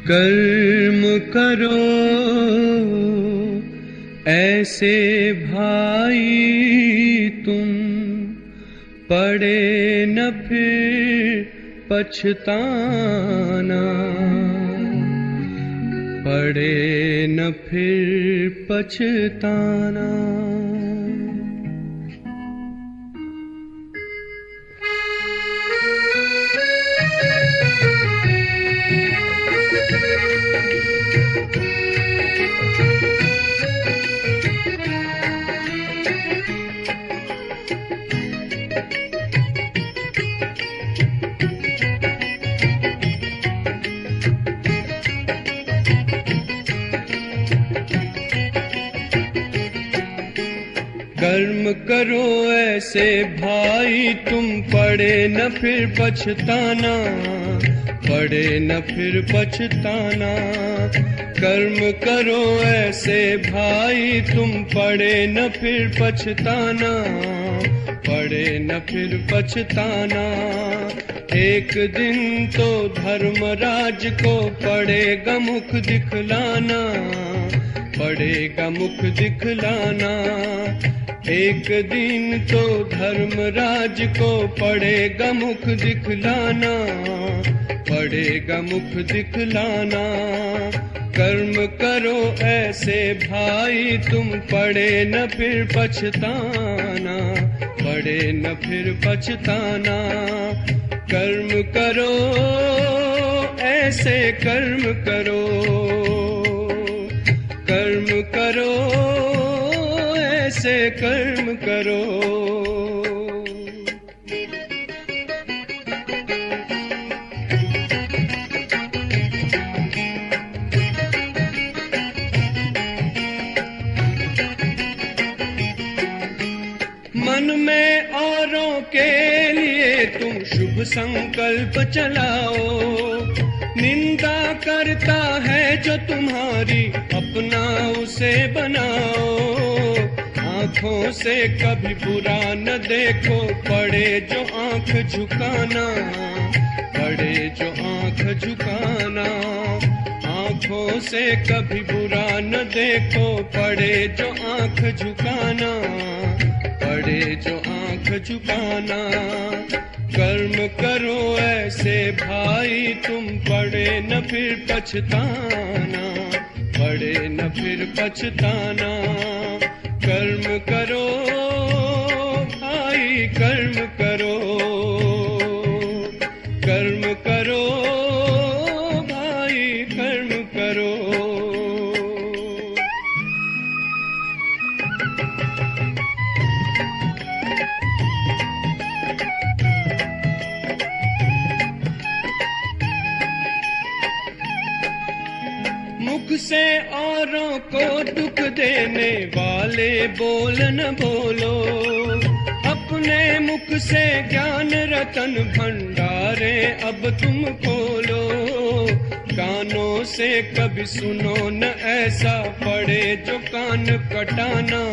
कर्म करो ऐसे भाई तुम, पड़े न फिर पछताना, पड़े न फिर पछताना। कर्म करो ऐसे भाई तुम, पड़े न फिर पछताना, पड़े न फिर पछताना। कर्म करो ऐसे भाई तुम, पड़े न फिर पछताना, पड़े न फिर पछताना। एक दिन तो धर्मराज को पड़ेगा मुख दिखलाना, पड़ेगा मुख दिखलाना। एक दिन तो धर्मराज को पड़ेगा मुख दिखलाना, पड़ेगा मुख दिखलाना। कर्म करो ऐसे भाई तुम, पड़े न फिर पछताना, पड़े न फिर पछताना। कर्म करो ऐसे कर्म करो, कर्म करो ऐसे कर्म करो। मन में औरों के लिए तुम शुभ संकल्प चलाओ, निंदा करता है जो तुम्हारी अपना उसे बनाओ। आँखों से कभी बुरा न देखो, पड़े जो आँख झुकाना, पड़े जो आँख झुकाना। आँखों से कभी बुरा न देखो, पड़े जो आँख झुकाना, पड़े जो आँख झुकाना। कर्म करो ऐसे भाई तुम, पड़े न फिर पछताना, पड़े न फिर पछताना। कर्म करो भाई कर्म करो, कर्म करो भाई कर्म करो। मुख से औरों को दुख देने वाले बोल न बोलो, अपने मुख से ज्ञान रतन भंडारे अब तुम खोलो। कानों से कभी सुनो न ऐसा, पड़े जो कान कटाना,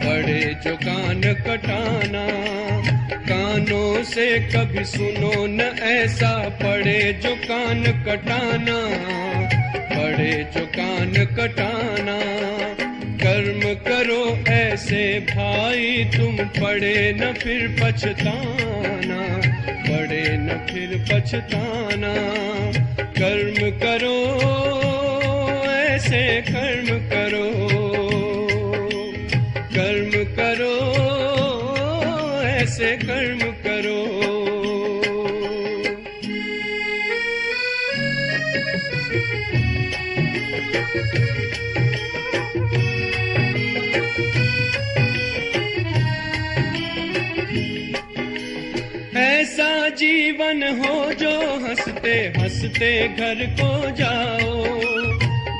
पड़े जो कान कटाना। कानों से कभी सुनो न ऐसा, पड़े जो कान कटाना, पड़े जो कान कटाना। कर्म करो ऐसे भाई तुम, पड़े न फिर पछताना, पड़े न फिर पछताना। कर्म करो ऐसे कर्म करो, कर्म करो ऐसे कर्म करो। ऐसा जीवन हो जो हंसते हंसते घर को जाओ,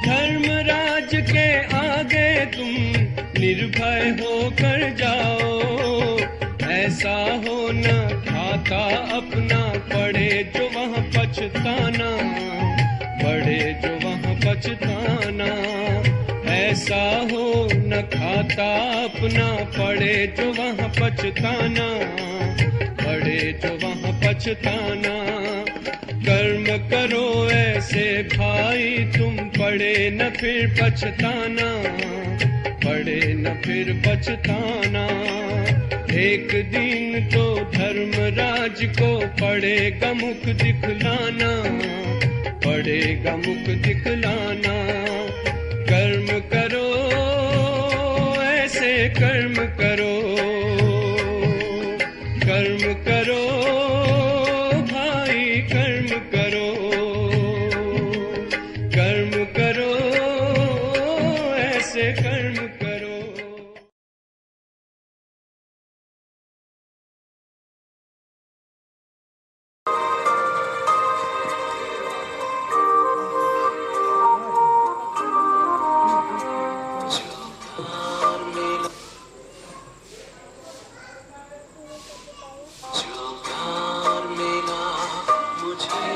धर्मराज के आगे तुम निर्भय होकर जाओ। ऐसा हो न खाता अपना, पड़े जो वहाँ पछताना, पड़े जो वहाँ पछताना। ऐसा हो न खाता अपना, पड़े जो वहाँ पछताना, पड़े जो वहाँ पछताना। कर्म करो ऐसे भाई तुम, पड़े न फिर पछताना, पड़े न फिर पछताना। एक दिन तो धर्मराज को पड़ेगा मुख दिखलाना, पड़ेगा मुख दिखलाना। कर्म करो ऐसे कर्म करो, कर्म करो भाई कर्म करो, कर्म करो ऐसे कर्म करो। मुझे।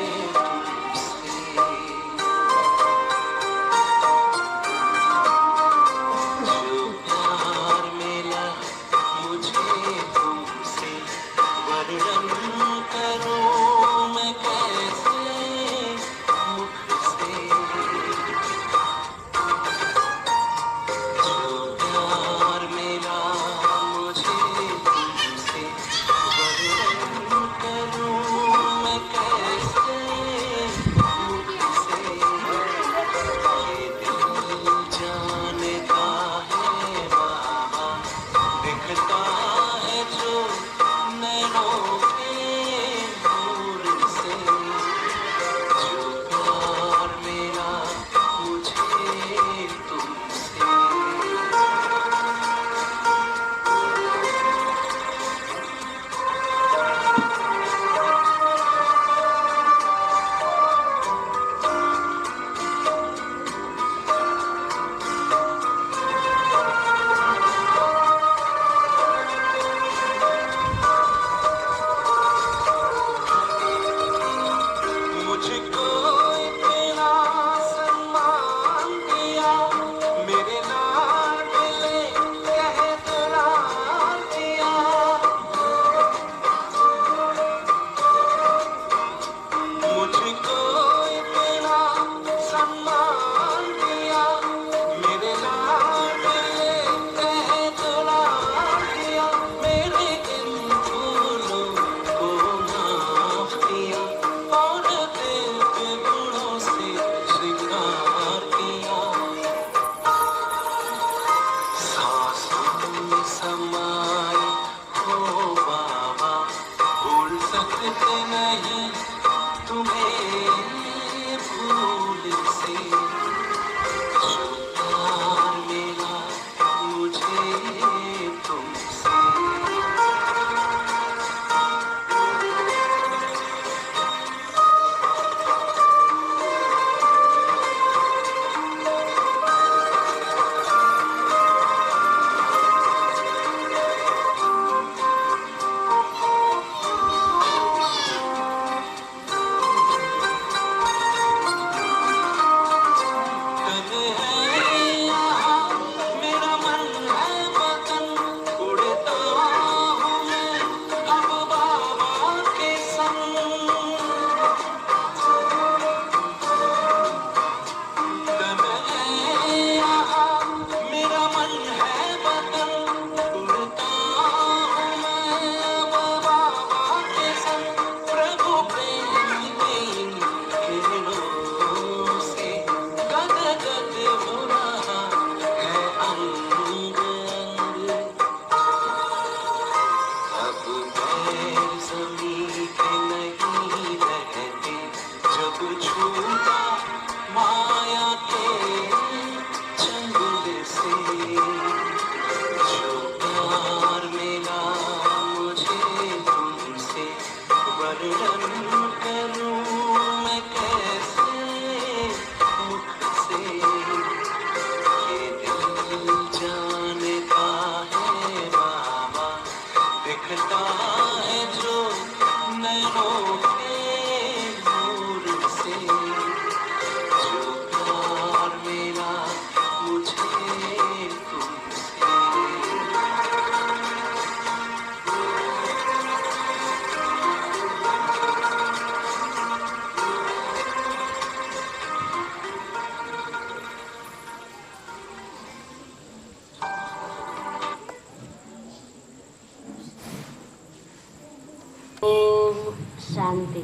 શાંતિ.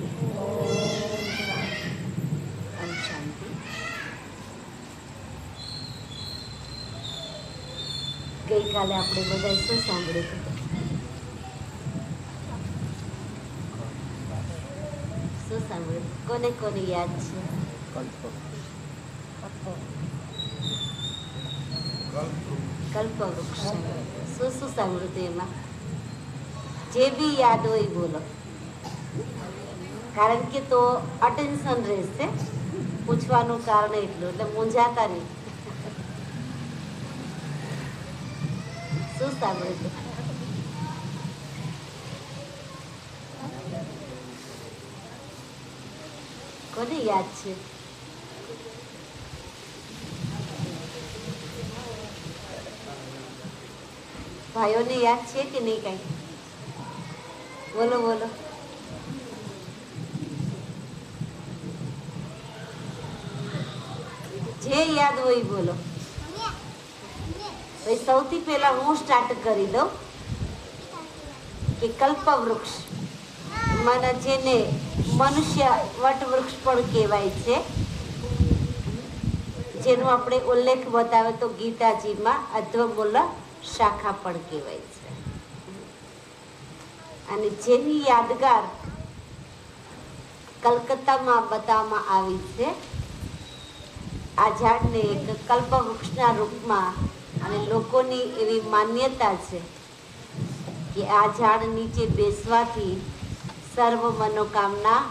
ઓમ શાંતિ. ગઈકાલે આપણે બધા શું સાંભળ્યું હતું? શું સાંભળ્યું? કોને કોને યાદ છે? કલ્પવૃક્ષ. શું શું સાંભળ્યું હતું એમાં? જે બી યાદ હોય બોલો, કારણ કે તો અટેન્શન રહેશે. પૂછવાનું કારણ એટલું, એટલે મૂંઝાતા નહીં. શું સાંભળ્યું હતું? કોને યાદ છે? ભાઈઓને યાદ છે કે નહીં? કઈ બોલો બોલો. જે યાદ હોય બોલો. ભાઈ સૌથી પહેલા હું સ્ટાર્ટ કરી દઉં કે કલ્પવૃક્ષ મને જેને મનુષ્ય વટવૃક્ષ પણ કહેવાય છે, જેનો આપણે ઉલ્લેખ બતાવે તો ગીતાજીમાં અધ્વમૂલ શાખા પણ કહેવાય છે. અને જેની યાદગાર કલકત્તામાં બતાવવામાં આવી છે. આ ઝાડને એક કલ્પવૃક્ષના રૂપમાં, અને લોકોની એવી માન્યતા છે કે આ ઝાડ નીચે બેસવાથી સર્વ મનોકામના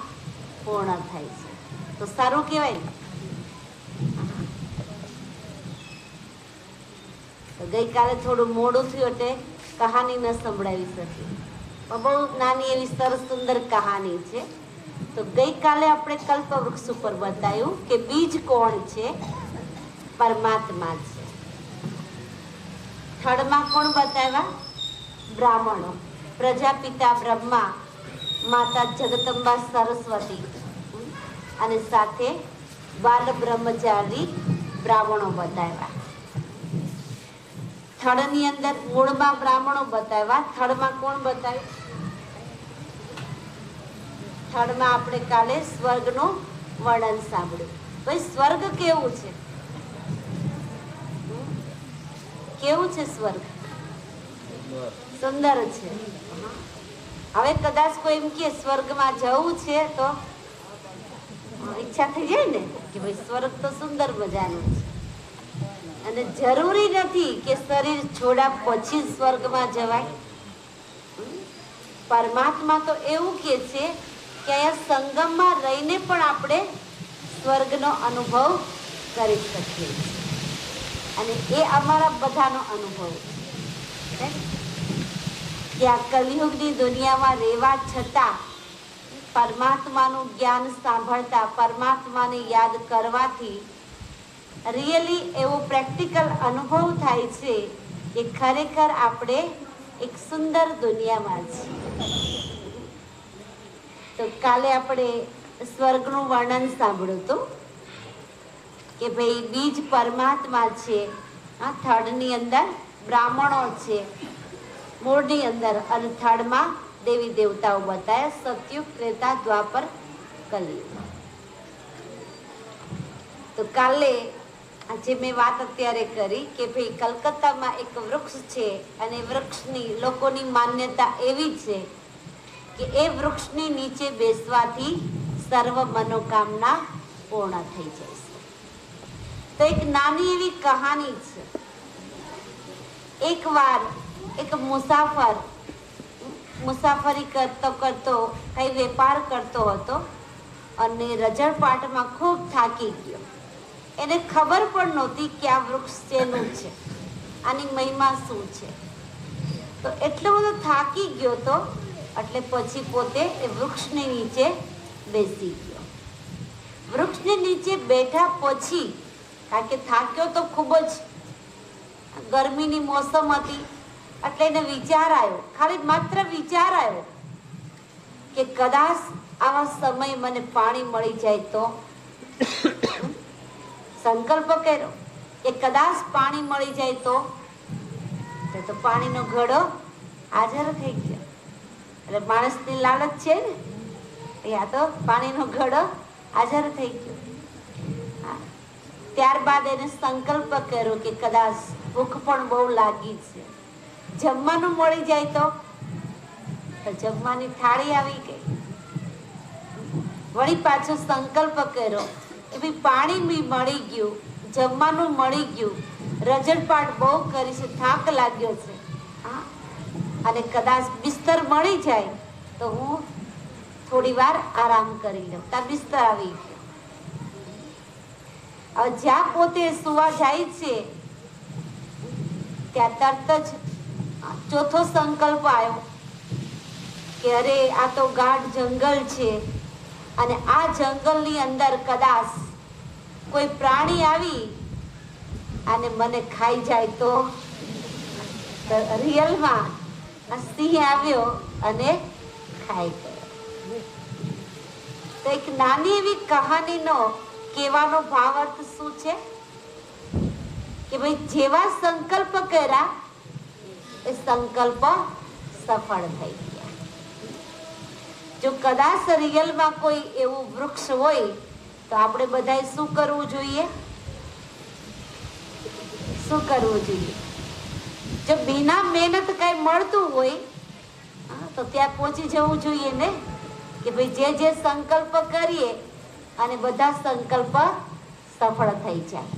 પૂર્ણ થાય છે. તો સારું કહેવાય ને. તો ગઈકાલે થોડું મોડું થયું એટલે કહાની ન સંભળાવી શકી, પણ બહુ નાની એવી સરસ સુંદર કહાની છે. તો ગઈકાલે આપણે કલ્પવૃક્ષ ઉપર બતાવ્યું કે બીજ કોણ છે? પરમાત્મા છે. થડમાં કોણ બતાવ્યા? બ્રાહ્મણો. પ્રજાપિતા બ્રહ્મા, માતા જગદંબા સરસ્વતી અને સાથે બાલ બ્રહ્મચારી બ્રાહ્મણો બતાવ્યા. થડની અંદર મૂળમાં બ્રાહ્મણો બતાવ્યા. થડમાં કોણ બતાવ્યું? થડમાં આપણે કાલે સ્વર્ગનું વર્ણન સાંભળ્યું. ભાઈ સ્વર્ગ કેવું છે? કેવું છે સ્વર્ગ? સુંદર છે. હવે કદાચ કોઈ એમ કે સ્વર્ગમાં જવું છે તો ઈચ્છા થઈ જાય ને કે ભાઈ સ્વર્ગ તો સુંદર મજાનું છે. અને જરૂરી નથી કે શરીર છોડ્યા પછી સ્વર્ગમાં જવાય. પરમાત્મા તો એવું કે છે કે અહીંયા સંગમમાં રહીને પણ આપણે સ્વર્ગનો અનુભવ કરી શકીએ છીએ. અને એ અમારા બધાનો અનુભવ છે કે આ કલિયુગની દુનિયામાં રહેવા છતાં પરમાત્માનું જ્ઞાન સાંભળતા, પરમાત્માને યાદ કરવાથી રિયલી એવો પ્રેક્ટિકલ અનુભવ થાય છે કે ખરેખર આપણે એક સુંદર દુનિયામાં છીએ. તો કાલે આપણે સ્વર્ગનું વર્ણન સાંભળ્યું હતું કે ભાઈ બીજ પરમાત્મા છે. થડની અંદર બ્રાહ્મણો છે, મૂળની અંદર, અને થડમાં દેવી દેવતાઓ બતાવ્યા. સતયુગ, ત્રેતા, દ્વાપર, કલિયુગ. તો કાલે આજે મેં વાત અત્યારે કરી કે ભાઈ કલકત્તામાં એક વૃક્ષ છે, અને વૃક્ષની લોકોની માન્યતા એવી છે કે એ વૃક્ષની નીચે બેસવાથી સર્વ મનોકામના પૂર્ણ થઈ જાય છે. તો એક નાની એવી કહાની છે. એકવાર એક મુસાફરી કરતો કરતો કઈ વેપાર કરતો હતો અને રજળપાટમાં ખૂબ થાકી ગયો. એને ખબર પણ નહોતી કે આ વૃક્ષ શેનું છે, આની મહિમા શું છે. તો એટલો બધો થાકી ગયો તો એટલે પછી પોતે એ વૃક્ષની નીચે બેસી ગયો. વૃક્ષની નીચે બેઠા પછી, કારણ કે થાક્યો તો ખૂબ જ, ગરમીની મોસમ હતી, એટલે એને વિચાર આવ્યો, ખાલી માત્ર વિચાર આવ્યો કે કદાચ આવા સમય મને પાણી મળી જાય તો. સંકલ્પ કર્યો કે કદાચ પાણી મળી જાય તો પાણીનો ઘડો હાજર થઈ ગયો. એટલે માણસની લાલચ છે ને, આ તો પાણીનો ઘડો હાજર થઈ ગયો. હા. ત્યારબાદ એને સંકલ્પ કર્યો કે કદાચ ભૂખ પણ બહુ લાગી છે, જમવાનું મળી જાય તો જમવાની થાળી આવી ગઈ. વળી પાછો સંકલ્પ કર્યો કે ભાઈ પાણી બી મળી ગયું, જમવાનું મળી ગયું, રજળપાટ બહુ કરી છે, થાક લાગ્યો છે, હા, અને કદાચ બિસ્તર મળી જાય તો હું થોડી વાર આરામ કરી લઉં. ત્યાં બિસ્તર આવી ગયો. હવે જ્યાં પોતે સુવા જાય છે ત્યાં તરત જ ચોથો સંકલ્પ આવ્યો કે અરે આ તો ગાઢ જંગલ છે અને આ જંગલની અંદર કદાચ કોઈ પ્રાણી આવી અને મને ખાઈ જાય તો રિયલમાં સિંહ આવ્યો અને ખાઈ ગયો. તો એક નાની એવી કહાનીનો કહેવાનો ભાવાર્થ શું છે કે ભાઈ જેવા સંકલ્પ કર્યા એ સંકલ્પ સફળ થઈ ગયા. જો કદાચ રિયલમાં કોઈ એવું વૃક્ષ હોય તો આપણે બધાએ શું કરવું જોઈએ? શું કરવું જોઈએ? જો બિના મહેનત કઈ મળતું હોય તો ત્યાં પહોંચી જવું જોઈએ ને, કે ભાઈ જે સંકલ્પ કરીએ અને બધા સંકલ્પ સફળ થઈ જાય.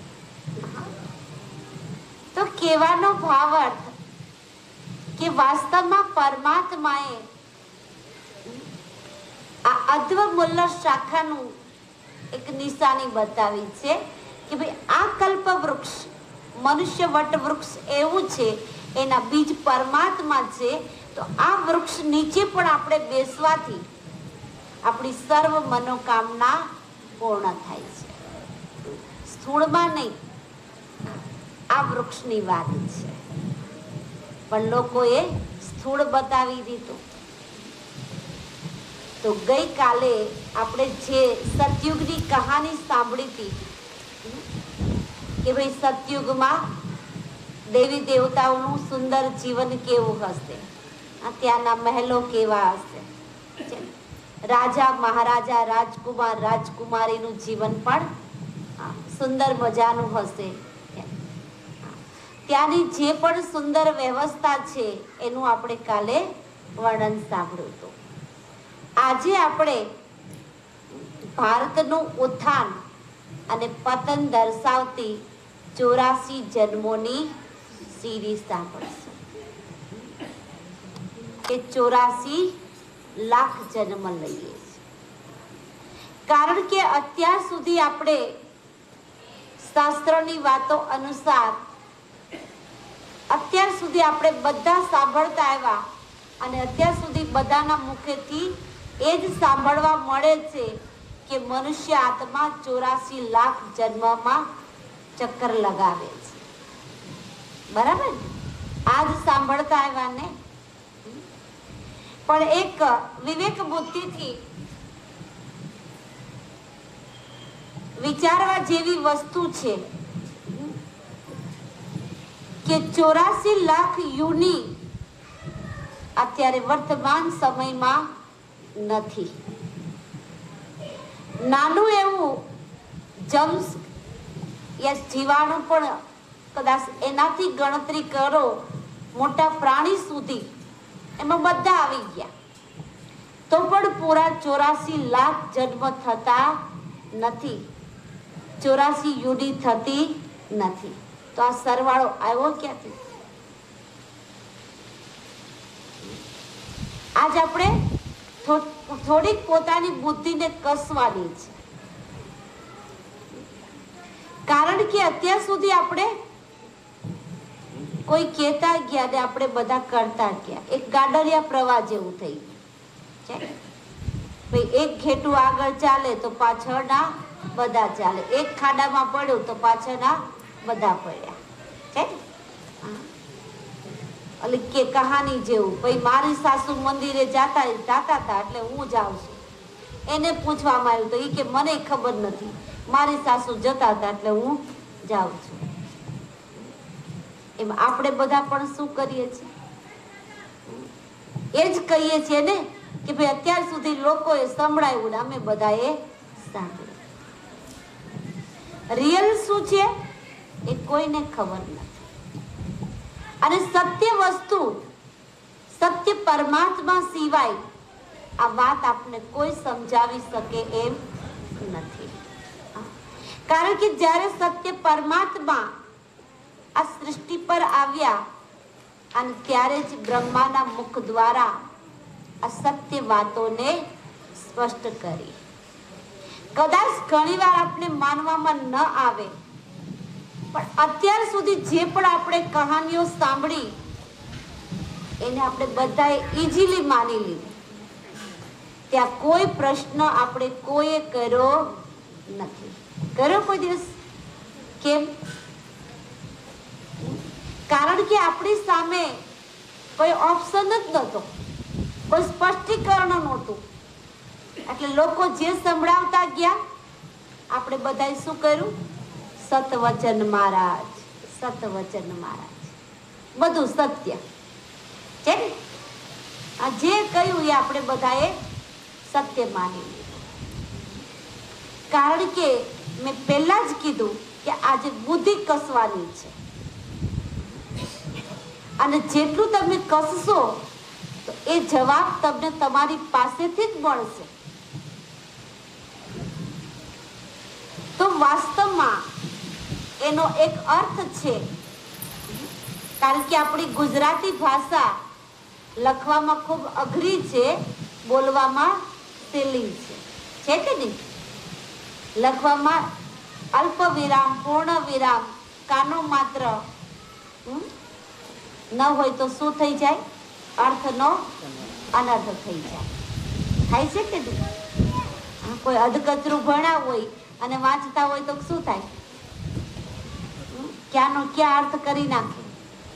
તો કહેવાનો ભાવાર્થ કે વાસ્તવમાં પરમાત્માએ આ અધ્વમૂલ્ય શાખાનું એક નિશાની બતાવી છે કે ભાઈ આ કલ્પ વૃક્ષ, મનુષ્ય વટ વૃક્ષ એવું છે, એના બીજ પરમાત્મા છે. તો આ વૃક્ષ નીચે પણ આપણે બેસવાથી આપણી સર્વ મનોકામના પૂર્ણ થાય છે. સ્થૂળમાં નહીં, આ વૃક્ષની વાત છે, પણ લોકોએ સ્થૂળ બતાવી દીધું. તો ગઈકાલે આપણે જે સતયુગની કહાની સાંભળી હતી કે ભાઈ સતયુગમાં દેવી દેવતાઓનું સુંદર જીવન કેવું હશે, ત્યાંના મહેલો કેવા હશે, રાજા મહારાજા રાજકુમાર રાજકુમારીનું જીવન પણ સુંદર મજાનું હશે. ત્યાંની જે પણ સુંદર વ્યવસ્થા છે એનું આપણે કાલે વર્ણન સાંભળ્યું હતું. આજે આપણે ભારતનું ઉત્થાન અને પતન દર્શાવતી 84 જન્મોની સિરીઝ સાંભળશું કે 84 લાખ જન્મ લઈએ છીએ. કારણ કે અત્યાર સુધી આપણે શાસ્ત્રોની વાતો અનુસાર અત્યાર સુધી આપણે બધા સાંભળતા આવ્યા અને અત્યાર સુધી બધાના મુખેથી એ જ સાંભળવા મળે છે કે મનુષ્ય આત્મા 84 લાખ જન્મમાં ચક્કર લગાવે છે. બરાબર ને? આજ સાંભળતા આવ્યા ને. પણ એક વિવેક બુદ્ધિથી વિચારવા જેવી વસ્તુ છે કે 84 લાખ યુની અત્યારે વર્તમાન સમયમાં નથી. નાનું એવું જમ્સ યા જીવાણુ પણ કદાચ એનાથી ગણતરી કરો મોટા પ્રાણી સુધી, એમાં બધા આવી ગયા તો પણ પૂરા 84 લાખ જન્મ થતા નથી, 84 યુની થતી નથી. તો આ સરવાળો આવ્યો ક્યાંથી? આજ આપણે થોડીક પોતાની બુદ્ધિને કસવાની છે. કારણ કે અત્યાર સુધી આપણે કોઈ કહેતા ગયા ને આપણે બધા કરતા ગયા. એક ગાડરિયા પ્રવાહ જેવું થઈ ગયું. ભાઈ એક ઘેટું આગળ ચાલે તો પાછળના બધા ચાલે, એક ખાડામાં પડ્યું તો પાછળના બધા પડ્યા છે. એટલે કે કહાની જેવું, ભાઈ મારી સાસુ મંદિરે જાતા હતા એટલે હું જાઉં છું. એને પૂછવામાં આવ્યું તો એ કે મને ખબર નથી, મારી સાસુ જતા હતા એટલે હું જાઉં છું. એમ આપણે બધા પણ શું કરીએ છીએ? એ જ કહીએ છીએ ને કે ભાઈ અત્યાર સુધી લોકોએ સંભળાયું ને અમે બધાએ સાંભળ્યું. રિયલ શું છે એ કોઈને ખબર નથી. અને સત્ય વસ્તુ, સત્ય પરમાત્મા સિવાય આ વાત આપને કોઈ સમજાવી શકે એમ નથી. કારણ કે જ્યારે સત્ય પરમાત્મા આ સૃષ્ટિ પર આવ્યા અને ત્યારે જ બ્રહ્માના મુખ દ્વારા આ સત્ય વાતોને સ્પષ્ટ કરી. કદાચ ઘણીવાર આપણે માનવામાં ન આવે, પણ અત્યાર સુધી જે પણ આપણે કહાનીઓ સાંભળી એને આપણે બધાએ ઈઝીલી માની લીધી. ત્યાં કોઈ પ્રશ્ન આપણે કોઈએ કર્યો નથી. કર્યો કોઈ દિવસ? કેમ? કારણ કે આપણી સામે કોઈ ઓપ્શન જ નહોતો, કોઈ સ્પષ્ટીકરણ નહોતું. એટલે લોકો જે સંભળાવતા ગયા આપણે બધાએ શું કર્યું? સતવચન મહારાજ, સતવચન મહારાજ, બધું સત્ય છે ને. આ જે કહ્યું એ આપણે બધાએ સત્ય માની લીધું. કારણ કે મેં પહેલા જ કીધું કે આજે બુદ્ધિ કસવાની છે અને જેટલું તમે કસશો તો એ જવાબ તમને તમારી પાસેથી જ મળશે. તો વાસ્તવમાં એનો એક અર્થ છે, કારણ કે આપણી ગુજરાતી ભાષા લખવામાં ખૂબ અઘરી છે, બોલવામાં સહેલી છે કે નહીં? લખવામાં અલ્પ વિરામ, પૂર્ણ વિરામ, કાનો માત્ર ન હોય તો શું થઈ જાય? અર્થનો અનર્થ થઈ જાય. થાય છે કે નહીં? કોઈ અધકચરું ભણ્યા હોય અને વાંચતા હોય તો શું થાય? ક્યાંનો ક્યાં અર્થ કરી નાખે,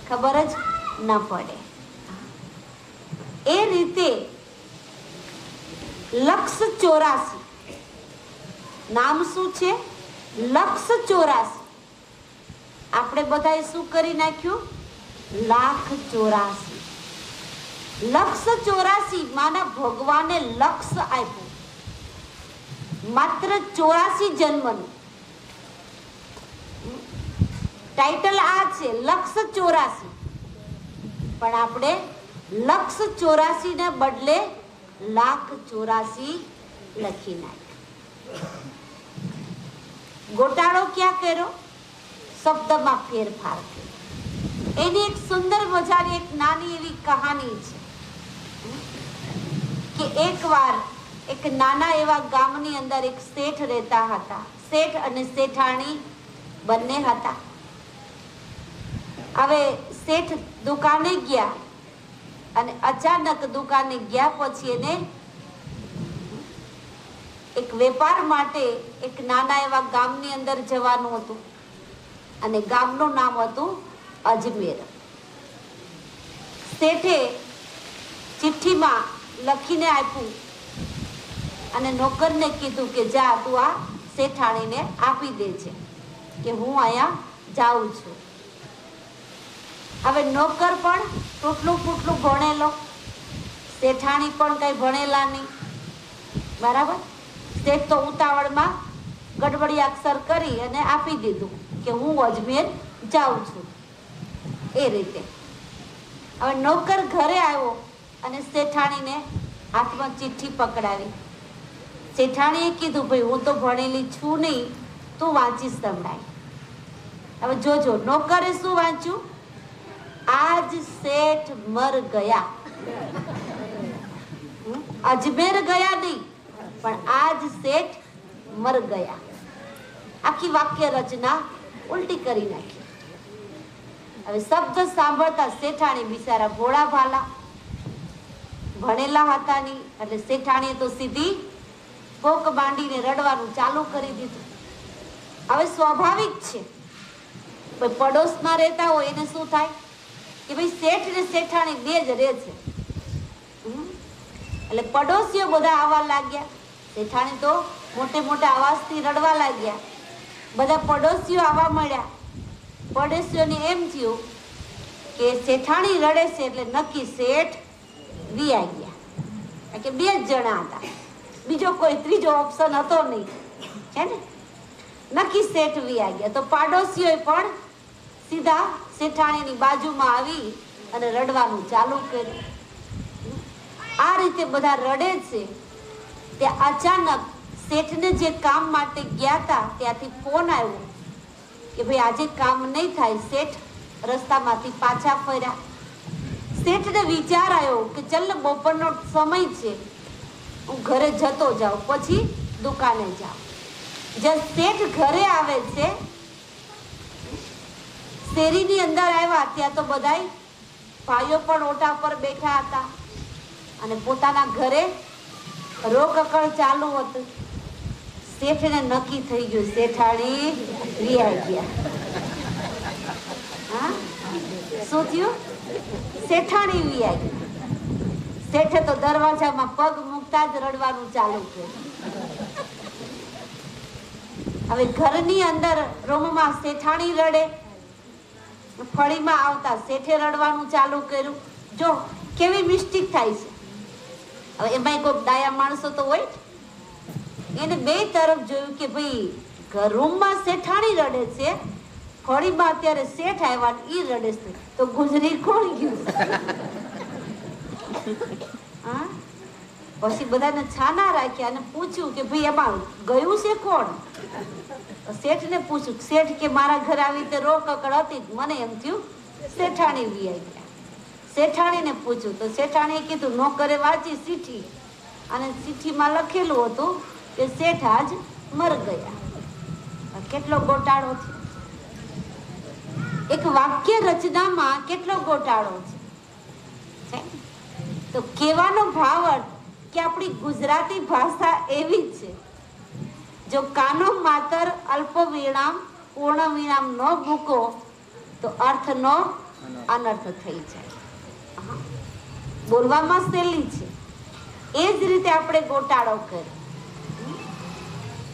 ખબર જ ન પડે. એ રીતે લક્ષ 84, નામ શું છે? લક્ષ 84. આપણે બધાએ શું કરી નાખ્યું? 1,84,000. લક્ષ 84 માના ભગવાને લક્ષ આપ્યું, માત્ર 84 જન્મનું. ટાઇટલ આ છે લક્ષ 84, પણ આપણે લક્ષ 84 ને બદલે 1,84,000 લખી નાખ્યું. ગોટાળો ક્યાં કર્યો? શબ્દમાં ફેરફાર કર્યો. એની એક સુંદર મજાની એક નાની એવી કહાની છે કે એકવાર એક નાના એવા ગામની અંદર એક શેઠ રહેતા હતા. શેઠ અને શેઠાણી બંને હતા. હવે શેઠ દુકાને ગયા અને અચાનક દુકાને ગયા પછી એને એક વેપાર માટે એક નાના એવા ગામની અંદર જવાનું હતું અને ગામનું નામ હતું અજમેર. શેઠે ચિઠ્ઠીમાં લખીને આપ્યું અને નોકરને કીધું કે જા તું આ શેઠાણીને આપી દે છે કે હું અહીંયા જાઉં છું. હવે નોકર પણ ટૂટલું ફૂટલું ભણેલો, શેઠાણી પણ કઈ ભણેલા નહીં, બરાબર. શેઠ તો ઉતાવળમાં ગડબડી અક્ષર કરી અને આપી દીધું કે હું અજમેર જાઉં છું. એ રીતે હવે નોકર ઘરે આવ્યો અને શેઠાણીને હાથમાં ચિઠ્ઠી પકડાવી. શેઠાણીએ કીધું ભાઈ હું તો ભણેલી છું નહીં, તું વાંચી સંભળાય. હવે જોજો નોકરે શું વાંચ્યું? આજ શેઠ મર ગયા. અજમેર ગયા નહીં, પણ આજ શેઠ મર ગયા. આખી વાક્ય રચના ઉલટી કરી નાખી. હવે શબ્દ સાંભળતા શેઠાણી બિચારા ભોળા ભાલા, ભણેલા હતા નહીં, એટલે શેઠાણીએ તો સીધી પોક માંડીને રડવાનું ચાલુ કરી દીધું. હવે સ્વાભાવિક છે, કોઈ પડોશમાં રહેતા હોય એને શું થાય કે ભાઈ શેઠ ને શેઠાણી બે જ રહે છે. એટલે પડોશીઓ બધા આવવા લાગ્યા. શેઠાણી તો મોટે મોટા અવાજથી રડવા લાગ્યા. બધા પડોશીઓ આવવા મળ્યા. પડોશીઓને એમ થયું કે શેઠાણી રડે છે એટલે નક્કી શેઠ વિયા ગયા. કે 2 જ જણા હતા, બીજો કોઈ ત્રીજો ઓપ્શન હતો નહીં, છે ને. નક્કી શેઠ વ્યા ગયા તો પાડોશીઓએ પણ સીધા શેઠાણીની બાજુમાં આવી અને રડવાનું ચાલુ કર્યું. આ રીતે બધા રડે છે તે અચાનક શેઠને જે કામ માટે ગયા હતા ત્યાંથી ફોન આવ્યો કે ભાઈ આજે કામ નહીં થાય. શેઠ રસ્તામાંથી પાછા ફર્યા. શેઠને વિચાર આવ્યો કે ચલ બપોરનો સમય છે, હું ઘરે જતો જાઉં, પછી દુકાને જાઉં. જ્યાં શેઠ ઘરે આવે છે, શેરીની અંદર આવ્યા ત્યાં તો બધાય ભાઈઓ પણ ઓટા પર બેઠા હતા અને પોતાના ઘરે રોકકળ ચાલુ હતું. શેઠને નક્કી થઈ ગયું શેઠાણી રિયાઈ ગયા. હા, શું થયું? શેઠાણી રિયાઈ ગઈ. શેઠે તો દરવાજામાં પગ મૂકતા જ રડવાનું ચાલુ કર્યું. હવે ઘરની અંદર રૂમમાં શેઠાણી રડે, ફળીમાં આવતા શેઠે રડવાનું ચાલુ કર્યું. જો કેવી મિસ્ટેક થાય છે. હવે એમાં કોઈ ડાયા માણસો તો હોય, એને બે તરફ જોયું કે ભાઈ રૂમમાં શેઠાણી રડે છે, ફળીમાં અત્યારે શેઠ આવ્યા ઈ રડે છે, તો ગુજરી કોણ ગયું? હા, પછી બધાને છાના રાખ્યા અને પૂછ્યું કે ભાઈ એમાં ગયું છે કોણ? શેઠને પૂછ્યું. શેઠ કે મારા ઘરે આવી રીતે રોકકડ હતી, મને એમ થયું શેઠાણી વિયાઈ ગયા. શેઠાણીને પૂછ્યું તો શેઠાણીએ કીધું નોકરે વાંચી ચીઠી અને ચીઠીમાં લખેલું હતું કે શેઠ આજ મર ગયા. કેટલો ગોટાળો છે! એક વાક્ય રચનામાં કેટલો ગોટાળો છે. તો કહેવાનો ભાવ કે આપણી ગુજરાતી ભાષા એવી છે, જો કાનો માતર અલ્પ વિરામ પૂર્ણ વિરામ ન મૂકો તો અર્થનો અનર્થ થઈ જાય. બોલવામાં સહેલી છે, એ જ રીતે આપણે ગોટાળો કર્યો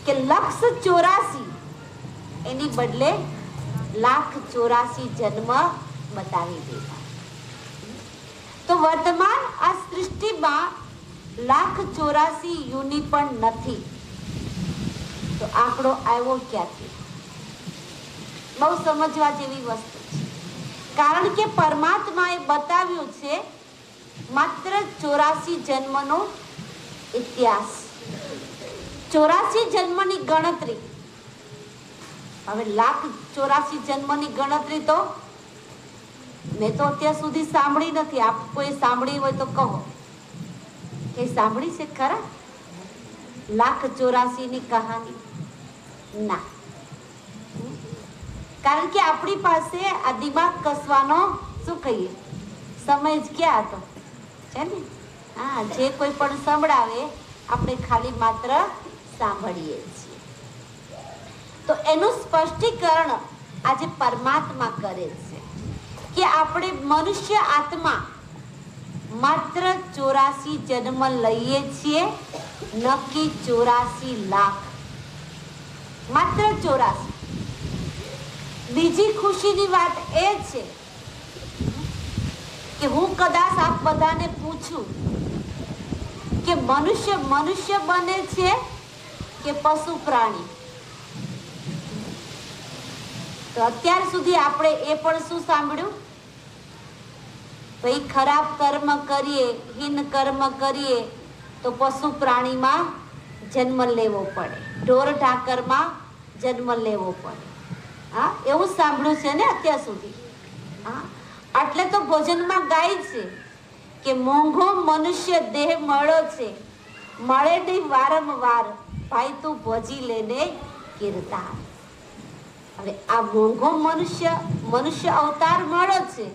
કે 184 એની બદલે 184 જન્મ બતાવી દીધા. તો વર્તમાન આ સૃષ્ટિમાં 184 યુનિ પણ નથી. તો આંકડો આવ્યો ક્યાંથી? બહુ સમજવા જેવી વસ્તુ છે. કારણ કે પરમાત્માએ બતાવ્યું છે માત્ર 84 જન્મનો ઇતિહાસ, 84 જન્મની ગણતરી. હવે 184 જન્મની ગણતરી તો મેં તો અત્યાર સુધી સાંભળી નથી. આપ કોઈ સાંભળી હોય તો કહો કે સાંભળી છે ખરા 184 ની કહાની? ના, કારણ કે આપણી પાસે આ દિમાગ કસવાનો શું કહીએ સમય જ ક્યાં હતો, છે ને. હા, જે કોઈ પણ સંભળાવે આપણે ખાલી માત્ર સાંભળીએ છીએ. તો એનું સ્પષ્ટીકરણ આજે પરમાત્મા કરે છે કે આપણે મનુષ્ય આત્મા માત્ર 84 જન્મ લઈએ છીએ, નક્કી 84 લાખ, માત્ર 84. બીજી ખુશીની વાત એ છે કે હું કદાચ આપ બધાને પૂછું કે મનુષ્ય મનુષ્ય બને છે કે પશુ પ્રાણી, તો અત્યાર સુધી આપણે એ પણ શું સાંભળ્યું? ભાઈ ખરાબ કર્મ કરીએ, હીન કર્મ કરીએ તો પશુ પ્રાણીમાં જન્મ લેવો પડે, ઢોર ઢાકરમાં જન્મ લેવો પડે. હા, એવું સાંભળ્યું છે ને અત્યાર સુધી. હા, એટલે તો ભોજનમાં ગાય છે કે મોંઘો મનુષ્ય દેહ મળ્યો છે, મળે નહીં વારંવાર, ભાઈ તું ભોજી લેને કીર્તાર. હવે આ મોંઘો મનુષ્ય અવતાર મળ્યો છે.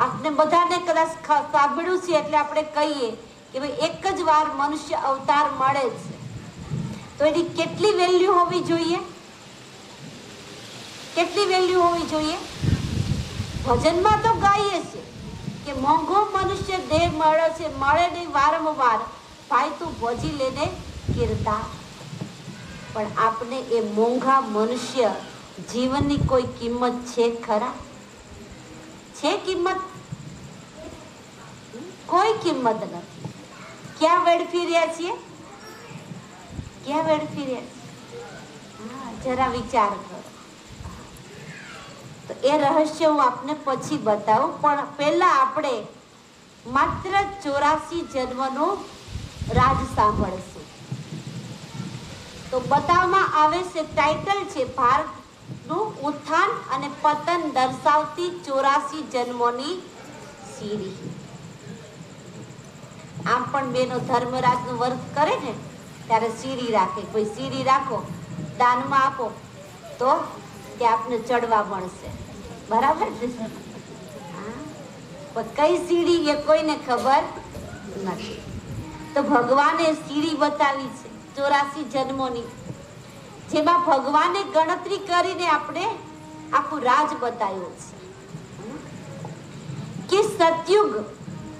આપણે બધાને કદાચ સાંભળ્યું છે એટલે આપણે કહીએ કે ભાઈ એક જ વાર મનુષ્ય અવતાર મળે છે, તો એની કેટલી વેલ્યુ હોવી જોઈએ? કેટલી વેલ્યુ હોવી જોઈએ? ભજનમાં તો ગાઈએ છે કે મોંઘો મનુષ્ય દેહ મળે છે, મળે નહીં વારંવાર, ભાઈ તું ભોજી લેને કીર્તા. પણ આપણે એ મોંઘા મનુષ્ય જીવનની કોઈ કિંમત છે ખરા? છે કિંમત? કોઈ કિંમત નથી. ક્યાં વેડફી રહ્યા છીએ? ક્યાં વેડફી રહ્યા છીએ? હા, જરા વિચાર કરો. તો એ રહસ્ય હું આપને પછી બતાવું, પણ પહેલા આપણે માત્ર 84 જન્મનું રાજ સાંભળશું. તો બતાવવામાં આવે છે, ટાઇટલ છે ભારતનું ઉત્થાન અને પતન દર્શાવતી 84 જન્મોની સીડી. આમ પણ બેનો ધર્મરાજનું વ્રત કરે ને ત્યારે સીડી રાખે. કોઈ સીડી રાખો, દાનમાં આપો તો તે આપને ચડવા મળશે. બરાબર છે? પણ કઈ સીડી એ કોઈને ખબર નથી. તો ભગવાને સીડી બતાવી છે 84 જન્મોની, જેમાં ભગવાને ગણતરી કરીને આપણે આખું રાજ બતાવ્યું છે કે સતયુગ,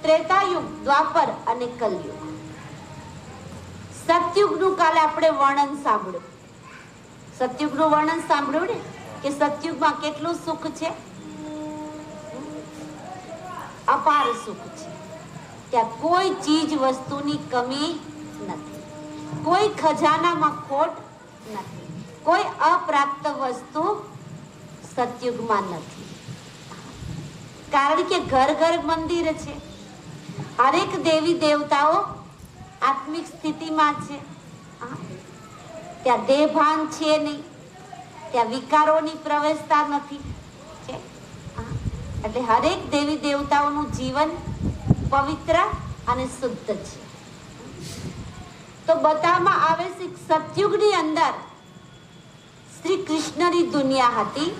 ત્રેતાયુગ, દ્વાપર અને કલયુગ. સતયુગનું કાલે આપણે વર્ણન સાંભળ્યું. સતયુગનું વર્ણન સાંભળ્યું ને, કે સતયુગમાં કેટલું સુખ છે, અપાર સુખ છે. ત્યાં કોઈ ચીજ વસ્તુની કમી નથી, કોઈ ખજાનામાં ખોટ નથી, કોઈ અપ્રાપ્ત વસ્તુ સતયુગમાં નથી. કારણ કે ઘર ઘર મંદિર છે, હરેક દેવી દેવતાઓ આત્મિક સ્થિતિમાં છે. ત્યાં દેહભાન છે નહીં, ત્યાં વિકારોની પ્રવેશતા નથી. એટલે હરેક દેવી દેવતાઓનું જીવન પવિત્ર અને શુદ્ધ છે. તો બતાવવામાં આવે છે સતયુગની અંદર શ્રી કૃષ્ણની દુનિયા હતી.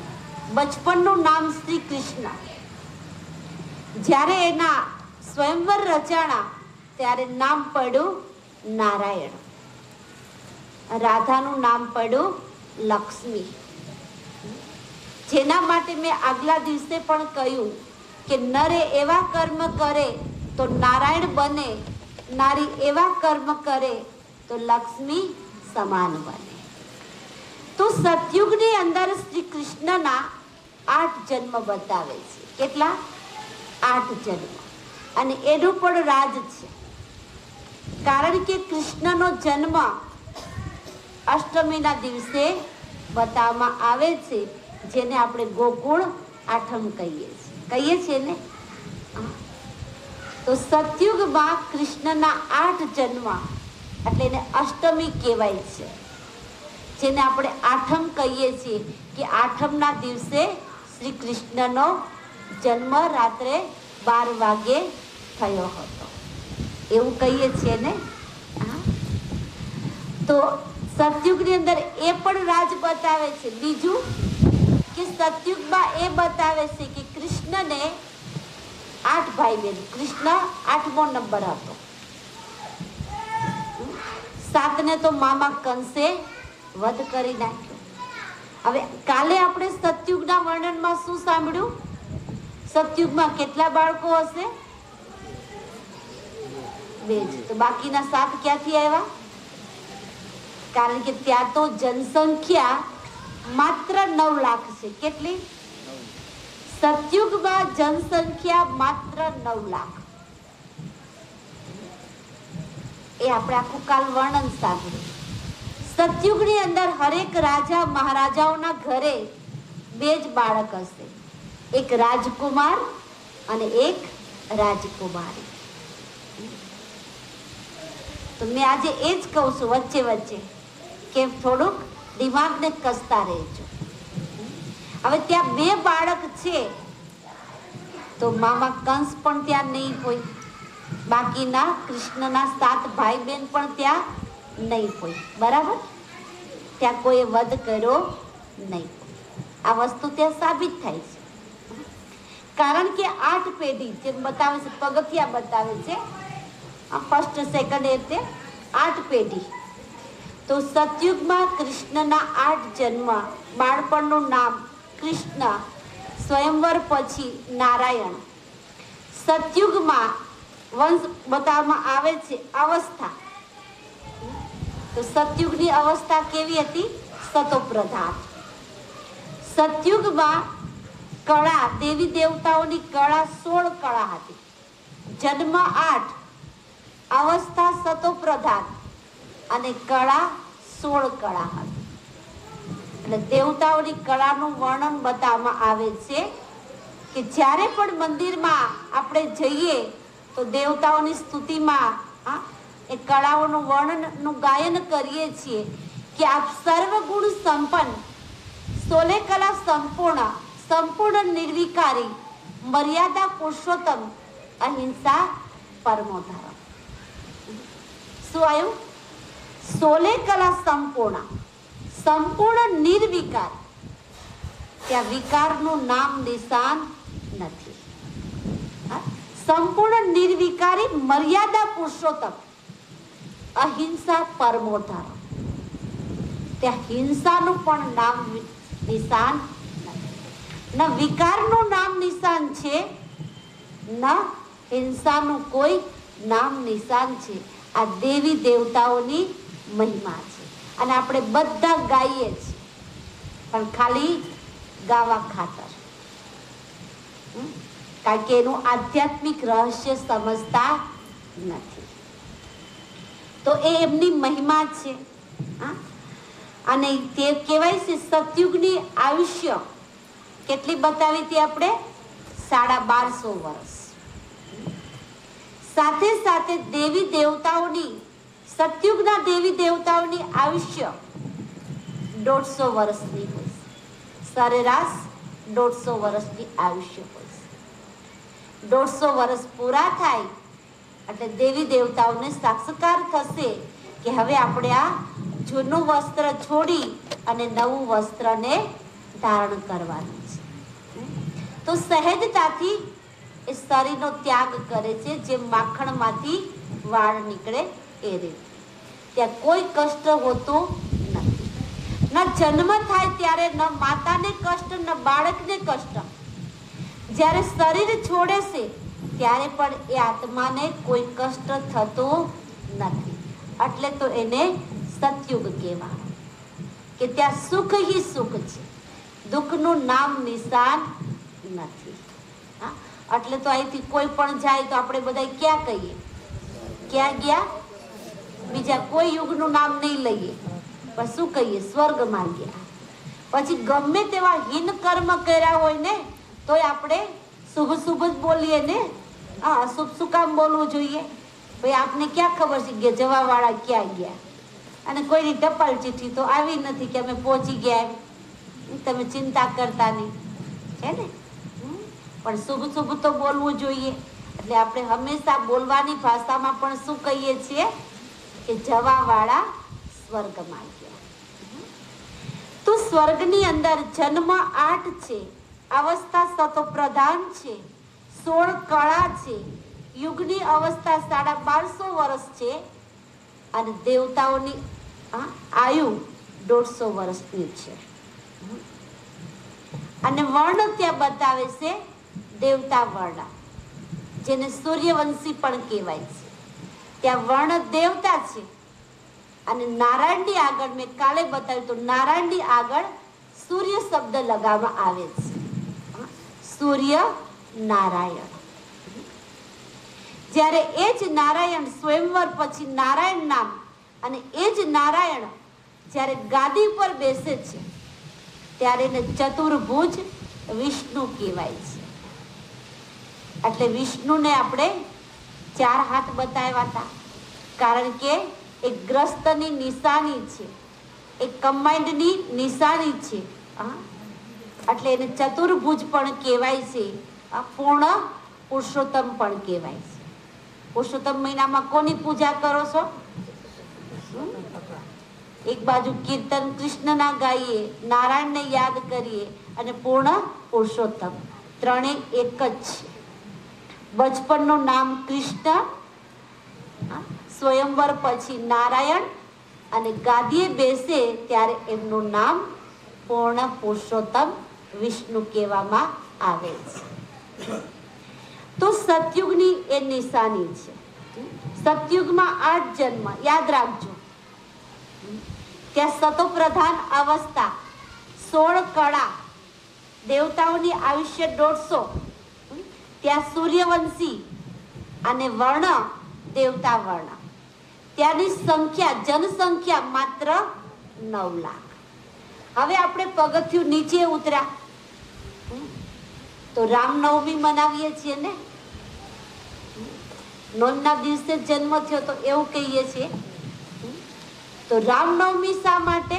બચપનનું નામ શ્રી કૃષ્ણ. જ્યારે એના સ્વયંવર રચાણા ત્યારે નામ પડ્યું નારાયણ. રાધાનું નામ પડ્યું લક્ષ્મી. જેના માટે મેં આગલા દિવસે પણ કહ્યું કે નરે એવા કર્મ કરે તો નારાયણ બને, નારી એવા કર્મ કરે તો લક્ષ્મી સમાન બને. તો સતયુગની અંદર શ્રી કૃષ્ણના 8 જન્મ બતાવે છે. કેટલા? 8 જન્મ. અને એનું પણ રાજ છે. કારણ કે કૃષ્ણનો જન્મ અષ્ટમીના દિવસે બતાવવામાં આવે છે, જેને આપણે ગોકુળ આઠમ કહીએ છીએ ને. તો સતયુગમાં કૃષ્ણના 8 જન્મ એટલે એને અષ્ટમી કહેવાય છે, જેને આપણે આઠમ કહીએ છીએ. કે આઠમના દિવસે શ્રી કૃષ્ણનો જન્મ રાત્રે 12 વાગે થયો હતો, એવું કહીએ છીએ ને. તો સતયુગની અંદર એ પણ રાજ બતાવે છે. બીજું કે સતયુગમાં એ બતાવે છે કે કૃષ્ણને 8 ભાઈ બહેન. કૃષ્ણ 8મો નંબર હતો. 7ને તો મામા કંસે વધ કરી નાખ્યો. હવે કાલે આપણે સતયુગના વર્ણનમાં શું સાંભળ્યું? સતયુગમાં કેટલા બાળકો હશે? 2 જ. તો બાકીના 7 ક્યાંથી આવ્યા? કારણ કે ત્યાં તો જનસંખ્યા માત્ર 9 લાખ છે. કેટલી? સતયુગમાં જનસંખ્યા માત્ર 9 લાખ. એ આપણે આખું કાલ વર્ણન સાંભળ્યું. સતયુગની અંદર હરેક રાજા મહારાજાઓના ઘરે 2 જ બાળક હશે, એક રાજકુમાર અને એક રાજકુમારી. તો મેં આજે એ જ કહું છું વચ્ચે વચ્ચે કે થોડુંક દિમાગને કસતા રહેજો. હવે ત્યાં 2 બાળક છે તો મામા કંસ પણ ત્યાં નહીં હોય, બાકીના કૃષ્ણના 7 ભાઈ બહેન પણ ત્યાં નહીં હોય. બરાબર? ત્યાં કોઈ વધ કર્યો નહીં. આ વસ્તુ ત્યાં સાબિત થાય છે. કારણ કે 8 પેઢી જેમ બતાવે છે, પગથિયા બતાવે છે, ફર્સ્ટ સેકન્ડ એ રીતે 8 પેઢી. તો સતયુગમાં કૃષ્ણના 8 જન્મ, બાળપણનું નામ કૃષ્ણ, સ્વયંવર પછી નારાયણ. સતયુગમાં વંશ બતાવવામાં આવે છે અવસ્થા. તો સતયુગની અવસ્થા કેવી હતી? સતોપ્રધાન. સતયુગમાં કળા, દેવી દેવતાઓની કળા 16 કળા હતી. જન્મ 8, અવસ્થા સતો પ્રધાન અને કળા 16 કળા હતી. એટલે દેવતાઓની કળાનું વર્ણન બતાવવામાં આવે છે કે જ્યારે પણ મંદિરમાં આપણે જઈએ તો દેવતાઓની સ્તુતિમાં એ કળાઓનું વર્ણનનું ગાયન કરીએ છીએ કે આપ સર્વગુણ સંપન્ન, 16 કલા સંપૂર્ણ, સંપૂર્ણ નિર્વિકારી, મર્યાદા પુરુષોત્તમ, અહિંસા પરમો ધર્મ. શું આવ્યું? 16 કલા સંપૂર્ણ, સંપૂર્ણ નિર્વિકાર. ત્યાં વિકારનું નામ નિશાન નથી. સંપૂર્ણ નિર્વિકારી, મર્યાદા પુરુષોત્તમ, અહિંસા પરમો ધર્મ. ત્યાં હિંસાનું પણ નામ નિશાન નથી. ન વિકારનું નામ નિશાન છે, ન હિંસાનું કોઈ નામ નિશાન છે. આ દેવી દેવતાઓની મહિમા છે અને આપણે બધા ગાઈએ છીએ, પણ ખાલી ગાવા ખાતર, કારણ કે એનું આધ્યાત્મિક રહસ્ય સમજતા નથી. તો એ એમની મહિમા છે. અને તે કહેવાય છે સતયુગની આયુષ્ય કેટલી બતાવી હતી આપણે? 1250 વર્ષ. સાથે સાથે દેવી દેવતાઓની, સતયુગના દેવી દેવતાઓની આયુષ્ય 150 વર્ષની હોય છે. સરેરાશ 150 વર્ષની આયુષ્ય હોય છે. 150 વર્ષ પૂરા થાય એટલે દેવી દેવતાઓને સાક્ષાત્કાર થશે કે હવે આપણે આ જૂનું વસ્ત્ર છોડી અને નવું વસ્ત્રને ધારણ કરવાનું છે. તો સહેજતાથી એ શરીરનો ત્યાગ કરે છે, જેમ માખણમાંથી વાળ નીકળે એ રીતે. ત્યાં કોઈ કષ્ટ હોતું નથી. ન જન્મ થાય ત્યારે ન માતાને કષ્ટ, ન બાળકને કષ્ટ. જ્યારે શરીર છોડે છે ત્યારે પણ એ આત્માને કોઈ કષ્ટ થતું નથી. એટલે તો એને સતયુગ કહેવાય કે ત્યાં સુખ હિ સુખ છે, દુઃખનું નામ નિશાન નથી. એટલે તો અહીંથી કોઈ પણ જાય તો આપણે બધા ક્યાં કહીએ? ક્યાં ગયા? બીજા કોઈ યુગનું નામ નહીં લઈએ, પણ શું કહીએ? સ્વર્ગમાં ગયા. પછી ગમે તેવા હીન કર્મ કર્યા હોય ને તોય આપણે શુભ શુભ જ બોલીએ ને. અશુભ શું કામ બોલવું જોઈએ? ભાઈ આપને ક્યાં ખબર છે કે જવાવાળા ક્યાં ગયા? અને કોઈની ટપાલ ચિઠ્ઠી તો આવી નથી કે અમે પહોંચી ગયા, તમે ચિંતા કરતા નહીં, છે ને? પણ શુભ શુભ તો બોલવું જોઈએ. એટલે આપણે હંમેશા બોલવાની ભાષામાં પણ શું કહીએ છીએ કે જવાવાળા સ્વર્ગમાં ગયા. તો સ્વર્ગની અંદર જન્મ 8 છે, અવસ્થા સતો પ્રધાન છે, 16 કળા છે, યુગની અવસ્થા 1250 વર્ષ છે અને દેવતાઓની આયુ 150 વર્ષની છે. અને વર્ણ ત્યાં બતાવે છે દેવતા વર્ણ, જેને સૂર્યવંશી પણ કહેવાય છે. ત્યાં વર્ણ દેવતા છે અને નારાયણની આગળ મેં કાલે બતાવ્યું તો નારાયણની આગળ સૂર્ય શબ્દ લગાવવામાં આવે છે. સૂર્ય નારાયણ. જ્યારે એ જ નારાયણ સ્વયંવર પછી નારાયણ નામ અને એ જ નારાયણ જ્યારે ગાદી પર બેસે છે ત્યારે એને ચતુર્ભુજ વિષ્ણુ કહેવાય છે. એટલે વિષ્ણુને આપણે 4 હાથ બતાવ્યા હતા, કારણ કે એક ગ્રસ્તની નિશાની છે, એક કમાન્ડની નિશાની છે. એટલે એને ચતુર્ભુજ પણ કહેવાય છે, પૂર્ણ પુરુષોત્તમ પણ કહેવાય છે. પુરુષોત્તમ મહિનામાં કોની પૂજા કરો છો? એક બાજુ કીર્તન કૃષ્ણના ગાઈએ, નારાયણને યાદ કરીએ અને પૂર્ણ પુરુષોત્તમ, ત્રણે એક જ છે. બચપનનું નામ કૃષ્ણ, સ્વયંવર પછી નારાયણ અને ગાદીએ બેસે ત્યારે એમનું નામ પૂર્ણ પુરુષોત્તમ વિષ્ણુ કહેવામાં આવે છે. તો સતયુગની એ નિશાની છે. સતયુગમાં 8 જન્મ યાદ રાખજો. ત્યાં સતો પ્રધાન અવસ્થા, 16 કળા, દેવતાઓની આયુષ્ય 150. ત્યાં સૂર્યવંશી અને વર્ણ દેવતા વર્ણ. ત્યાંની સંખ્યા જનસંખ્યા માત્ર 9 લાખ. હવે આપણે પગથિયું નીચે ઉતર્યા તો રામનવમી મનાવીએ છીએ ને. નોમના દિવસે જન્મ થયો તો એવું કહીએ છીએ. તો રામનવમી શા માટે?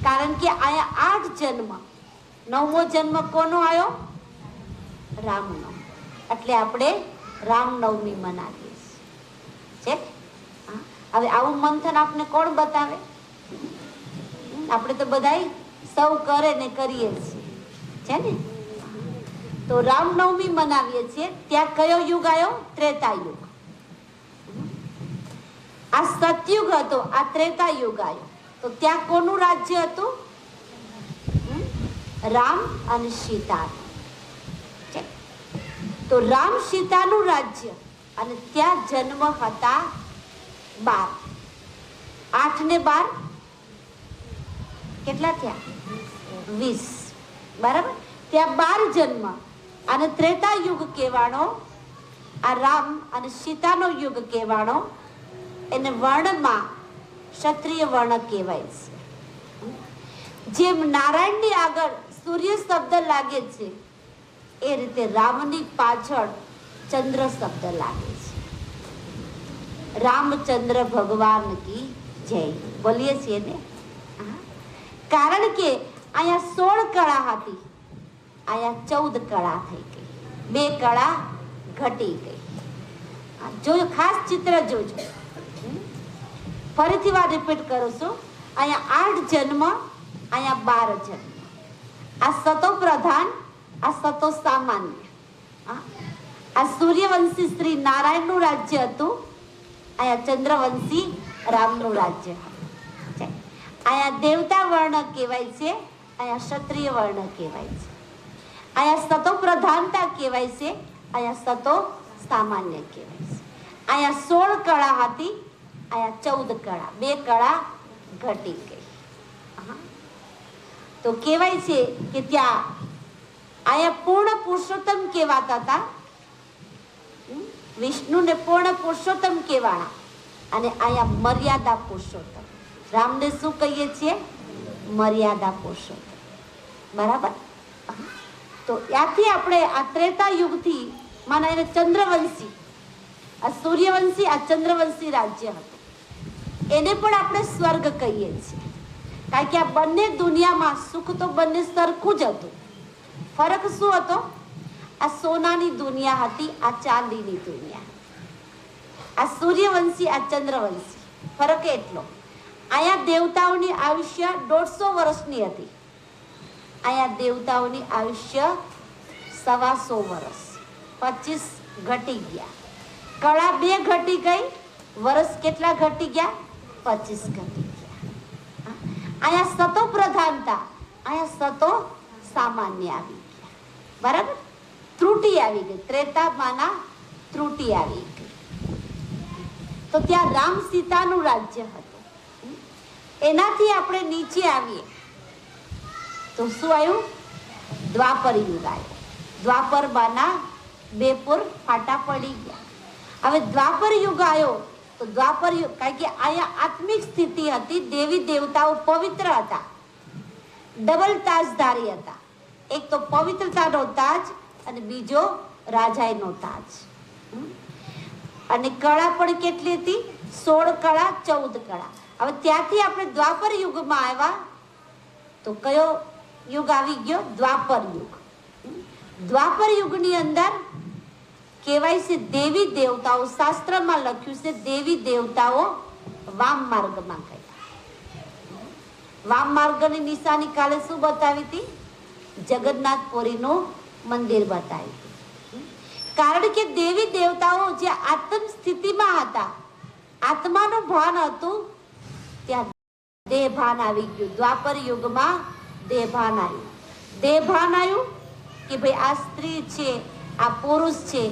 કારણ કે અહીંયા 8 જન્મ, 9મો જન્મ કોનો આવ્યો? રામનો. એટલે આપણે રામનવમી મનાવીએ છીએ. હવે આવું મંથન આપને કોણ બતાવે? આપણે તો બધાય સૌ કરે ને કરીએ છીએ, છે ને. તો રામનવમી મનાવીએ છીએ. ત્યાં કયો યુગ આવ્યો? ત્રેતા યુગ. આ સતયુગ હતો, આ ત્રેતા યુગ આવ્યો. તો ત્યાં કોનું રાજ્ય હતું? રામ અને સીતા. તો રામ સીતાનું રાજ્ય. અને ત્યાં જન્મ હતા 12. 8 ને 12 કેટલા થયા? 20. બરાબર. ત્યાં 12 જન્મ. અને ત્રેતા યુગ કહેવાનો, આ રામ અને સીતાનો યુગ કહેવાનો. એને વર્ણમાં ક્ષત્રિય વર્ણ કહેવાય છે. જેમ નારાયણની આગળ સૂર્ય શબ્દ લાગે છે એ રીતે રામની પાછળ ચંદ્ર શબ્દ લાગે છે. રામચંદ્ર ભગવાન કી જય બોલીએ છીએ ને. કારણ કે અહીંયા 16 કળા હતી, અહીંયા 14 કળા થઈ ગઈ. 2 કળા ઘટી ગઈ. જોજો, ખાસ ચિત્ર જોજો. ફરીથી વાર રિપીટ કરું છું. અહીંયા 8 જન્મ, અહીંયા 12 જન્મ. આ સતો પ્રધાન, આ સતો સામાન્ય. આ સૂર્યવંશી શ્રી નારાયણનું રાજ્ય હતું. અહીંયા ચંદ્રવંશી રામનું રાજ્ય. અહીંયા દેવતા વર્ણ કહેવાય છે, અહીંયા ક્ષત્રિય વર્ણ કહેવાય છે. અહીંયા સતો પ્રધાનતા કહેવાય છે, અહીંયા સતો સામાન્ય કહેવાય છે. અહીંયા 16 કળા હતી, અહીંયા 14 કળા. 2 કળા ઘટી ગઈ. તો કહેવાય છે કે ત્યાં અહીંયા પૂર્ણ પુરુષોત્તમ કહેવાતા હતા. વિષ્ણુને પૂર્ણ પુરુષોત્તમ કહેવાના. અને અહીંયા મર્યાદા પુરુષોત્તમ. રામને શું કહીએ છીએ? મર્યાદા પુરુષોત્તમ. બરાબર. તો ત્યાંથી આપણે આ ત્રેતા યુગથી માના એને ચંદ્રવંશી, આ સૂર્યવંશી, આ ચંદ્રવંશી રાજ્ય હતું. એને પણ આપણે સ્વર્ગ કહીએ છીએ. કારણ કે આ બંને દુનિયામાં સુખ તો બંને સરખું જ હતું. ફરક શું હતો? આ સોનાની દુનિયા હતી, આ ચાંદીની દુનિયા. આ સૂર્યવંશી, આ ચંદ્રવંશી. ફરક એટલો. અહીંયા દેવતાઓની આયુષ્ય 150 વર્ષની હતી. અહીંયા દેવતાઓની આયુષ્ય 125 વર્ષ. 25 ઘટી ગયા. કળા 2 ઘટી ગઈ. વર્ષ કેટલા ઘટી ગયા? 25 ઘટી ગયા. અહીંયા સતો પ્રધાનતા, અહીંયા સતો સામાન્ય આવી ગયા. બરાબર. ત્રુટી આવી ગઈ. ત્રેતામાંના ત્રુટી આવી ગઈ. તો ત્યાં રામ સીતાનું રાજ્ય હતું. એનાથી આપણે નીચે આવીએ તો શું આવ્યું? દ્વાપર યુગ આવ્યો. દ્વાપરમાંના 2 પુર ફાટા પડી ગયા. હવે દ્વાપર યુગ આવ્યો તો દ્વાપર યુગ, કારણ કે અહીંયા આત્મિક સ્થિતિ હતી. દેવી દેવતાઓ પવિત્ર હતા, ડબલ તાજધારી હતા. એક તો પવિત્રતાનો તાજ અને બીજો રાજાઈનો તાજ. અને કળા પણ કેટલી હતી? 16 કળા, 14 કળા. હવે ત્યાંથી આપણે દ્વાપર યુગમાં આવ્યા તો કયો યુગ આવી ગયો? દ્વાપર યુગ. દ્વાપર યુગની અંદર કહેવાય છે દેવી દેવતાઓ, શાસ્ત્રમાં લખ્યું છે દેવી દેવતાઓ વામ માર્ગમાં ગયા. વામ માર્ગની નિશાની કાલે શું બતાવી હતી? જગન્નાથપુરીનું મંદિર બતાવ્યું. કારણ કે દેવી દેવતાઓ જે આત્મ સ્થિતિમાં હતા, આત્માનું ભાન હતું, ત્યાં દેહ ભાન આવી ગયું. દ્વાપર યુગમાં દેહ ભાન આવ્યું. દેહ ભાન આવ્યું કે ભાઈ આ સ્ત્રી છે, આ પુરુષ છે,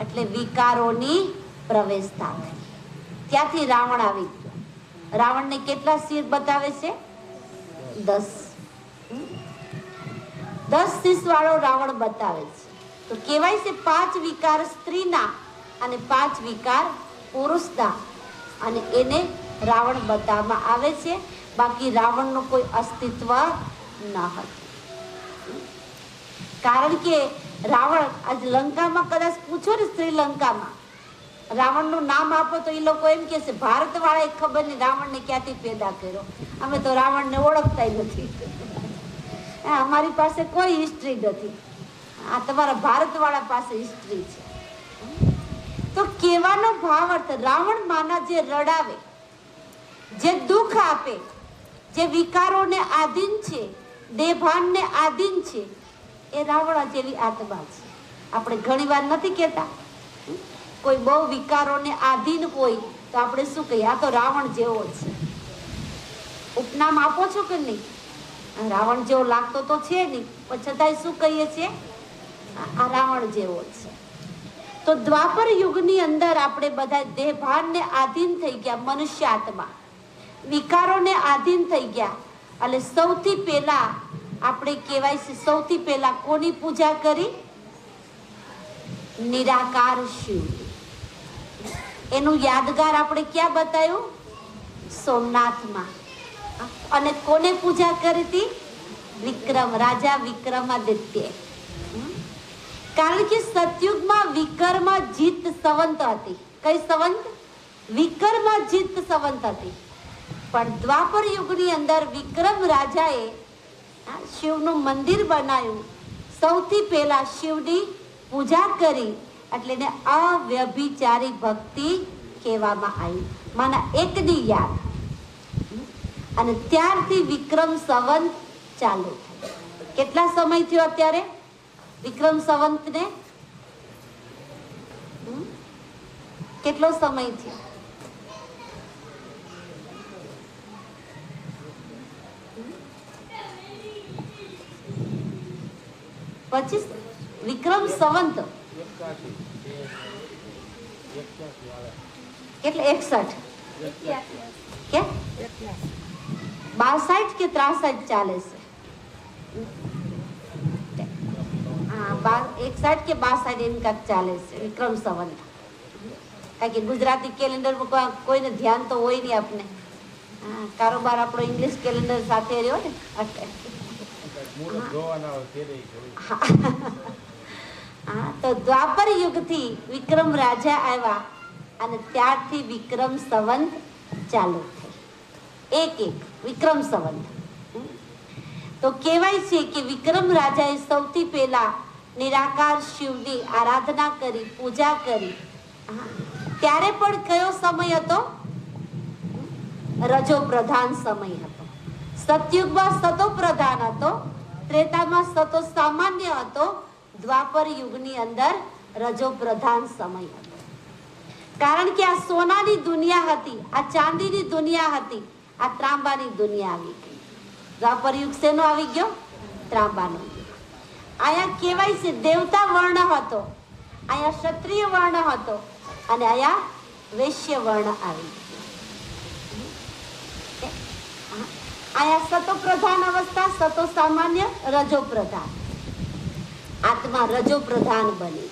એટલે વિકારોની પ્રવેશતા થઈ. ત્યાંથી રાવણ આવી ગયો. રાવણને કેટલા શિર બતાવે છે? 10. 10 શીશ વાળો રાવણ બતાવે છે. તો કહેવાય છે 5 વિકાર સ્ત્રીના અને 5 વિકાર પુરુષના, અને એને રાવણ બતાવવામાં આવે છે. બાકી રાવણનું કોઈ અસ્તિત્વ ન હતું. કારણ કે રાવણ આજ લંકામાં કદાચ પૂછો ને, શ્રીલંકામાં રાવણનું નામ આપો તો એ લોકો એમ કે છે ભારત વાળા ખબર નહીં રાવણને ક્યાંથી પેદા કર્યો, અમે તો રાવણને ઓળખતા નથી. અમારી પાસે કોઈ હિસ્ટ્રી નથી. આ તમારા ભારત વાળા પાસે હિસ્ટ્રી છે. તો કહેવાનો ભાવ અર્થ, રાવણ માના જે રડાવે, જે દુઃખ આપે, જે વિકારોને આધીન છે, દેભાનને આધીન છે, એ રાવણ જેવી આત્મા છે. આપણે ઘણી વાર નથી કહેતા, કોઈ બહુ વિકારોને આધીન હોય તો આપણે શું કહીએ, આ તો રાવણ જેવો છે. ઉપનામ આપો છો કે નહીં? રાવણ જેવો લાગતો તો છે નહીં, પણ છતાંય શું કહીએ છીએ, આ રાવણ જેવો છે. તો દ્વાપર યુગની અંદર આપણે બધા દેહભાનને આધીન થઈ ગયા, મનુષ્ય આત્મા વિકારોને આધીન થઈ ગયા. એટલે સૌથી પહેલા આપણે કહેવાય છે, સૌથી પહેલા કોની પૂજા કરી? નિરાકાર શિવ. એનું યાદગાર આપણે ક્યાં બતાવ્યું? સોમનાથમાં. અને કોને પૂજા કરી હતી? વિક્રમ, રાજા વિક્રમાદિત્ય. કારણ કે સતયુગમાં વિકર્મા જીત સંવંત હતી. કઈ સંવંત? વિકર્મા જીત સંવંત હતી. પણ દ્વાપર યુગની અંદર વિક્રમ રાજાએ શિવનું મંદિર બનાવ્યું. સૌથી પહેલા શિવની પૂજા કરી, એટલે એને અવ્યભિચારી ભક્તિ કહેવામાં આવી. માના એકની યાદ. અને ત્યારથી વિક્રમ સંવંત ચાલુ થયો. કેટલા સમય થયો અત્યારે વિક્રમ સંવંતને? કેટલો સમય થયો? પચીસ વિક્રમ સંવંત એટલે 61 કે 62 કે 63 ચાલે છે. 61 કે 62 એમ કાંઈક ચાલે છે વિક્રમ સંવંત. કારણ કે ગુજરાતી કેલેન્ડરમાં કોઈને ધ્યાન તો હોય નહીં આપને. કારોબાર આપણો ઇંગ્લિશ કેલેન્ડર સાથે રહ્યો ને એટલે તો દ્વાપર યુગથી વિક્રમ રાજા આવ્યા અને ત્યારથી વિક્રમ સંવંત ચાલુ થઈ. એક વિક્રમ સંવંત. તો કહેવાય છે કે વિક્રમ રાજાએ સૌથી પહેલા નિરાકાર શિવની આરાધના કરી, પૂજા કરી. ત્યારે પણ કયો સમય હતો? રજો પ્રધાન સમય હતો. સતયુગમાં સતો પ્રધાન હતો, ત્રેતામાં સતો સામાન્ય હતો, દ્વાપર યુગની અંદર રજો પ્રધાન સમય હતો. કારણ કે આ સોનાની દુનિયા હતી, આ ચાંદીની દુનિયા હતી, આ ત્રાંબાની દુનિયા આવી ગઈ. દ્વાપર યુગ શેનો આવી ગયો? ત્રાંબાનો. અહીંયા કહેવાય છે દેવતા વર્ણ હતો, અહીંયા ક્ષત્રિય વર્ણ હતો, અને અહીંયા વૈશ્ય વર્ણ આવી ગયો. અહીંયા સતો પ્રધાન અવસ્થા, સતો સામાન્ય, રજો પ્રધાન. આત્મા રજો પ્રધાન બની.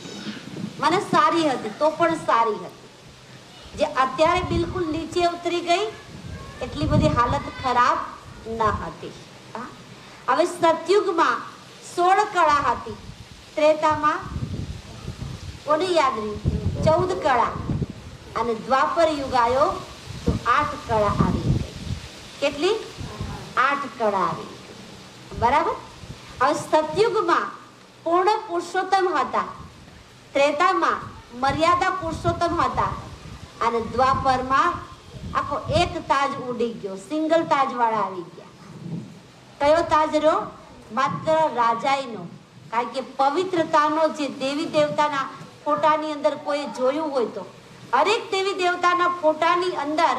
મને સારી હતી તો પણ સારી હતી. જે અત્યારે બિલકુલ નીચે ઉતરી ગઈ, એટલી બધી હાલત ખરાબ ન હતી. હવે સતયુગમાં 16 કળા હતી, ત્રેતામાં કોની યાદ રહી? 14 કળા, અને દ્વાપર યુગ આવ્યો તો 8 કળા આવી ગઈ. કેટલી? 8 કળા આવી. બરાબર. હવે સતયુગમાં પૂર્ણ પુરુષોત્તમ હતા, ત્રેતામાં મર્યાદા પુરુષોત્તમ હતા, અને દ્વાપરમાં આખો એક તાજ ઉડી ગયો, સિંગલ તાજ વાળા આવી ગયા. કયો તાજ રહ્યો? માત્ર રાજાઈનો. કારણ કે પવિત્રતાનો જે દેવી દેવતાના ફોટાની અંદર કોઈ જોયું હોય તો હરેક દેવી દેવતાના ફોટાની અંદર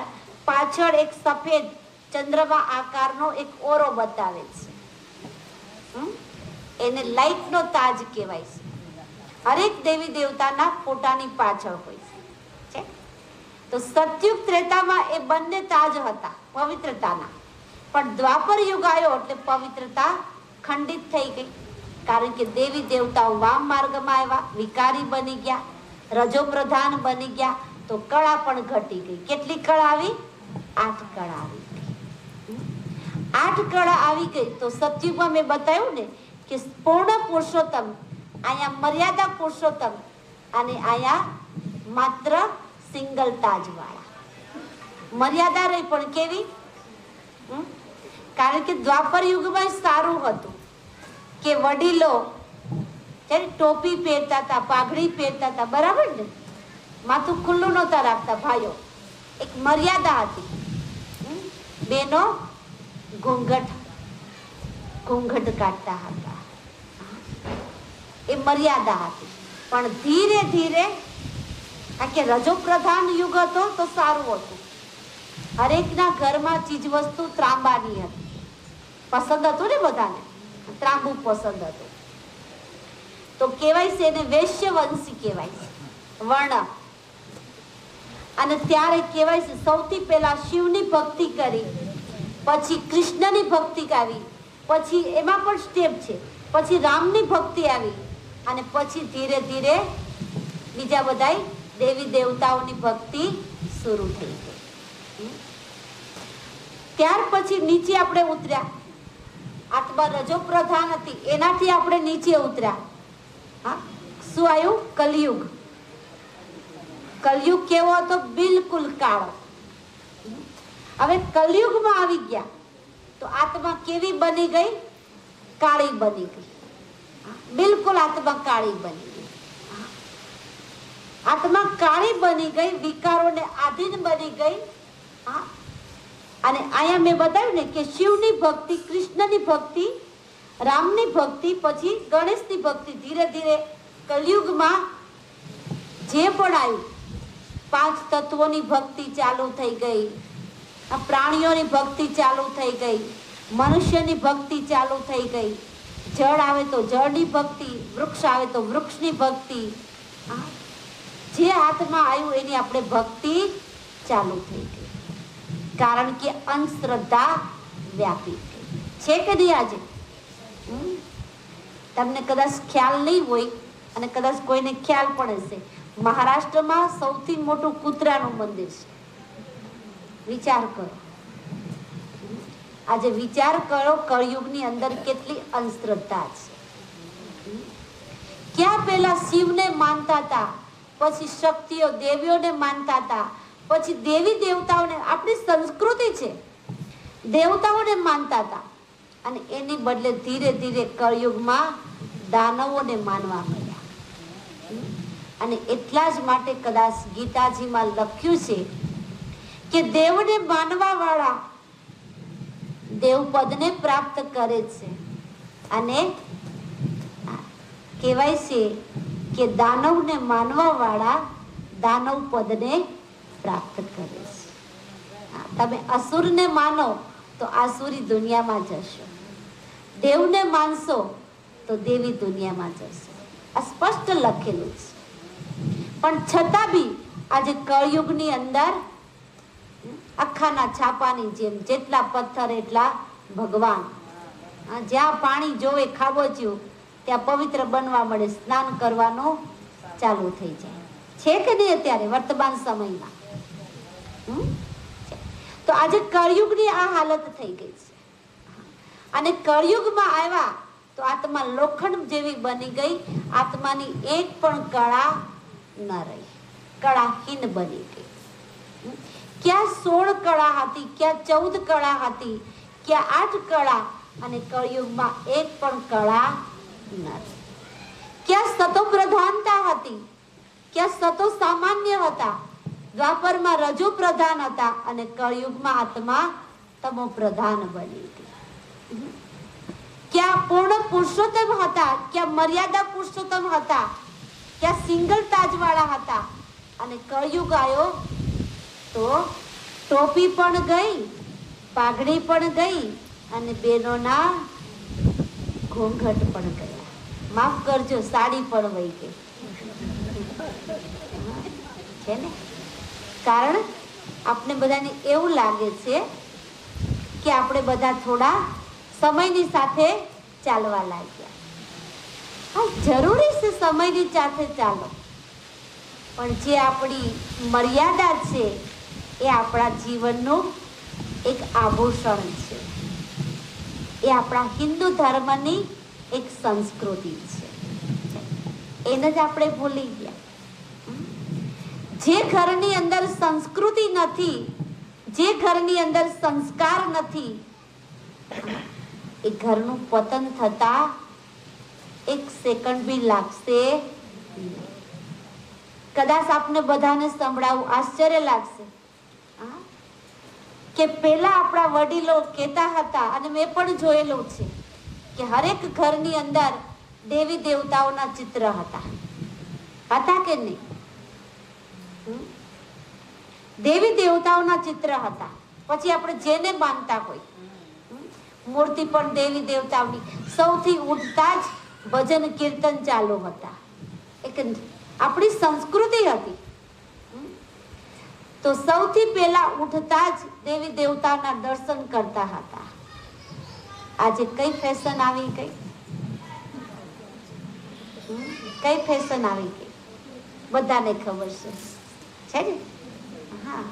પાછળ એક સફેદ ચંદ્રમા આકારનો એક ઓરો બતાવે છે. એને લાઈટનો તાજ કહેવાય છે. હરેક દેવી દેવતાના ફોટાની પાછળ હોય છે. તો સતયુગ ત્રેતામાં એ બંને તાજ હતા પવિત્રતાના. પણ દ્વાપર યુગ આવ્યો એટલે પવિત્રતા ખંડિત થઈ ગઈ. કારણ કે દેવી દેવતાઓ વામ માર્ગમાં આવ્યા, વિકારી બની ગયા. રજો પ્રધાન બની ગયા તો કળા પણ ઘટી ગઈ. કેટલી કળા આવી? 8 કળા આવી ગઈ. 8 કળા આવી ગઈ તો સતયુગમાં મેં બતાવ્યું ને કે પૂર્ણ પુરુષોત્તમ, અહીંયા મર્યાદા પુરુષોત્તમ અને અહીંયા માત્ર સિંગલ તાજવાળા. મર્યાદા રહી પણ કેવી? કારણ કે દ્વાપર યુગમાં સારું હતું કે વડીલો જ્યારે ટોપી પહેરતા હતા, પાઘડી પહેરતા હતા, બરાબર ને, માથું ખુલ્લું નહોતા રાખતા ભાઈઓ, એક મર્યાદા હતી. બેનો ઘૂંઘટ કાઢતા હતા, એ મર્યાદા હતી. પણ ધીરે ધીરે, કારણ કે રજો પ્રધાન યુગ હતો તો સારું હતું, હરેકના ઘરમાં ચીજ વસ્તુ ત્રાંબાની હતી, પસંદ હતું ને બધાને, ત્રાંબુ પસંદ હતું. તો કહેવાય છે એને વૈશ્યવંશી કહેવાય છે, વર્ણ. અને ત્યારે કહેવાય છે સૌથી પહેલા શિવની ભક્તિ કરી, પછી કૃષ્ણની ભક્તિ આવી, પછી એમાં પણ સ્ટેપ છે, પછી રામની ભક્તિ આવી, અને પછી ધીરે ધીરે બીજા બધાય દેવી દેવતાઓની ભક્તિ શરૂ થઈ ગઈ. ત્યાર પછી નીચે આપણે ઉતર્યા. આત્મા રજો પ્રધાન હતી, એનાથી આપણે નીચે ઉતર્યા. હા, શું આવ્યું? કલયુગ. કલયુગ કેવો હતો? બિલકુલ કાળો. હવે કલયુગમાં આવી ગયા તો આત્મા કેવી બની ગઈ? કાળી બની ગઈ. બિલકુલ આત્મા કાળી બની ગઈ. આત્મા કાળી બની ગઈ, વિકારોને આધીન બની ગઈ. અને અહીંયા મેં બતાવ્યું ને કે શિવની ભક્તિ, કૃષ્ણની ભક્તિ, રામની ભક્તિ, પછી ગણેશની ભક્તિ. ધીરે ધીરે કલયુગમાં જે પણ આવ્યું, 5 તત્વોની ભક્તિ ચાલુ થઈ ગઈ, પ્રાણીઓની ભક્તિ ચાલુ થઈ ગઈ, મનુષ્યની ભક્તિ ચાલુ થઈ ગઈ, જળ આવે તો જળની ભક્તિ, વૃક્ષ આવે તો વૃક્ષની ભક્તિ. જે હાથમાં આવ્યું એની આપણે ભક્તિ ચાલુ થઈ ગઈ, કારણ કે અંધશ્રદ્ધા વ્યાપી ગઈ છે કે નહીં? આજે તમને કદાચ ખ્યાલ નહીં હોય, અને કદાચ કોઈને ખ્યાલ પણ હશે, મહારાષ્ટ્રમાં સૌથી મોટું કૂતરાનું મંદિર છે. વિચાર કરો, આજે વિચાર કરો કળયુગની અંદર કેટલી અંધશ્રદ્ધા છે. ક્યાં પહેલા શિવને માનતા હતા, પછી શક્તિઓ દેવીઓને માનતા હતા, પછી દેવી દેવતાઓને, આપણી સંસ્કૃતિ છે, દેવતાઓને માનતા હતા. અને એની બદલે ધીરે ધીરે કળયુગમાં દાનવોને માનવા મળ્યા. અને એટલા જ માટે કદાચ ગીતાજીમાં લખ્યું છે કે દેવને માનવા વાળા દેવપદને પ્રાપ્ત કરે છે, અને કહેવાય છે કે દાનવને માનવા વાળા દાનવ પદને પ્રાપ્ત કરે છે. તમે અસુરને માનો તો આસુરી દુનિયામાં જશો, દેવને માનશો તો દેવી દુનિયામાં જશો. આ સ્પષ્ટ લખેલું છે. પણ છતાં બી આજે કળયુગની અંદર અખાના છાપાની જેમ જેટલા પથ્થર એટલા ભગવાન. જ્યાં પાણી જોવે ખાબોચ્યું ત્યાં પવિત્ર બનવા મળે, સ્નાન કરવાનું ચાલુ થઈ જાય છે કે નહીં અત્યારે વર્તમાન સમયમાં? તો આજે કળયુગની આ હાલત થઈ ગઈ છે. અને કળયુગમાં આવ્યા તો આત્મા લોખંડ જેવી બની ગઈ, આત્માની એક પણ કળા ન રહી, કળાહીન બની ગઈ. ક્યાં 16 કળા હતી, ક્યાં 14 કળા હતી, ક્યાં 8 કળા, અને કળયુગમાં એક પણ કળા ન રહી. ક્યાં સતો પ્રધાનતા હતી, ક્યાં સતો સામાન્ય હતા, દ્વાપરમાં રજો પ્રધાન હતા, અને કળયુગમાં આત્મા તમો પ્રધાન બની ગઈ. ક્યાં પૂર્ણ પુરુષોત્તમ હતા, ક્યાં મર્યાદા પુરુષોત્તમ હતા, ક્યાં સિંગલ તાજવાળા હતા, અને કળયુગ આવ્યો તો ટોપી પણ ગઈ, પાઘડી પણ ગઈ, અને બેનોના ઘોંઘટ પણ ગયા. માફ કરજો, સાડી પણ વહી ગઈ છે ને. કારણ આપણે બધાને એવું લાગે છે કે આપણે બધા થોડા સમયની સાથે ચાલવા લાગ્યા. હા, જરૂરી છે સમયની સાથે ચાલો, પણ જે આપણી મર્યાદા છે એ આપણા જીવનનું એક આભૂષણ છે. એ આપણા હિન્દુ ધર્મની એક સંસ્કૃતિ છે. એને જ આપણે ભૂલી ગયા. જે ઘરની અંદર સંસ્કૃતિ નથી, જે ઘરની અંદર સંસ્કાર નથી, એ ઘરનું પતન થતા એક સેકન્ડ બી લાગશે નહીં. કદાચ આપને બધાને સંભળાવું આશ્ચર્ય લાગશે કે પેલા આપણા વડીલો કહેતા હતા, અને મેં પણ જોયેલું છે કે હરેક ઘરની અંદર દેવી દેવતાઓના ચિત્ર હતા કે નહીં? દેવી દેવતાઓના ચિત્ર હતા. પછી આપણે જેને માનતા હોય મૂર્તિ પણ દેવી દેવતાઓની. સૌથી ઉઠતા જ ભજન કીર્તન ચાલુ હતા. એક આપણી સંસ્કૃતિ હતી. તો સૌથી પહેલા ઉઠતા જ દેવી દેવતાના દર્શન કરતા હતા. આજે કઈ ફેશન આવી ગઈ? કઈ ફેશન આવી ગઈ? બધાને ખબર છે ને? હા,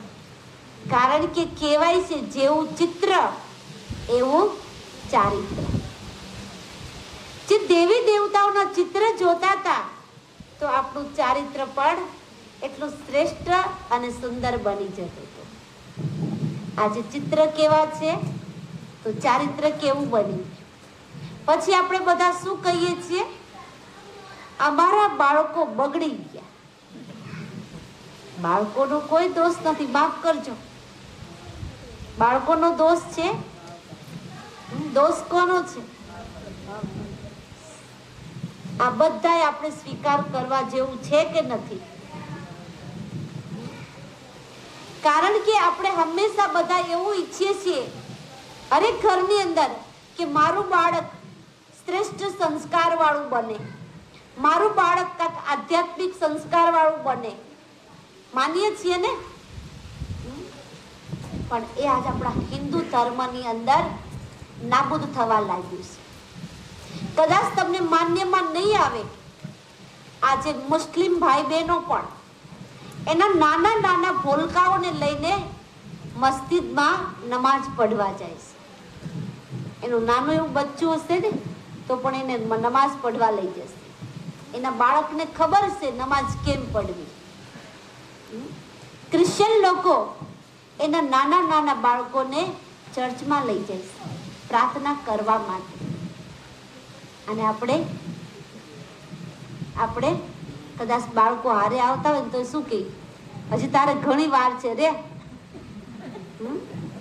કારણ કે કહેવાય છે જેવું ચિત્ર એવું ચારિત્ર. જે દેવી દેવતાઓના ચિત્ર જોતા હતા તો આપણું ચારિત્ર પણ એટલું શ્રેષ્ઠ અને સુંદર બની જતું હતું. આજે ચિત્ર કેવા છે તો ચારિત્ર કેવું બન્યું. પછી આપણે બધા શું કહીએ છીએ? અમારા બાળકો બગડી ગયા. બાળકોનો કોઈ દોષ નથી, માફ કરજો. બાળકોનો દોષ છે? દોષ કોનો છે? આ બધાય આપણે સ્વીકાર કરવા જેવું છે કે નથી? કારણ કે આપણે હંમેશા બધા એવું ઈચ્છીએ છીએ હરેક ઘરની અંદર કે મારું બાળક શ્રેષ્ઠ સંસ્કાર વાળું બને, મારું બાળક કાંઈક આધ્યાત્મિક સંસ્કાર વાળું બને. માનીએ છીએ ને? પણ એ આજ આપણા હિન્દુ ધર્મની અંદર નાબૂદ થવા લાગ્યું છે. કદાચ તમને માન્યમાં નહીં આવે, આજે મુસ્લિમ ભાઈ બહેનો પણ એના નાના નાના ભોલકાઓને લઈને મસ્જિદમાં નમાઝ પડવા જાય છે. એનું નાનું એવું બચ્ચું હશે ને તો પણ એને નમાઝ પડવા લઈ જશે. એના બાળકને ખબર છે નમાઝ કેમ પડવી. ક્રિશ્ચિયન લોકો એના નાના નાના બાળકોને ચર્ચમાં લઈ જાય છે પ્રાર્થના કરવા માટે. અને આપણે કદાચ બાળકો હારે આવતા હોય તો શું કહે? હજી તારે ઘણી વાર છે રે.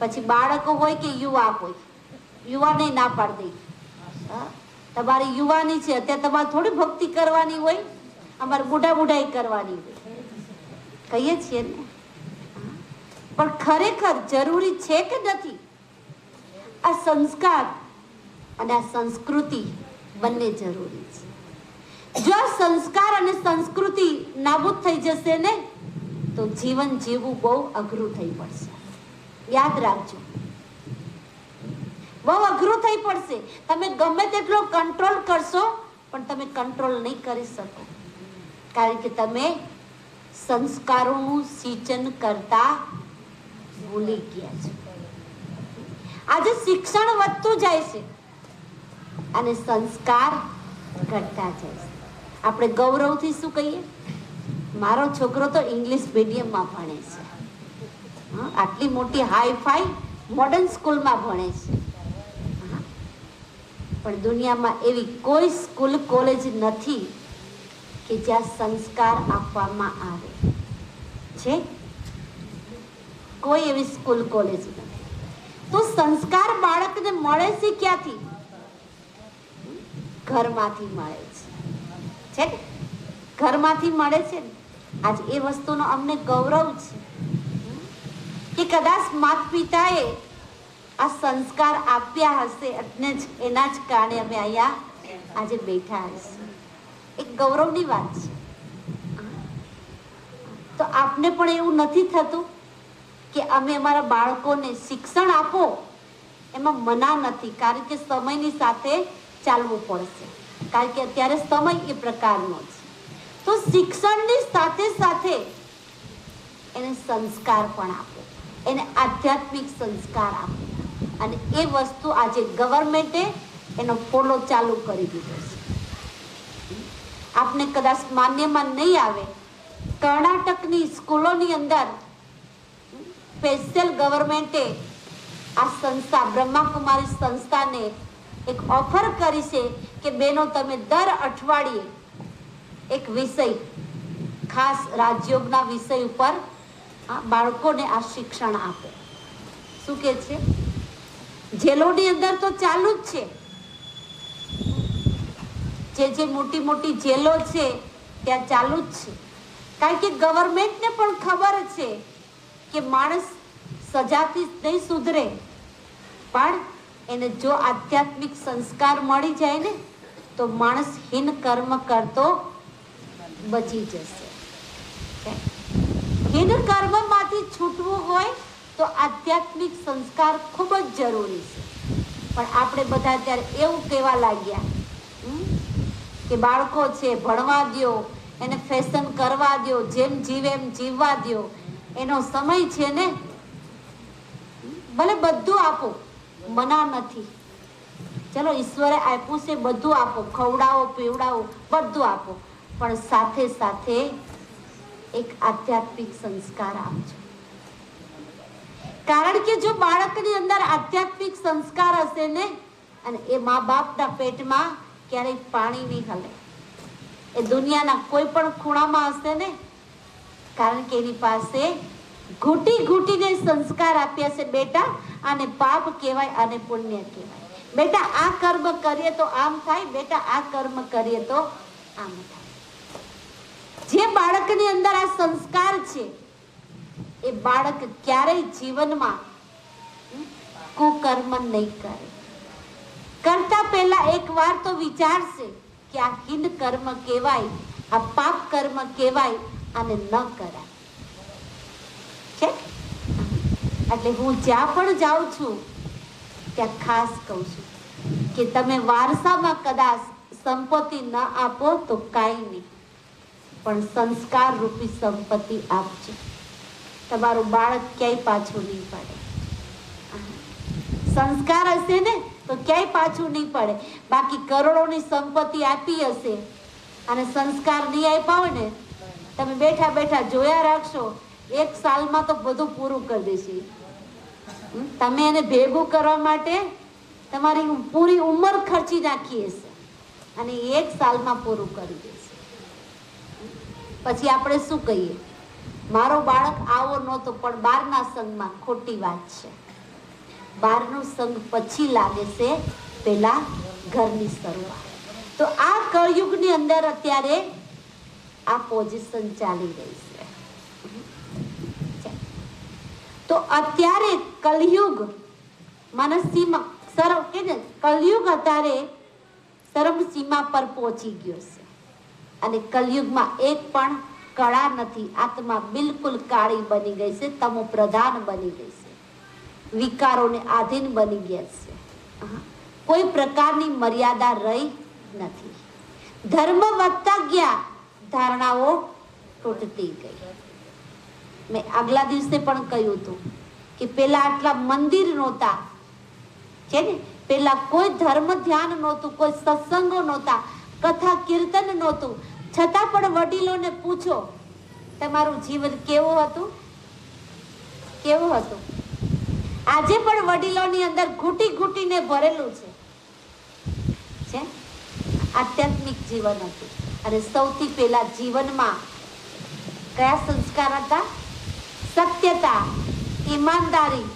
પછી બાળકો હોય કે યુવા હોય, યુવાને ના પાડી દે. તમારી યુવાની છે, અત્યારે તમારે થોડી ભક્તિ કરવાની હોય, અમારે બુઢાઈ કરવાની હોય. કહીએ છીએ ને, પણ ખરેખર જરૂરી છે કે નથી? આ સંસ્કાર અને આ સંસ્કૃતિ બંને જરૂરી છે. જો આ સંસ્કાર અને સંસ્કૃતિ નાબૂદ થઈ જશે ને તો જીવન જીવવું બહુ અઘરું થઈ પડશે. યાદ રાખજો, બહુ અઘરું થઈ પડશે. તમે ગમે તેટલો કંટ્રોલ કરશો પણ તમે કંટ્રોલ નહીં કરી શકો, કારણ કે તમે સંસ્કારોનું સિંચન કરતા ભૂલી ગયા છો. આજે શિક્ષણ વધતું જાય છે અને સંસ્કાર ઘટતા જાય છે. આપણે ગૌરવથી શું કહીએ? મારો છોકરો તો ઇંગ્લિશ મીડિયમમાં ભણે છે, આટલી મોટી હાઈ-ફાઈ મોડર્ન સ્કૂલમાં ભણે છે. પણ દુનિયામાં એવી કોઈ સ્કૂલ કોલેજ નથી કે જ્યાં સંસ્કાર આપવામાં આવે છે. કોઈ એવી સ્કૂલ કોલેજ નથી. તો સંસ્કાર બાળકને મળે છે ક્યાંથી? ઘરમાંથી મળે છે ને? ઘરમાંથી મળે છે ને. આજ એ વસ્તુનો અમને ગૌરવ છે કે કદાચ માતા પિતાએ આ સંસ્કાર આપ્યા હશે એટલે જ એના જ કારણે અમે અહીંયા આજે બેઠા હશે. એક ગૌરવની વાત છે. તો આપને પણ એવું નથી થતું કે અમે અમારા બાળકોને શિક્ષણ આપો એમાં મના નથી, કારણ કે સમયની સાથે ચાલવું પડશે, કારણ કે અત્યારે સમય એ પ્રકારનો છે. તો શિક્ષણની સાથે સાથે એને સંસ્કાર પણ આપો, એને આધ્યાત્મિક સંસ્કાર આપો. અને એ વસ્તુ આજે ગવર્મેન્ટે એનો ફોલો ચાલુ કરી દીધો છે. આપને કદાચ માન્યમાં નહીં આવે, કર્ણાટકની સ્કૂલોની અંદર સ્પેશિયલ ગવર્મેન્ટે આ સંસ્થા બ્રહ્માકુમારી સંસ્થાને એક ઓફર કરી છે કે બહેનો તમે દર અઠવાડિયે એક વિષય, ખાસ રાજયોગના વિષય ઉપર બાળકોને આ શિક્ષણ આપે. શું કે છે? જેલોની અંદર તો ચાલુ જ છે, જે મોટી મોટી જેલો છે ત્યાં ચાલુ જ છે. કારણ કે ગવર્મેન્ટને પણ ખબર છે કે માણસ સજાથી નહીં સુધરે, પણ એને જો આધ્યાત્મિક સંસ્કાર મળી જાય ને તો માણસ હીન કર્મ કરતો બચી જશે. હીન કર્મમાંથી છૂટવું હોય તો આધ્યાત્મિક સંસ્કાર ખૂબ જ જરૂરી છે. પણ આપણે બધા ત્યારે એવું કહેવા લાગ્યા કે બાળકો છે ભણવા દો, એને ફેશન કરવા દો, જેમ જીવે એમ જીવવા દો, એનો સમય છે ને, ભલે બધું આપો, મના નથી. ચલો ઈશ્વરે આપ્યું છે બધું આપો, ખવડાવો પીવડાવો બધું આપો, પણ સાથે સાથે એક આધ્યાત્મિક સંસ્કાર આપજો. કારણ કે જો બાળકની અંદર આધ્યાત્મિક સંસ્કાર હશે ને, અને એ મા બાપના પેટમાં ક્યારેય પાણી નહીં હલે, એ દુનિયાના કોઈ પણ ખૂણામાં હશે ને, કારણ કે એની પાસે ઘૂંટી ઘૂંટીને સંસ્કાર આપ્યા છે. બેટા આને પાપ કહેવાય, આને પુણ્ય કહેવાય. બેટા આ કર્મ કરીએ તો આમ થાય, બેટા આ કર્મ કરીએ તો આમ થાય. જે બાળકની અંદર આ સંસ્કાર છે એ બાળક ક્યારેય જીવનમાં કુકર્મ નહીં કરે. કરતા પહેલા એક વાર તો વિચારશે કે આ હિંદ કર્મ કહેવાય, આ પાપ કર્મ કહેવાય, આને ન કરાય. છે એટલે હું જ્યાં પણ જાઉં છું ત્યાં ખાસ કહું છું કે તમે વારસામાં કદાચ સંપત્તિ ન આપો તો કાંઈ નહીં, પણ સંસ્કાર રૂપી સંપત્તિ આપજો. તમારું બાળક ક્યાંય પાછું નહીં પડે. સંસ્કાર હશે ને તો ક્યાંય પાછું નહીં પડે. બાકી કરોડોની સંપત્તિ આપી હશે અને સંસ્કાર નહીં આપ્યા હોય ને, તમે બેઠા બેઠા જોયા રાખશો, 1 સાલમાં તો બધું પૂરું કરી દેશે. તમે એને ભેગું કરવા માટે તમારી પૂરી ઉંમર ખર્ચી નાખી હશે અને 1 સાલમાં પૂરું કરી દેશે. પછી આપણે શું કહીએ? મારો બાળક આવો નહોતો, પણ બહારના સંગમાં. ખોટી વાત છે. બહારનો સંગ પછી લાગે છે, પેલા ઘરની શરૂઆત. તો આ કળયુગની અંદર અત્યારે આ પોઝિશન ચાલી રહી છે. તો અત્યારે કલયુગ મનસીમાં કલયુગ અત્યારે ચરમસીમા પર પહોંચી ગયો છે. અને કલયુગમાં એક પણ કળા નથી. આત્મા બિલકુલ કાળી બની ગઈ છે, તમો પ્રધાન બની ગઈ છે, વિકારોને આધીન બની ગયા છે. કોઈ પ્રકારની મર્યાદા રહી નથી. ધર્મ વધતા ગયા, ધારણાઓ તૂટતી ગઈ. મેં આગલા દિવસે પણ કહ્યું હતું કે પેલા આટલા મંદિર નહોતા, છે ને, પેલા કોઈ ધર્મ ધ્યાન નહોતું, કોઈ સત્સંગો નહોતા, કથા કીર્તન નહોતું, છતાં પણ વડીલોને પૂછો તમારું જીવન કેવું હતું, કેવું હતું. આજે પણ વડીલોની અંદર ઘૂંટી ઘૂંટીને ભરેલું છે આધ્યાત્મિક જીવન હતું. અને સૌથી પહેલા જીવનમાં કયા સંસ્કાર હતા? સત્યતા, ઈમાનદારી,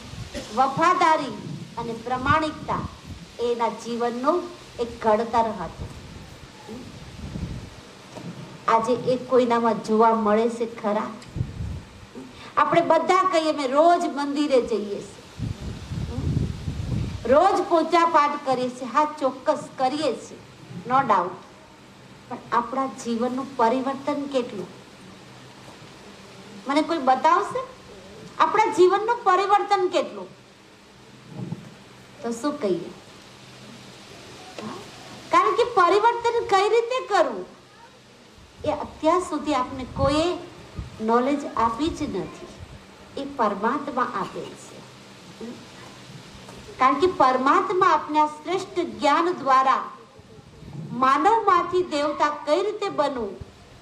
વફાદારી અને પ્રમાણિકતા એના જીવનનું એક ઘડતર હતું. આજે એક કોઈનામાં જોવા મળે છે ખરા? આપણે બધા કહીએ અમે રોજ મંદિરે જઈએ છીએ, રોજ પૂજા પાઠ કરીએ છીએ. હા, ચોક્કસ કરીએ છીએ, નો ડાઉટ. પણ આપણા જીવનનું પરિવર્તન કેટલું? મને કોઈ બતાવશે આપણા જીવનનું પરિવર્તન કેટલું? તો શું કહીએ? કારણ કે પરિવર્તન કઈ રીતે કરવું? એ અત્યાર સુધી આપને કોઈ નોલેજ આપી જ નથી. એ પરમાત્મા આપે છે. કારણ કે પરમાત્મા આપને આ શ્રેષ્ઠ જ્ઞાન દ્વારા માનવમાંથી દેવતા કઈ રીતે બનવું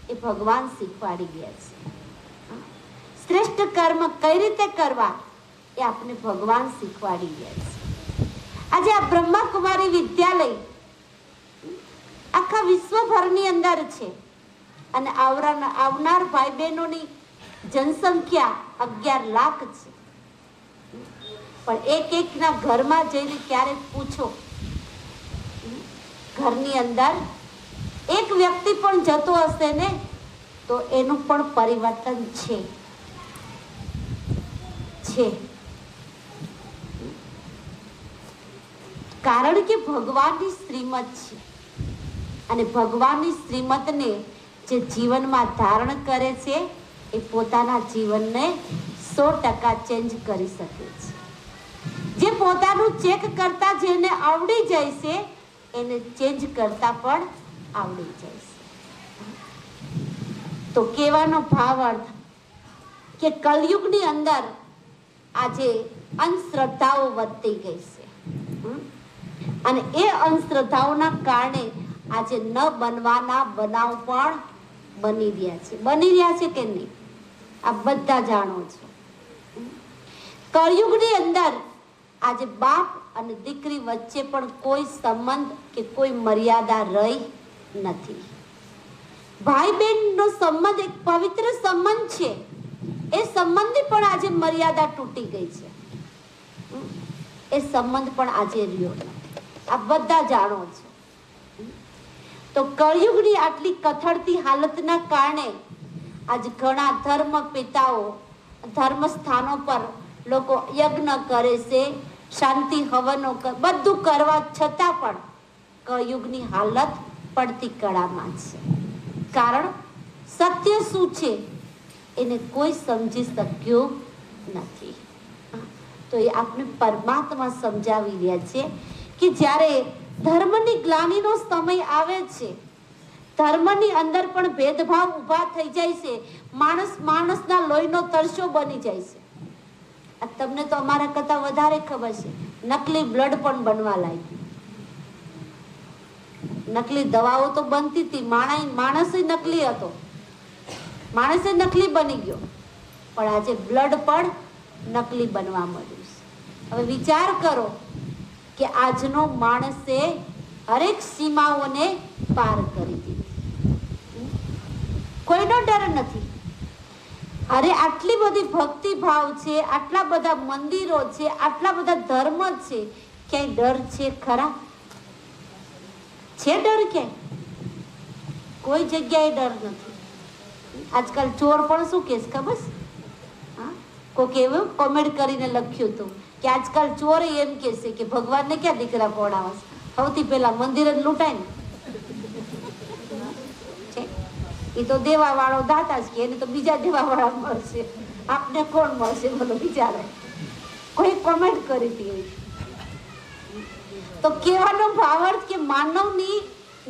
એ ભગવાન શીખવાડી ગયા છે. શ્રેષ્ઠ કર્મ કઈ રીતે કરવા એ આપને ભગવાન શીખવાડી ગયા છે. આજે આ બ્રહ્માકુમારી વિદ્યાલય આખા વિશ્વભરની અંદર છે અને આવનાર ભાઈ બહેનોની જનસંખ્યા 11 લાખ છે. પણ એકના ઘરમાં જઈને ક્યારેક પૂછો, ઘરની અંદર એક વ્યક્તિ પણ જતો હશે ને તો એનું પણ પરિવર્તન છે. કારણ કે ભગવાનની શ્રીમત છે અને ભગવાનની શ્રીમતને જે જીવનમાં ધારણ કરે છે એ પોતાના જીવનને 100% ચેન્જ કરી શકે છે. જે પોતાનું ચેક કરતા જેને આવડી જાય છે એને ચેન્જ કરતા પણ આવડી જાય છે. તો કહેવાનો ભાવ અર્થ કે કલયુગની અંદર આજે અંધશ્રદ્ધાઓ વધતી ગઈ છે અને એ અંધશ્રદ્ધાઓના કારણે આજે ન બનવાના બનાવ પણ બની રહ્યા છે કે નહીં આ બધા જાણો છો. કળયુગની અંદર આજે બાપ અને દીકરી વચ્ચે પણ કોઈ સંબંધ કે કોઈ મર્યાદા રહી નથી. ભાઈ બહેનનો સંબંધ એક પવિત્ર સંબંધ છે. એ સંબંધની પણ આજે મર્યાદા તૂટી ગઈ છે. એ સંબંધ પણ આજે રહ્યો નથી. આ બધા જાણો છો. તો કળયુગની આટલી કથળતી હાલતના કારણે આજે ઘણા ધર્મ પિતાઓ ધર્મ સ્થાનો પર લોકો યજ્ઞ કરે છે, શાંતિ હવનો બધું કરવા છતાં પણ કળયુગની હાલત પડતી કળામાં છે. કારણ સત્ય શું છે એને કોઈ સમજી શક્યું નથી. તો એ આપણે પરમાત્મા સમજાવી રહ્યા છે કે જ્યારે ધર્મની ગ્લાનિનો સમય આવે છે, ધર્મની અંદર પણ ભેદભાવ ઊભા થઈ જાય છે, માણસના લોહીનો તરસો બની જાય છે. આ તમને તો અમારા કરતા વધારે ખબર છે. નકલી બ્લડ પણ બનવા લાગ્યું. નકલી દવાઓ તો બનતી હતી, માણસ નકલી હતો, માણસ નકલી બની ગયો, પણ આજે બ્લડ પણ નકલી બનવા મળ્યું છે. હવે વિચાર કરો કે આજનો માણસે હરેક સીમાઓને પાર કરી દીધી. કોઈનો ડર નથી. અરે આટલી બધી ભક્તિ ભાવ છે, આટલા બધા મંદિરો છે, આટલા બધા ધર્મ છે, ક્યાંય ડર છે ખરા? છે ડર ક્યાંય? કોઈ જગ્યાએ ડર નથી. આજકાલ ચોર પણ શું કે ખબર? કોઈક એવું કોમેન્ટ કરીને લખ્યું હતું કે આજકાલ ચોર એમ કે છે કે ભગવાનને ક્યાં દીકરા પડાવવા, સૌથી પહેલા મંદિર જ લૂંટાય ને. એ તો દેવા વાળો દાતા જ કે એને તો બીજા દેવા વાળા મળશે, આપને કોણ મળશે બોલો વિચારો. કોઈ કોમેન્ટ કરી હતી. તો કહેવાનો ભાવાર્થ કે માનવની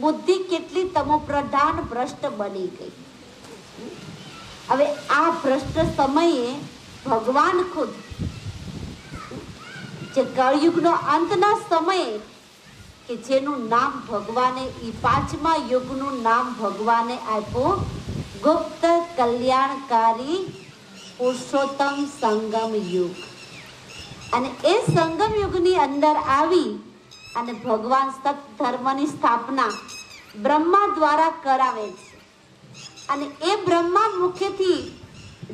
બુદ્ધિ કેટલી તમોપ્રધાન ભ્રષ્ટ બની ગઈ. હવે આ ભ્રષ્ટ સમયે ભગવાન ખુદ જે કળયુગનો અંતના સમયે કે જેનું નામ ભગવાને એ 5મા યુગનું નામ ભગવાને આપ્યું ગુપ્ત કલ્યાણકારી પુરુષોત્તમ સંગમ યુગ. અને એ સંગમ યુગની અંદર આવી અને ભગવાન સત ધર્મની સ્થાપના બ્રહ્મા દ્વારા કરાવે છે. અને એ બ્રહ્મા મુખેથી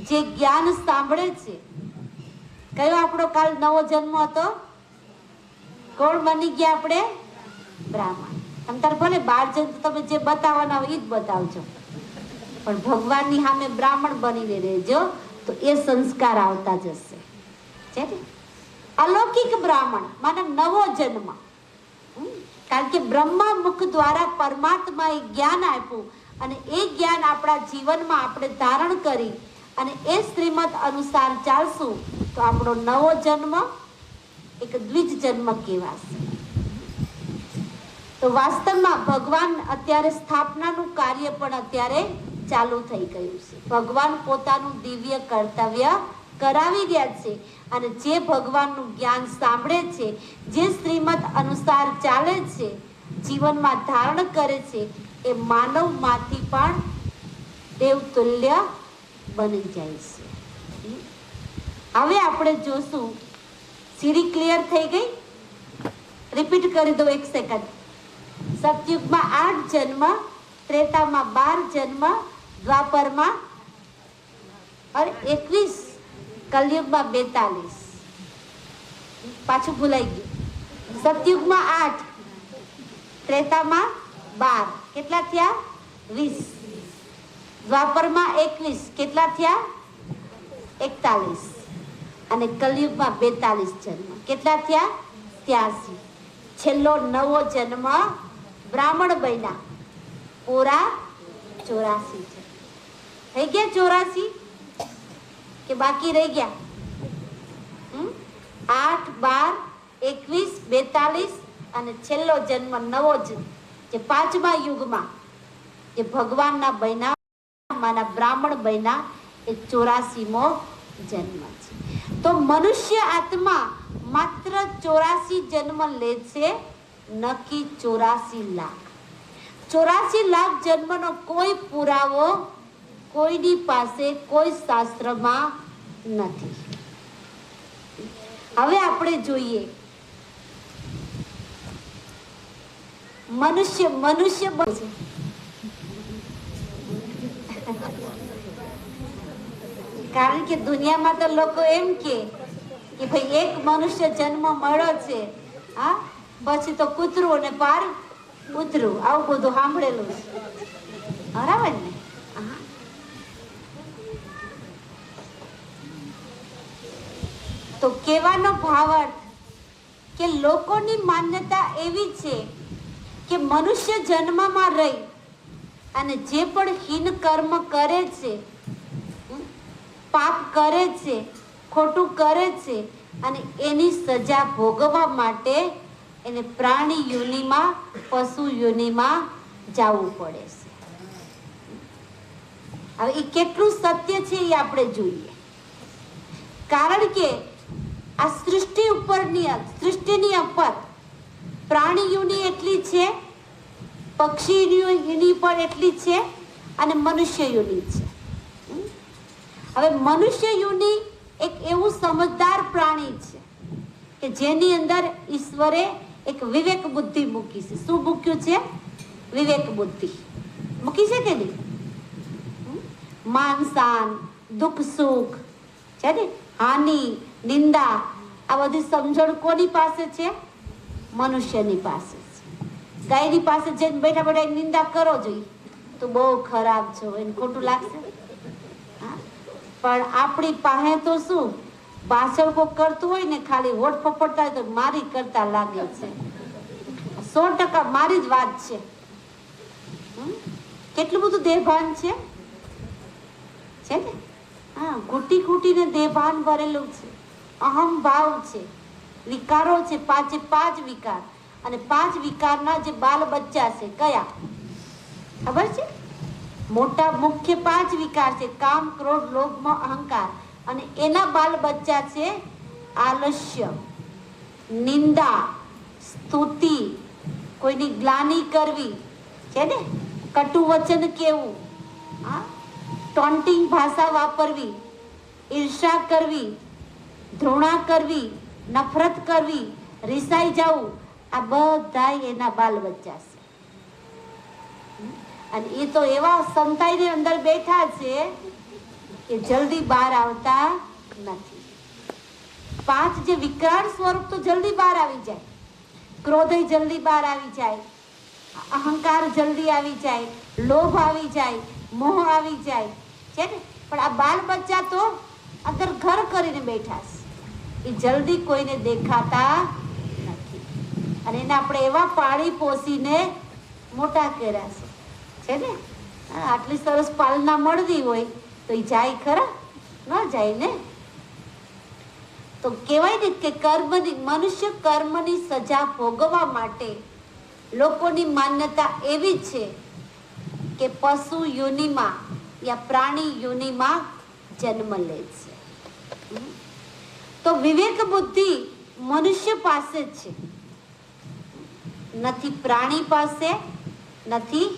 જે જ્ઞાન સાંભળે છે, કયો આપણો કાલ નવો જન્મ હતો? કોણ બની ગયા આપણે? બ્રાહ્મણ. તમ ભલે 12 જન્મ તમે જે બતાવવાના હોય એ જ બતાવજો, પણ ભગવાનની સામે બ્રાહ્મણ બનીને રહેજો તો એ સંસ્કાર આવતા જશે. છે ને? અલૌકિક બ્રાહ્મણ માને નવો જન્મ. કારણ કે બ્રહ્મા મુખ દ્વારા પરમાત્માએ જ્ઞાન આપ્યું અને એ જ્ઞાન આપણા જીવનમાં આપણે ધારણ કરી અને એ શ્રીમત અનુસાર ચાલશું તો આપણો નવો જન્મ એક દ્વિજ જન્મ કહેવાશે. તો વાસ્તવમાં ભગવાન અત્યારે સ્થાપનાનું કાર્ય પણ અત્યારે ચાલુ થઈ ગયું છે. ભગવાન પોતાનું દિવ્ય કર્તવ્ય કરાવી રહ્યા છે અને જે ભગવાનનું જ્ઞાન સાંભળે છે, જે શ્રીમદ અનુસાર ચાલે છે, જીવનમાં ધારણ કરે છે, એ માનવમાંથી પણ દેવતુલ્ય બની જાય છે. હવે આપણે જોશું. સીડી ક્લિયર થઈ ગઈ? રિપીટ કરી દો 1 સેકન્ડ. સતયુગમાં 8 જન્મ, ત્રેતામાં 12 જન્મ, દ્વાપરમાં 21, કલયુગમાં 42. પાછું ભૂલાઈ ગયું. સતયુગમાં 8, ત્રેતામાં 12, કેટલા થયા? 20. દ્વાપરમાં 21, કેટલા થયા? 41. અને કલયુગમાં 42 જન્મ, કેટલા થયા? 83. છેલ્લો નવો જન્મ બ્રાહ્મણ બન્યા, પૂરા 84 છે. થઈ ગયા 84 કે બાકી રહી ગયા? 8, 12, 21, 42 અને છેલ્લો જન્મ નવો જે 5મા યુગમાં જે ભગવાનના બન્યા, માના બ્રાહ્મણ બન્યા, એ 84મો જન્મ છે. તો મનુષ્ય આત્મા માત્ર 84 જન્મ લે છે, નક્કી 84 લાખ. 84 લાખ જન્મનો કોઈ પુરાવો કોઈની પાસે, કોઈ શાસ્ત્રમાં નથી. હવે આપણે જોઈએ મનુષ્ય બને કારણ કે દુનિયામાં તો લોકો એમ કે ભાઈ એક મનુષ્ય જન્મ મળ્યો છે, હા, પછી તો કૂતરું અને પાર ઉતરું, આવું બધું સાંભળેલું છે. બરાબર ને? તો કહેવાનો ભાવાર્થ કે લોકોની માન્યતા એવી છે કે મનુષ્ય જન્મમાં રહી અને જે પણ હીન કર્મ કરે છે, પાપ કરે છે, ખોટું કરે છે, અને એની સજા ભોગવવા માટે એને પ્રાણી યોનિમાં, પશુ યોનિમાં જવું પડે છે. હવે એ કેટલું સત્ય છે એ આપણે જોઈએ. કારણ કે આ સૃષ્ટિની ઉપર પ્રાણી યોનિ એટલી છે, પક્ષી યોનિ પણ એટલી છે અને મનુષ્ય યોનિ છે. હવે મનુષ્ય યોનિ એક એવું સમજદાર પ્રાણી છે કે જેની અંદર ઈશ્વરે એક વિવેક બુદ્ધિ મૂકી છે. શું મૂક્યું છે? વિવેક બુદ્ધિ મૂકી છે કે નહીં? માન શાન, દુઃખ સુખ છે ને, હાનિ નિંદા, આ બધી સમજણ કોની પાસે છે? મનુષ્યની પાસે છે. ગાયની પાસે જઈને બેઠા બેઠા નિંદા કરો જોઈએ તો બહુ ખરાબ છો, એને ખોટું લાગશે. પણ આપણી પાસે તો શું, ભાષણ કોઈ કરતું હોય ને, ખાલી હોઠ ફફડતા હોય તો મારી કરતા લાગે છે. 100% મારી જ વાત છે. કેટલું બધું દેહભાન છે ને? હા, ઘૂંટીને દેહભાન ભરેલું છે. અહમ ભાવ છે, વિકારો છે, 5 વિકાર. અને 5 વિકારના જે બાલ બચ્ચા છે, કયા ખબર છે? મોટા મુખ્ય 5 વિકાર છે: કામ, ક્રોધ, લોભ, મોહ, અહંકાર. અને એના બાલ બચ્ચા છે આલસ્ય, નિંદા, સ્તુતિ, કોઈની ગ્લાનિ કરવી છે ને, કટુ વચન કેવું, ટોન્ટિંગ ભાષા વાપરવી, ઈર્ષા કરવી, ધૃણા કરવી, નફરત કરવી, રિસાઈ જવું, આ બધા એના બાલ બચ્ચા છે. અને એ તો એવા સંતાઈને અંદર બેઠા છે કે જલ્દી બહાર આવતા નથી. 5 જે વિકરાળ સ્વરૂપ તો જલ્દી બહાર આવી જાય. ક્રોધ જલ્દી બહાર આવી જાય, અહંકાર જલ્દી આવી જાય, લોભ આવી જાય, મોહ આવી જાય છે ને. પણ આ બાલ બચ્ચા તો અંદર ઘર કરીને બેઠા છે, એ જલ્દી કોઈને દેખાતા નથી. અને એને આપણે એવા પાળી પોસીને મોટા કર્યા છે ને. આટલી સરસ પાલના મળતી હોય તો એ જાય ખરા? ન જાય ને. તો કહેવાય ને કે મનુષ્ય કર્મની સજા ભોગવવા માટે લોકોની માન્યતા એવી છે કે પશુ યોનિમાં યા પ્રાણી યોનિમાં જન્મ લે છે. તો વિવેક બુદ્ધિ મનુષ્ય પાસે છે, નથી પ્રાણી પાસે, નથી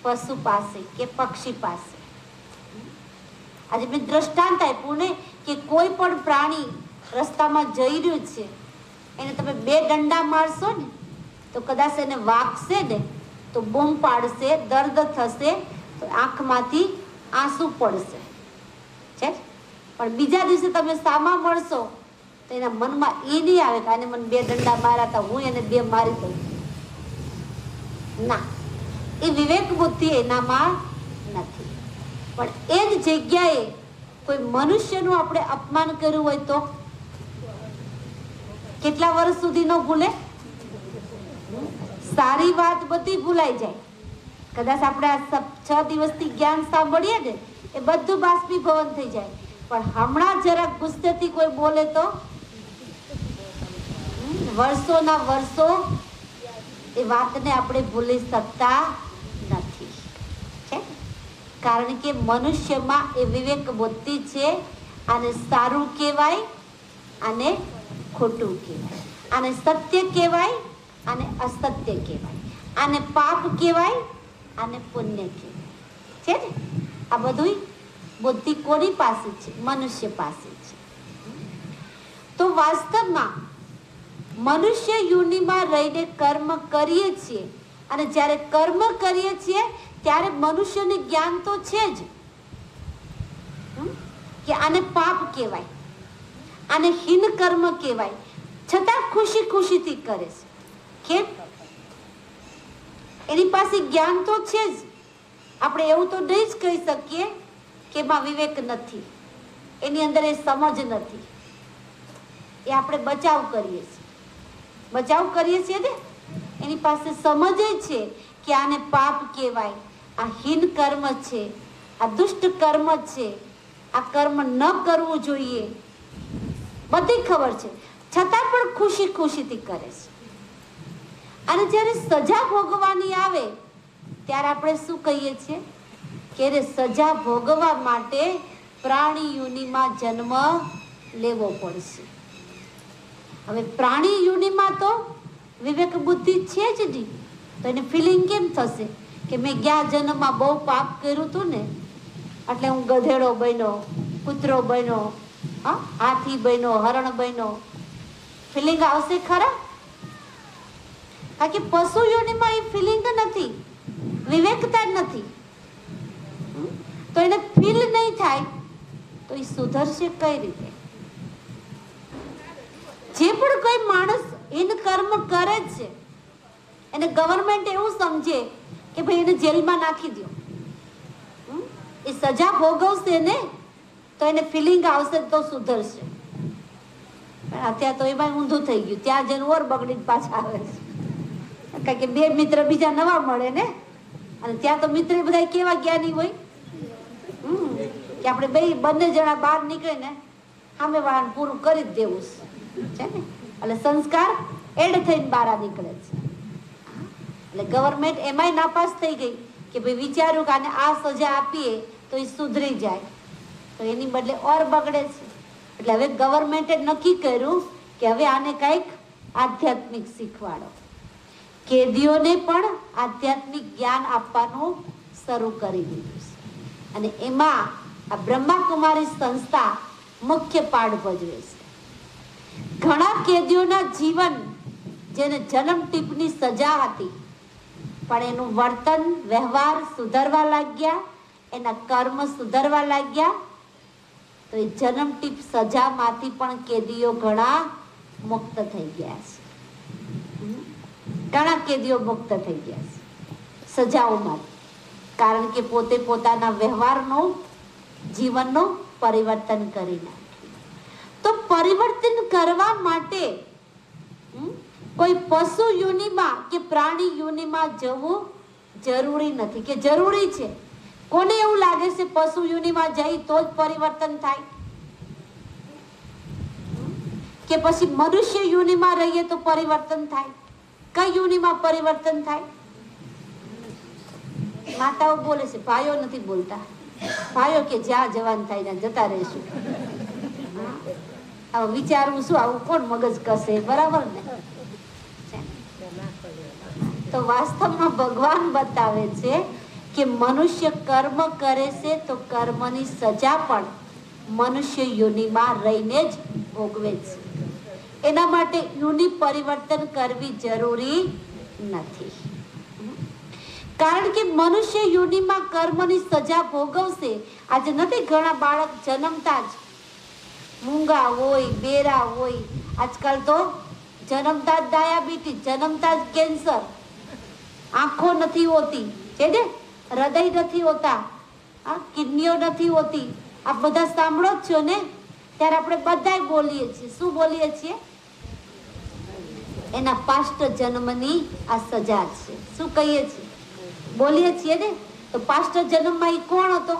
પશુ પાસે કે પક્ષી પાસે. આજે મેં દ્રષ્ટાંત આપ્યું ને કે કોઈ પણ પ્રાણી રસ્તામાં જઈ રહ્યું છે, એને તમે 2 દંડા મારશો ને તો કદાચ એને વાગશે ને તો બૂમ પાડશે, દર્દ થશે, તો આંખમાંથી આંસુ પડશે છે. પણ બીજા દિવસે તમે સામા મળશો તો એના મનમાં એ નહીં આવે કે આને મને 2 દંડા માર્યા હતા, હું એને 2 મારી દઉં. ના, એ વિવેક બુદ્ધિ એનામાં નથી. પણ એ જ જગ્યાએ કોઈ મનુષ્યનું આપણે અપમાન કર્યું હોય તો કેટલા વર્ષ સુધી ન ભૂલે? સારી વાત બધી ભૂલાઈ જાય. કદાચ આપણે આ 6 દિવસથી જ્ઞાન સાંભળીએ ને એ બધું બાષ્પીભવન થઈ જાય, પણ હમણાં જરાક ગુસ્સેથી કોઈ બોલે તો વર્ષોના વર્ષો એ વાતને આપણે ભૂલી શકતા નથી છે. કારણ કે મનુષ્યમાં એ વિવેક બુદ્ધિ છે. આને સારું કહેવાય, આને ખોટું કહેવાય, આને સત્ય કહેવાય, આને અસત્ય કહેવાય, આને પાપ કહેવાય, આને પુણ્ય કહેવાય છે ને. આ બધું બુદ્ધિ કોની પાસે છે? મનુષ્ય પાસે છે. તો વાસ્તવમાં મનુષ્ય યોનિમાં રહીને કર્મ કરીએ છીએ, અને જ્યારે કર્મ કરીએ છીએ ત્યારે મનુષ્યને જ્ઞાન તો છે જ કે આને પાપ કહેવાય, આને હીન કર્મ કહેવાય, છતાં ખુશી ખુશીથી કરે છે. કેમ? એની પાસે જ્ઞાન તો છે જ. આપણે એવું તો નહીં જ કહી શકીએ કે એમાં વિવેક નથી, એની અંદર એ સમજ નથી. એ આપણે બચાવ કરીએ છીએ ને. એની પાસે સમજ છે કે આને પાપ કહેવાય, આ હીન કર્મ છે, આ દુષ્ટ કર્મ છે, આ કર્મ ન કરવું જોઈએ, બધી ખબર છે, છતાં પણ ખુશી ખુશીથી કરે છે. અને જ્યારે સજા ભોગવવાની આવે ત્યારે આપણે શું કહીએ છીએ કે સજા ભોગવવા માટે પ્રાણી યોનિમાં જન્મ લેવો પડશે. હવે પ્રાણી યોનિમાં તો વિવેક બુદ્ધિ છે જ નહીં, તો એને ફિલિંગ કેમ થશે કે મેં ગયા જન્મમાં બહુ પાપ કર્યું હતું ને એટલે હું ગધેડો બન્યો, કૂતરો બન્યો, હાથી બન્યો, હરણ બન્યો? ફિલિંગ આવશે ખરા? કારણ કે પશુ યોનિમાં એ ફિલિંગ નથી, વિવેકતા નથી, તો એને ફીલ નહીં થાય તો એ સુધરશે કઈ રીતે? જે પણ કોઈ માણસ હીન કર્મ કરે જ છે એને ગવર્મેન્ટ એવું સમજે કે ભાઈ એને જેલમાં નાખી દો, એ સજા ભોગવશે ને તો એને ફિલિંગ આવશે તો સુધરશે. પણ અત્યારે તો એમાં ઊંધું થઈ ગયું, ત્યાં જઈને ઓર બગડીને પાછા આવે છે. કારણ કે 2 મિત્ર બીજા નવા મળે ને, અને ત્યાં તો મિત્ર બધા કેવા જ્ઞાની હોય કે આપણે બંને જણા બહાર નીકળે ને સામે વાળાને પૂરું કરી જ દેવું છે ને. એટલે સંસ્કાર એડ થઈને બહાર નીકળે છે. એટલે ગવર્મેન્ટ એમાંય નાપાસ થઈ ગઈ કે ભાઈ વિચાર્યું કે આને આ સજા આપીએ તો એ સુધરી જાય, તો એની બદલે ઓર બગડે છે. એટલે હવે ગવર્મેન્ટે નક્કી કર્યું કે હવે આને કંઈક આધ્યાત્મિક શીખવાડો. કેદીઓને પણ આધ્યાત્મિક જ્ઞાન આપવાનું શરૂ કરી દીધું છે. અને એમાં આ બ્રહ્માકુમારી સંસ્થા મુખ્ય પાઠ ભજવે છે. ઘણા કેદીઓના જીવન જેને જન્મ ટીપની સજા હતી પણ એનું વર્તન વ્યવહાર સુધરવા લાગ્યા, એના કર્મ સુધરવા લાગ્યા, તો એ જન્મ ટીપ સજામાંથી પણ કેદીઓ ઘણા મુક્ત થઈ ગયા છે. ઘણા કેદીઓ મુક્ત થઈ ગયા છે સજાઓમાં, કારણ કે પોતે પોતાના વ્યવહારનું જીવનનું પરિવર્તન કરી નાખ્યું. તો પરિવર્તન કરવા માટે કોઈ પશુ યોનિમાં કે પ્રાણી યોનિમાં જવું જરૂરી નથી કે જરૂરી છે. કોને એવું લાગે છે પશુ યોનિમાં જઈ તો જ પરિવર્તન થાય, કે પછી મનુષ્ય યોનિમાં રહીએ તો પરિવર્તન થાય? કઈ યોનિમાં પરિવર્તન થાય? માતાઓ બોલે છે, ભાઈઓ નથી બોલતા. ભાઈઓ કે જ્યાં જવાન થાય ત્યાં જતા રહીશું. આવું વિચારવું શું? આવું કોણ મગજ કસે? બરાબર ને? તો વાસ્તવમાં ભગવાન બતાવે છે કે મનુષ્ય કર્મ કરે છે તો કર્મની સજા પણ મનુષ્ય યોનિમાં રહીને જ ભોગવે છે. એના માટે યોનિ પરિવર્તન કરવી જરૂરી નથી. કારણ કે મનુષ્ય યોનિમાં કર્મની સજા ભોગવશે. આજે નથી ઘણા બાળક જન્મતા જ મૂંગા હોય, બેરા હોય. આજકાલ તો જન્મતા જ ડાયાબિટીસ, જન્મતા જ કેન્સર, આંખો નથી હોતી છે ને, હૃદય નથી હોતા, કિડનીઓ નથી હોતી. આ બધા સાંભળો જ છો ને? ત્યારે આપણે બધાય બોલીએ છીએ. શું બોલીએ છીએ? એના પાસ્ટ જન્મની આ સજા છે. શું કહીએ છીએ? બોલીએ છીએ ને? તો પાસ્ટ જન્મમાં એ કોણ હતો?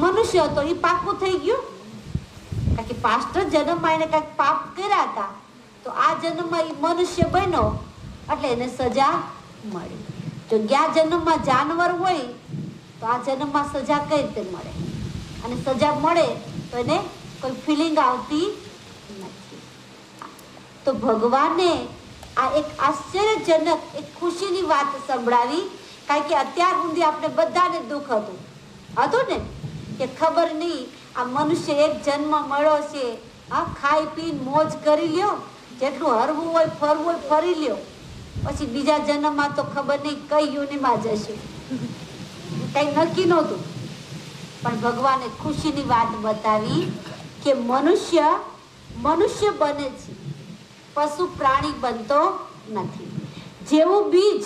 મનુષ્ય હતો. એ પાકું થઈ ગયું. કારણ કે પાસ્ટ જન્મમાં એને કઈક પાપ કર્યા હતા, તો આ જન્મમાં એ મનુષ્ય બન્યો એટલે એને સજા મળી. જો ગયા જન્મમાં જાનવર હોય તો આ જન્મમાં સજા કઈ રીતે મળે? અને સજા મળે તો એને કોઈ ફિલિંગ આવતી નથી. તો ભગવાને આ એક આશ્ચર્યજનક, એક ખુશીની વાત સંભળાવી. કારણ કે અત્યાર સુધી આપણે બધાને દુઃખ હતું ને, કે ખબર નહીં આ મનુષ્ય એક જન્મ મળ્યો છે, ખાઈ પીને મોજ કરી લ્યો, જેટલું હરવું હોય ફરવું હોય ફરી લ્યો, પછી બીજા જન્મમાં તો ખબર નહીં કઈ યોનિમાં જશે. કઈ નક્કી નહોતું. પણ ભગવાને ખુશીની વાત બતાવી કે મનુષ્ય બને છે, પશુ પ્રાણી બનતો નથી. જેવું બીજ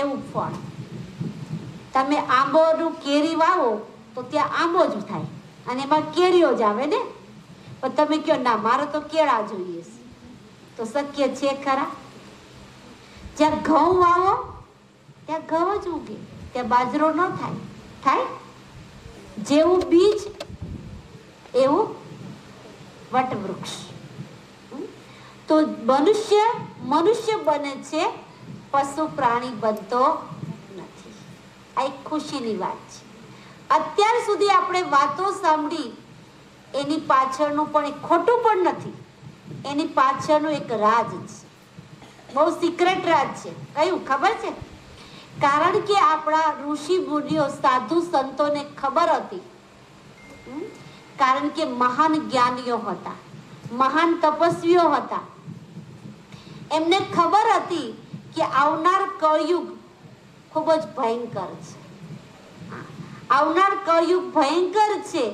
એવું ફળ. તમે આંબોનું કેરી વાવો તો ત્યાં આંબો જ થાય અને એમાં કેરીઓ જ આવે ને. પણ તમે કહો ના, મારે તો કેળા જોઈએ છે, તો શક્ય છે ખરા? જ્યાં ઘઉં વાવો ત્યાં ઘઉં જ ઉગે, ત્યાં બાજરો ન થાય? થાય? જેવું બીજ એવું વટવૃક્ષ. તો મનુષ્ય બને છે, પશુ પ્રાણી બનતો નથી. આ એક ખુશીની વાત છે. અત્યાર સુધી આપણે વાતો સાંભળી, એની પાછળનું પણ એક ખોટું પણ નથી. એની પાછળનું એક રાજ છે, બહુ સિક્રેટ રાજ છે. કયું ખબર છે? કારણ કે આપણા ઋષિ મુનિઓ, સાધુ સંતોને ખબર હતી. કારણ કે મહાન જ્ઞાનીઓ હતા, મહાન તપસ્વીઓ હતા. એમને ખબર હતી કે આવનાર કળયુગ ખૂબ જ ભયંકર છે. આવનાર કળયુગ ભયંકર છે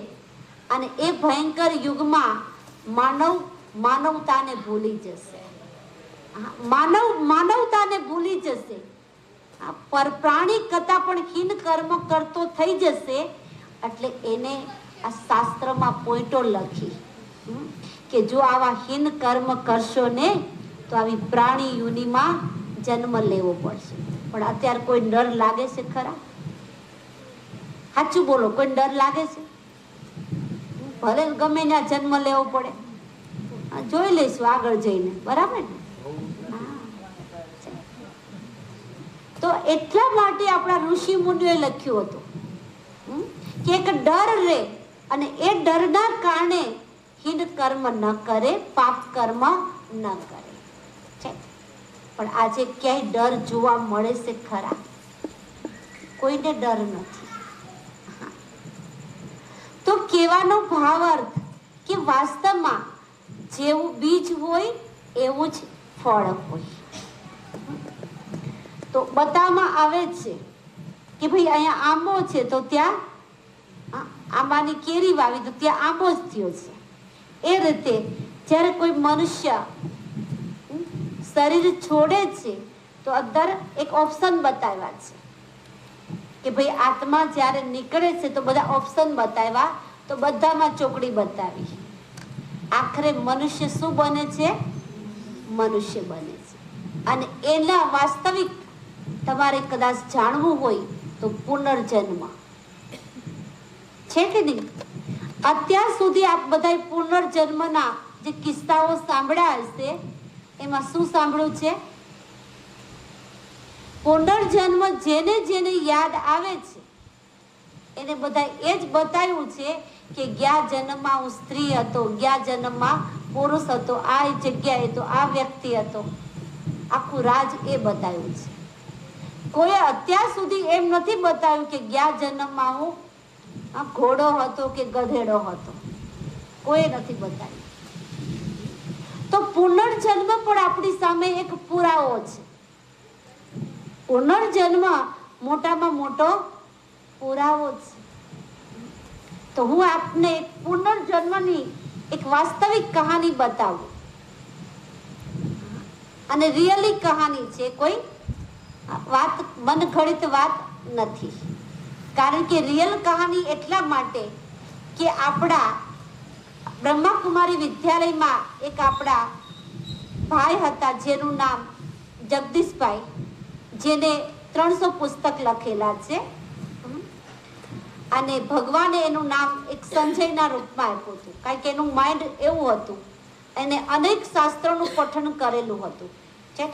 અને એ ભયંકર યુગમાં માનવતાને ભૂલી જશે. માનવતાને ભૂલી જશે. પર પ્રાણી કરતા પણ હીન કર્મ કરતો થઈ જશે. એટલે એને આ શાસ્ત્રમાં પોઈન્ટો લખી કે જો આવા હીન કર્મ કરશો ને તો આવી પ્રાણી યોનિમાં જન્મ લેવો પડશે. પણ અત્યારે કોઈ ડર લાગે છે ખરા? સાચું બોલો, કોઈ ડર લાગે છે? ભલે ગમે ત્યાં જન્મ લેવો પડે, જોઈ લઈશું આગળ જઈને. બરાબર ને? તો એટલા માટે આપણા ઋષિ મુનિઓએ લખ્યું હતું કે એક ડર રહે અને એ ડરના કારણે હીન કર્મ ન કરે, પાપ કર્મ ન કરે. પણ આજે ક્યાંય ડર જોવા મળે છે ખરા? કોઈને ડર નથી. તો કહેવાનો ભાવાર્થ કે વાસ્તવમાં જેવું બીજ હોય એવું જ ફળ હોય. તો બતાવવામાં આવે છે કે ભાઈ અહીંયા આંબો છે તો ત્યાં આંબાની કેરી વાવી તો ત્યાં આંબો જ થયો છે. એ રીતે જ્યારે કોઈ મનુષ્ય શરીર છોડે છે તો અંદર એક ઓપ્શન બતાવ્યા છે કે ભાઈ આત્મા જ્યારે નીકળે છે તો બધા ઓપ્શન બતાવ્યા, તો બધામાં ચોકડી બતાવી. આખરે મનુષ્ય શું બને છે? મનુષ્ય બને છે. અને એના વાસ્તવિક તમારે કદાચ જાણવું હોય તો પુનર્જન્મ છે કે નહીં? અત્યાર સુધી આપ બધા પુનર્જન્મના જે કિસ્સાઓ સાંભળ્યા હશે, એમાં શું સાંભળ્યું છે? પુનર્જન્મ જેને જેને યાદ આવે છે એને બધા એ જ બતાવ્યું છે કે ગયા જન્મમાં હું સ્ત્રી હતો, ગયા જન્મમાં પુરુષ હતો, આ જગ્યાએ તો આ વ્યક્તિ હતો. આખું રાજ એ બતાવ્યું છે. કોઈ અત્યાર સુધી એમ નથી બતાવ્યું કે ગયા જન્મમાં હું ઘોડો હતો કે ગધેડો હતો. કોઈ નથી બતાવ્યું. તો પુનર્જન્મ પણ આપણી સામે એક પુરાવો છે. પુનર્જન્મ મોટામાં મોટો પુરાવો છે. તો હું આપને પુનર્જન્મની એક વાસ્તવિક કહાની બતાવું, અને રિયલી કહાની છે, કોઈ વાત મનઘડિત વાત નથી. કારણ કે રિયલ કહાની એટલા માટે કે આપણા બ્રહ્માકુમારી વિદ્યાલયમાં એક આપણા ભાઈ હતા જેનું નામ જગદીશભાઈ, જેને 300 પુસ્તક લખેલા છે. અને ભગવાને એનું નામ એક સંજયના રૂપમાં આપ્યું હતું, કારણ કે એનું માઇન્ડ એવું હતું. એને અનેક શાસ્ત્રોનું પઠન કરેલું હતું છે.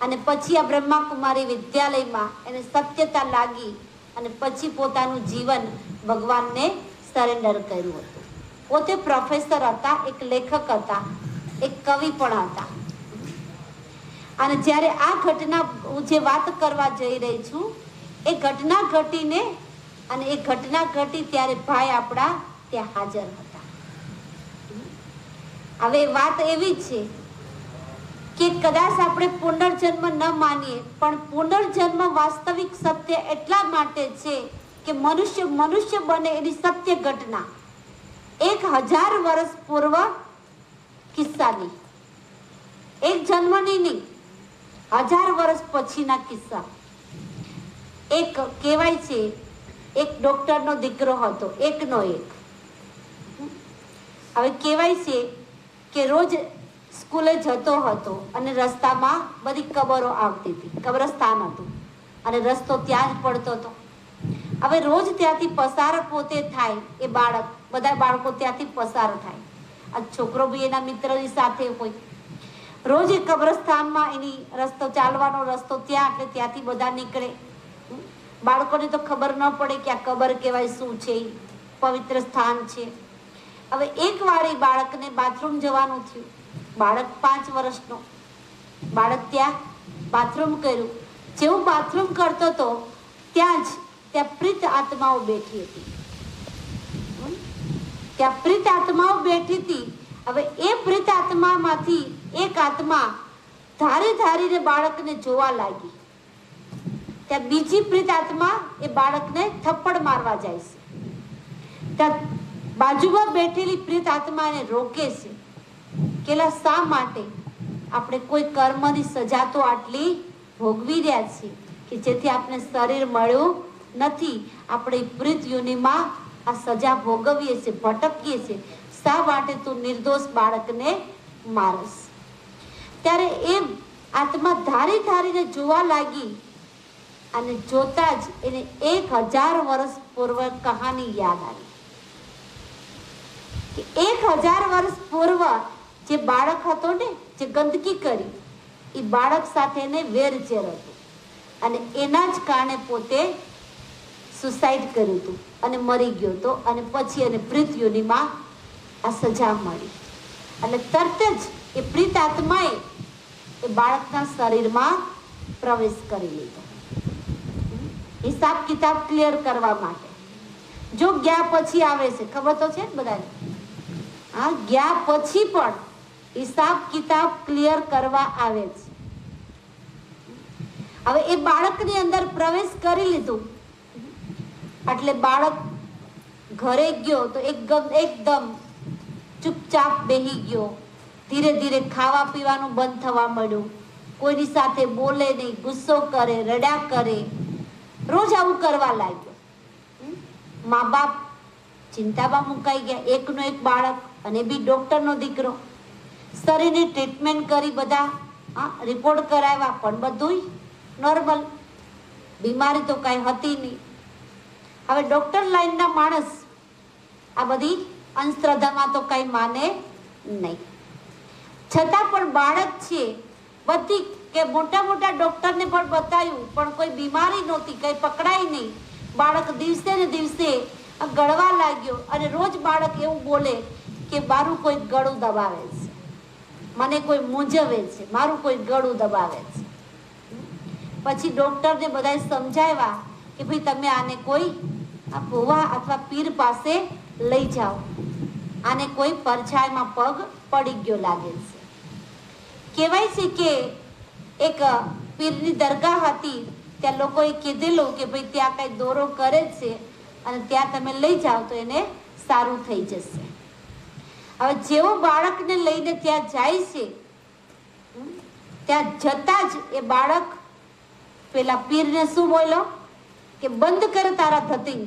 અને પછી આ બ્રહ્માકુમારી વિદ્યાલયમાં એને સત્યતા લાગી અને પછી પોતાનું જીવન ભગવાનને સરેન્ડર કર્યું હતું. પોતે પ્રોફેસર હતા, એક લેખક હતા, એક કવિ પણ હતા. અને જ્યારે આ ઘટના હું જે વાત કરવા જઈ રહી છું એ ઘટના ઘટીને અને એ ઘટના ઘટી ત્યારે ભાઈ આપણા ત્યાં હાજર હતા. હવે વાત એવી છે કે કદાચ આપણે પુનર્જન્મ ન માનીએ, પણ પુનર્જન્મ વાસ્તવિક સત્ય એટલા માટે છે કે મનુષ્ય બને એની સત્ય ઘટના 1000 વર્ષ પૂર્વ કિસ્સાની, એક જન્મની નહીં, 1000 વર્ષ પછીના કિસ્સા. એક કહેવાય છે એક ડોક્ટરનો દીકરો હતો, એકનો એક. હવે કહેવાય છે કે રોજ સ્કૂલે જતો હતો અને રસ્તામાં બધી કબરો આવતી હતી, કબ્રસ્તાન હતું અને રસ્તો ત્યાં જ પડતો હતો. હવે રોજ ત્યાંથી પસાર પોતે થાય, એ બાળક, બધા બાળકો ત્યાંથી પસાર થાય. આ છોકરો બી એના મિત્રની સાથે હોય. રોજ એ કબ્રસ્તાનમાં એની રસ્તો, ચાલવાનો રસ્તો ત્યાં, એટલે ત્યાંથી બધા નીકળે. બાળકોને તો ખબર ન પડે કે આ કબર કહેવાય, શું છે, પવિત્ર સ્થાન છે. હવે એક વાર એ બાળકને બાથરૂમ જવાનું થયું. બાળક 5 વર્ષનો. બાળક ત્યાં બાથરૂમ કર્યું. જેવું બાથરૂમ કરતો હતો ત્યાં પ્રીત આત્માઓ બેઠી હતી. ત્યાં પ્રીત આત્માઓ બેઠી હતી. હવે એ પ્રીત આત્મામાંથી એક આત્મા ધારીને બાળકને જોવા લાગી. ત્યાં બીજી પ્રીત આત્મા એ બાળકને થપ્પડ મારવા જાય છે. ત્યાં બાજુમાં બેઠેલી પ્રીત આત્મા એને રોકે છે કે શા માટે આપણે કોઈ કર્મની સજા તો આટલી ભોગવી રહ્યા છીએ કે જેથી આપણે શરીર મળ્યું નથી, આપણે પ્રીત યોનિમાં આ સજા ભોગવીએ છીએ, ભટકીએ છીએ, શા માટે તું નિર્દોષ બાળકને મારસ? ત્યારે એમ આત્મા ધારીને જોવા લાગી અને જોતા જ એને 1000 વર્ષ પૂર્વ કહાની યાદ આવી કે 1000 વર્ષ પૂર્વ જે બાળક હતો ને, જે ગંદકી કરી, એ બાળક સાથે એને વેરઝેર હતું અને એના જ કારણે પોતે સુસાઇડ કર્યું હતું અને મરી ગયો હતો. અને પછી એને પ્રીત યોનિમાં આ સજા મળી. એટલે તરત જ એ પ્રીત આત્માએ એ બાળકના શરીરમાં પ્રવેશ કરી લીધો, હિસાબ કિતાબ ક્લિયર કરવા માટે. જો ગયા પછી આવે છે, ખબર તો છે ને બધાને. હા, ગયા પછી પણ હિસાબ કિતાબ ક્લિયર કરવા આવે છે. હવે એ બાળકની અંદર પ્રવેશ કરી લીધું એટલે બાળક ઘરે ગયો તો એકદમ ચૂપચાપ બેહી ગયો. ધીરે ખાવા પીવાનું બંધ થવા માંડ્યું. કોઈની સાથે બોલે નહીં, ગુસ્સો કરે, રડ્યા કરે, રોજ આવું કરવા લાગ્યો. મા બાપ ચિંતામાં મુકાઈ ગયા. એકનો એક બાળક અને બી ડોક્ટરનો દીકરો. શરીરની ટ્રીટમેન્ટ કરી, બધા રિપોર્ટ કરાવ્યા, પણ બધું નોર્મલ, બીમારી તો કાંઈ હતી નહીં. હવે ડોક્ટર લાઈનના માણસ આ બધી અંધશ્રદ્ધામાં તો કાંઈ માને નહીં. છતાં પણ બાળક છે બધી કે મોટા મોટા ડોક્ટરને પણ બતાવ્યું પણ કોઈ બીમારી નહોતી, કંઈ પકડાય નહીં. બાળક દિવસે ને દિવસે ગળવા લાગ્યો અને રોજ બાળક એવું બોલે કે મારું કોઈ ગળું દબાવે છે, મને કોઈ મૂંઝવે છે, મારું કોઈ ગળું દબાવે છે. પછી ડોક્ટરને બધાએ સમજાવ્યા કે ભાઈ તમે આને કોઈ ભુવા અથવા પીર પાસે લઈ જાઓ, આને કોઈ પરછાઈમાં પગ પડી ગયો લાગે છે. કહેવાય છે કે એક પીરની દરગાહ હતી, ત્યાં લોકોએ કીધેલું કે ભાઈ ત્યાં કઈ દોરો કરે છે અને ત્યાં તમે લઈ જાઓ તો એને સારું થઈ જશે. હવે જેવો બાળકને લઈને ત્યાં જાય છે, ત્યાં જતા જ એ બાળક પેલા પીરને શું બોલ્યો કે બંધ કર તારા ધતિંગ,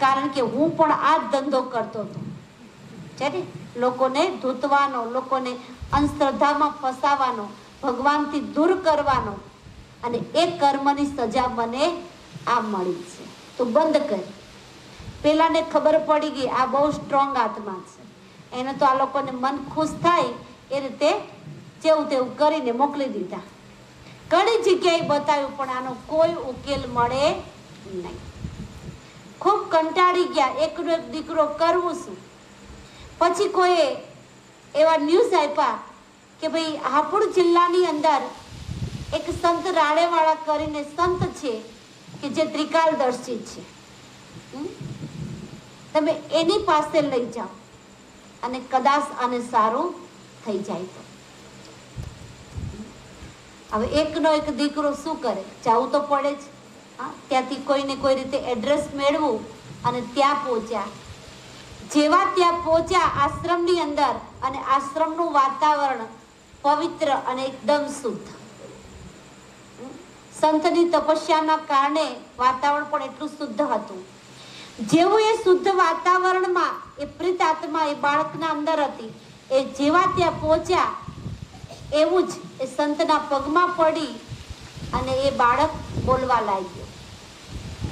કારણ કે હું પણ આ જ ધંધો કરતો હતો છે ને, લોકોને ધૂતવાનો, લોકોને અંધશ્રદ્ધામાં ફસાવાનો, ભગવાનથી દૂર કરવાનો, અને એ કર્મની સજા મને આ મળી છે, તો બંધ કર. પેલાને ખબર પડી ગઈ આ બહુ સ્ટ્રોંગ આત્મા છે, એને તો આ લોકોને મન ખુશ થાય એ રીતે જેવું તેવું કરીને મોકલી દીધા. ઘણી જગ્યાએ બતાવ્યું પણ આનો કોઈ ઉકેલ મળે નહીં. ખૂબ કંટાળી ગયા, એકનો એક દીકરો કરવું શું. પછી કોઈ એવા ન્યૂઝ આપ્યા કે ભાઈ હાપુડ જિલ્લાની અંદર એક સંત રાણેવાળા કરીને સંત છે કે જે ત્રિકાલદર્શી છે, તમે એની પાસે લઈ જાઓ અને કદાચ આને સારું થઈ જાય તો. હવે એકનો એક દીકરો શું કરે, જવું તો પડે જ. ત્યાંથી કોઈને કોઈ રીતે એડ્રેસ મેળવું અને ત્યાં પહોંચ્યા. જેવા ત્યાં પહોંચ્યા આશ્રમની અંદર, અને આશ્રમનું વાતાવરણ પવિત્ર અને એકદમ શુદ્ધ. સંતની તપસ્યાના કારણે વાતાવરણ પણ એટલું શુદ્ધ હતું. જેવું એ શુદ્ધ વાતાવરણમાં એ પ્રીત આત્મા એ બાળકના અંદર હતી, એ જેવા ત્યાં પહોંચ્યા એવું જ એ સંતના પગમાં પડી અને એ બાળક બોલવા લાગ્યો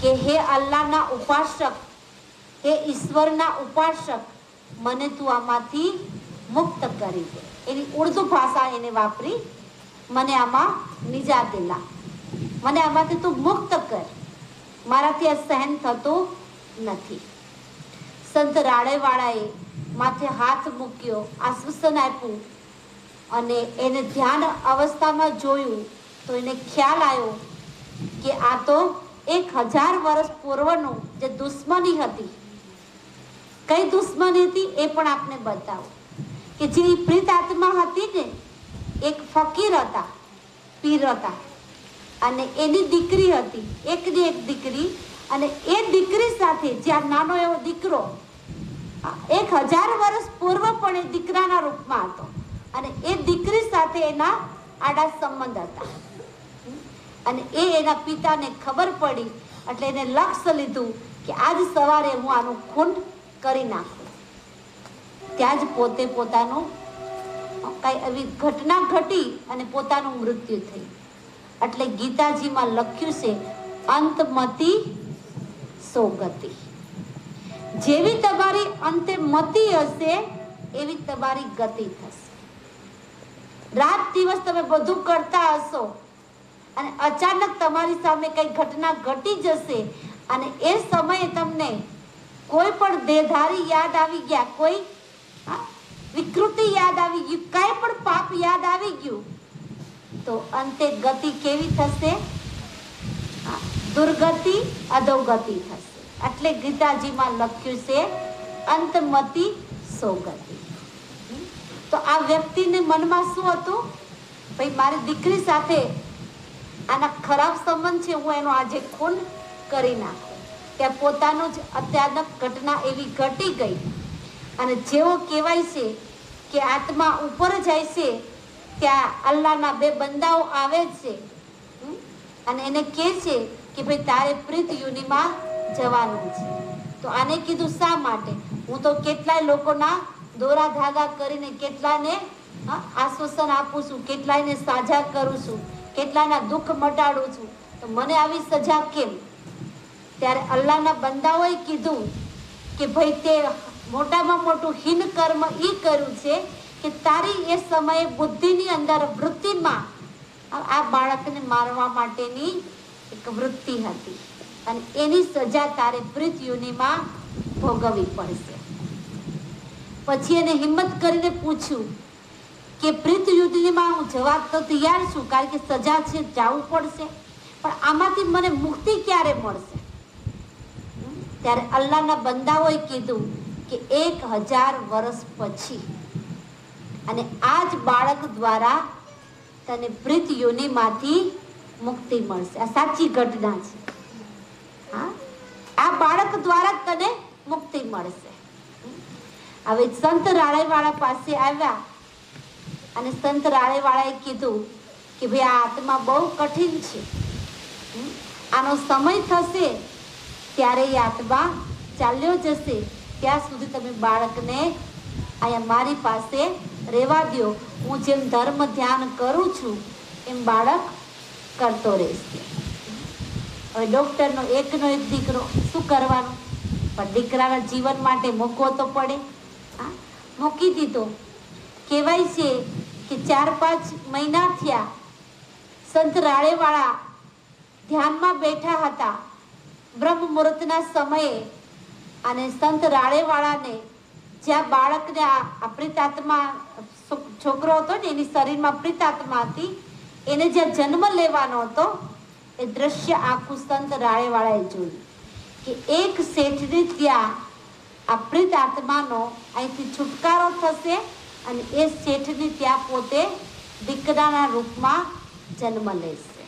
કે હે અલ્લાહના ઉપાસક, હે ઈશ્વરના ઉપાસક, મને તું આમાંથી મુક્ત કરી દે. એની ઉર્દુ ભાષા એને વાપરી, મને આમાં નિજાત લા, મને આમાંથી તું મુક્ત કર, મારાથી આ સહન થતું નથી. સંત રાણેવાળાએ માથે હાથ મૂક્યો, આશ્વાસન આપ્યું, અને એને ધ્યાન અવસ્થામાં જોયું તો એને ખ્યાલ આવ્યો કે આ તો 1000 વર્ષ પૂર્વનું જે દુશ્મની હતી. કઈ દુશ્મની હતી એ પણ આપને બતાવો કે જે પ્રીત આત્મા હતી ને, એક ફકીર હતા, પીર હતા, અને એની દીકરી હતી, એકની એક દીકરી, અને એ દીકરી સાથે જ્યાં નાનો એવો દીકરો 1000 વર્ષ પૂર્વ પણ એ દીકરાના રૂપમાં હતો, અને એ દીકરી સાથે એના આડા સંબંધ હતા. અને એના પિતાને ખબર પડી એટલે એને લક્ષ્ય લીધું કે આજ સવારે હું આનું ખૂન કરી નાખું. ત્યાં જ પોતે પોતાનું કઈ એવી ઘટના ઘટી અને પોતાનું મૃત્યુ થયું. એટલે ગીતાજીમાં લખ્યું છે અંતમતિ સોગતિ. જેવી તમારી અંતે મતિ હશે એવી તમારી ગતિ થશે. રાત દિવસ તમે બધું કરતા હશો અને અચાનક તમારી સામે કઈ ઘટના ઘટી જશે, અને એ સમયે તમને કોઈ પણ દેહધારી યાદ આવી ગયા, કોઈ વિકૃતિ યાદ આવી ગયું, કઈ પણ પાપ યાદ આવી ગયું, તો અંતે ગતિ કેવી થશે? દુર્ગતિ, અધોગતિ થશે. એટલે ગીતાજીમાં લખ્યું છે અંતમતિ સોગતિ. તો આ વ્યક્તિને મનમાં શું હતું? ભાઈ મારી દીકરી સાથે આના ખરાબ સંબંધ છે, હું એનો આજે ખૂન કરી નાખું. ત્યાં પોતાનું જ અચાનક ઘટના એવી ઘટી ગઈ, અને જેવો કહેવાય છે કે આત્મા ઉપર જાય છે ત્યાં અલ્લાહના 2 બંદાઓ આવે છે અને એને કહે છે કે ભાઈ તારે પ્રીત યુનિમાં જવાનું છે. તો આને કીધું શા માટે? હું તો કેટલાય લોકોના દોરા ધાગા કરીને કેટલાને આશ્વાસન આપું છું, કેટલાયને સાજા કરું છું, કેટલાના દુઃખ મટાડું છું, તો મને આવી સજા કેમ? ત્યારે અલ્લાહના બંદાઓએ કીધું કે ભાઈ તે મોટામાં મોટું હીન કર્મ એ કર્યું છે કે તારી એ સમયે બુદ્ધિની અંદર વૃત્તિમાં આ બાળકને મારવા માટેની એક વૃત્તિ હતી અને એની સજા તારે પ્રીત યોનિમાં ભોગવવી પડશે. પછી એને હિંમત કરીને પૂછ્યું કે પ્રીત યોનિમાં હું જવા તો તૈયાર છું, કારણ કે સજા છે, જવું પડશે, પણ આમાંથી મને મુક્તિ ક્યારે મળશે? ત્યારે અલ્લાહના બંદાઓએ કીધું કે 1000 વર્ષ પછી, અને આ જ બાળક દ્વારા તને પ્રીત યોનિમાંથી મુક્તિ મળશે. આ સાચી ઘટના છે. હા, આ બાળક દ્વારા તને મુક્તિ મળશે. હવે સંત રાળેવાળા પાસે આવ્યા અને સંત રાળેવાળાએ કીધું કે ભાઈ આ આત્મા બહુ કઠિન છે, આનો સમય થશે ત્યારે એ આત્મા ચાલ્યો જશે, ત્યાં સુધી તમે બાળકને અહીંયા મારી પાસે રહેવા દો, હું જેમ ધર્મ ધ્યાન કરું છું એમ બાળક કરતો રહેશે. હવે ડોક્ટરનો એકનો એક દીકરો, શું કરવાનું? પણ દીકરાના જીવન માટે મૂકવો તો પડે. હા, મૂકી દીધો. કહેવાય છે કે 4-5 મહિના થયા, સંત રાળેવાળા ધ્યાનમાં બેઠા હતા બ્રહ્મ મુહૂર્તના સમયે, અને સંત રાળેવાળાને જ્યાં બાળકને આ પ્રેતાત્મા છોકરો હતો ને એની શરીરમાં પ્રેતાત્મા હતી, એને જ્યાં જન્મ લેવાનો હતો એ દ્રશ્ય આખું સંત રાળેવાળાએ જોયું કે એક શેઠને ત્યાં આ પ્રેતાત્માનો અહીંથી છુટકારો થશે અને એ શેઠને ત્યાં પોતે દીકરાના રૂપમાં જન્મ લેશે.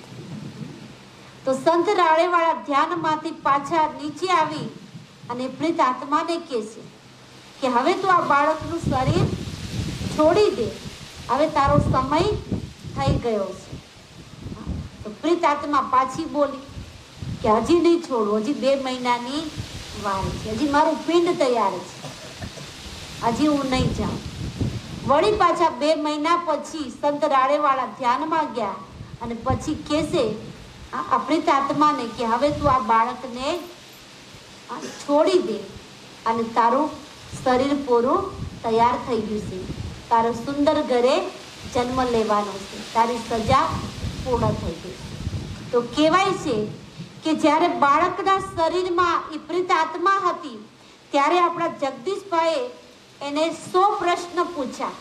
તો સંત રાળેવાળા ધ્યાનમાંથી પાછા નીચે આવી અને પ્રેત આત્માને કહે છે કે હવે તું આ બાળકનું શરીર છોડી દે, હવે તારો સમય થઈ ગયો છે. તો પ્રેત આત્મા પાછી બોલી કે હજી નહીં છોડું, હજી 2 મહિનાની વાર છે, હજી મારું પિંડ તૈયાર છે, હજી હું નહીં જાઉં. વળી પાછા 2 મહિના પછી સંત રાળેવાળા ધ્યાનમાં ગયા અને પછી કહેશે અપ્રિત આત્માને કે હવે તું આ બાળકને છોડી દે અને તારું શરીર પૂરું તૈયાર થઈ ગયું છે, તારો સુંદર ઘરે જન્મ લેવાનો છે, તારી સજા પૂર્ણ થઈ ગઈ. તો કહેવાય છે કે જ્યારે બાળકના શરીરમાં એ પ્રેત આત્મા હતી ત્યારે આપણા જગદીશભાઈએ એને 100 પ્રશ્ન પૂછ્યા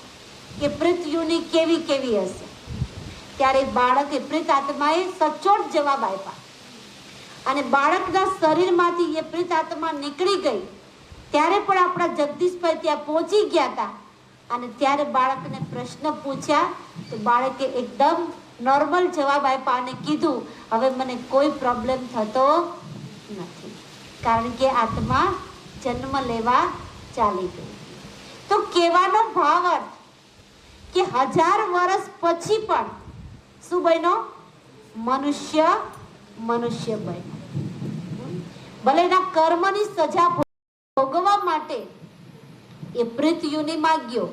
કે પ્રેત યોનિ કેવી કેવી હશે. ત્યારે બાળકે પ્રેત આત્માએ સચોટ જવાબ આપ્યા અને બાળકના શરીરમાંથી એ પ્રેત આત્મા નીકળી ગઈ. ત્યારે પણ આપણા જગદીશભાઈ ત્યાં પહોંચી ગયા હતા અને ત્યારે બાળકને પ્રશ્ન પૂછ્યા તો બાળકે એકદમ નોર્મલ જવાબ આપ્યા અને કીધું હવે મને કોઈ પ્રોબ્લેમ થતો નથી, કારણ કે આત્મા જન્મ લેવા ચાલી ગઈ. તો કહેવાનો ભાવ અર્થ કે 1000 વર્ષ પછી પણ શું બન્યો? મનુષ્ય બન્યો. ભલે એના કર્મની સજા ભોગવવા માટે એ પ્રેત યોનિમાં ગયો,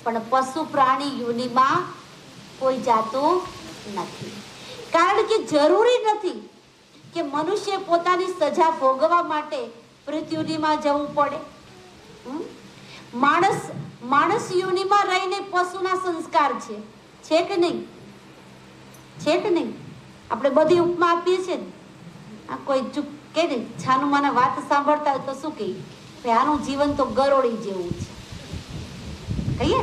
પણ પશુ પ્રાણી યોનિમાં કોઈ જાતું નથી. કારણ કે જરૂરી નથી કે મનુષ્ય પોતાની સજા ભોગવવા માટે પ્રેત યોનિમાં જવું પડે. માણસ યોનિમાં રહીને પશુના સંસ્કાર છે કે નહીં? છે કે નહીં? આપણે બધી ઉપમા આપીએ છીએ ને. આ કોઈ ચૂપ કે ને છાનું માના વાત સાંભળતા હોય તો શું કહીએ? આનું જીવન તો ગરોળી જેવું છે કહીએ.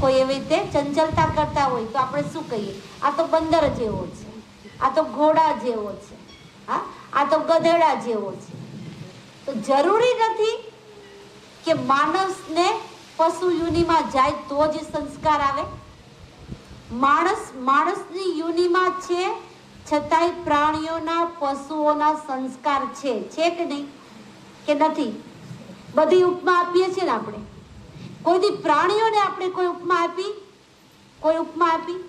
કોઈ એવી રીતે ચંચલતા કરતા હોય તો આપણે શું કહીએ? આ તો બંદર જેવો છે, આ તો ઘોડા જેવો છે, આ તો ગધેડા જેવો છે. તો જરૂરી નથી કે માણસને પશુ યોનિમાં જાય તો જ સંસ્કાર આવે. માણસની યોનિમાં છે છતાંય પ્રાણીઓના પશુઓના સંસ્કાર છે કે નહીં? કે નથી? બધી ઉપમા આપીએ છીએ ને આપણે. કોઈ દી પ્રાણીઓને આપણે કોઈ ઉપમા આપી?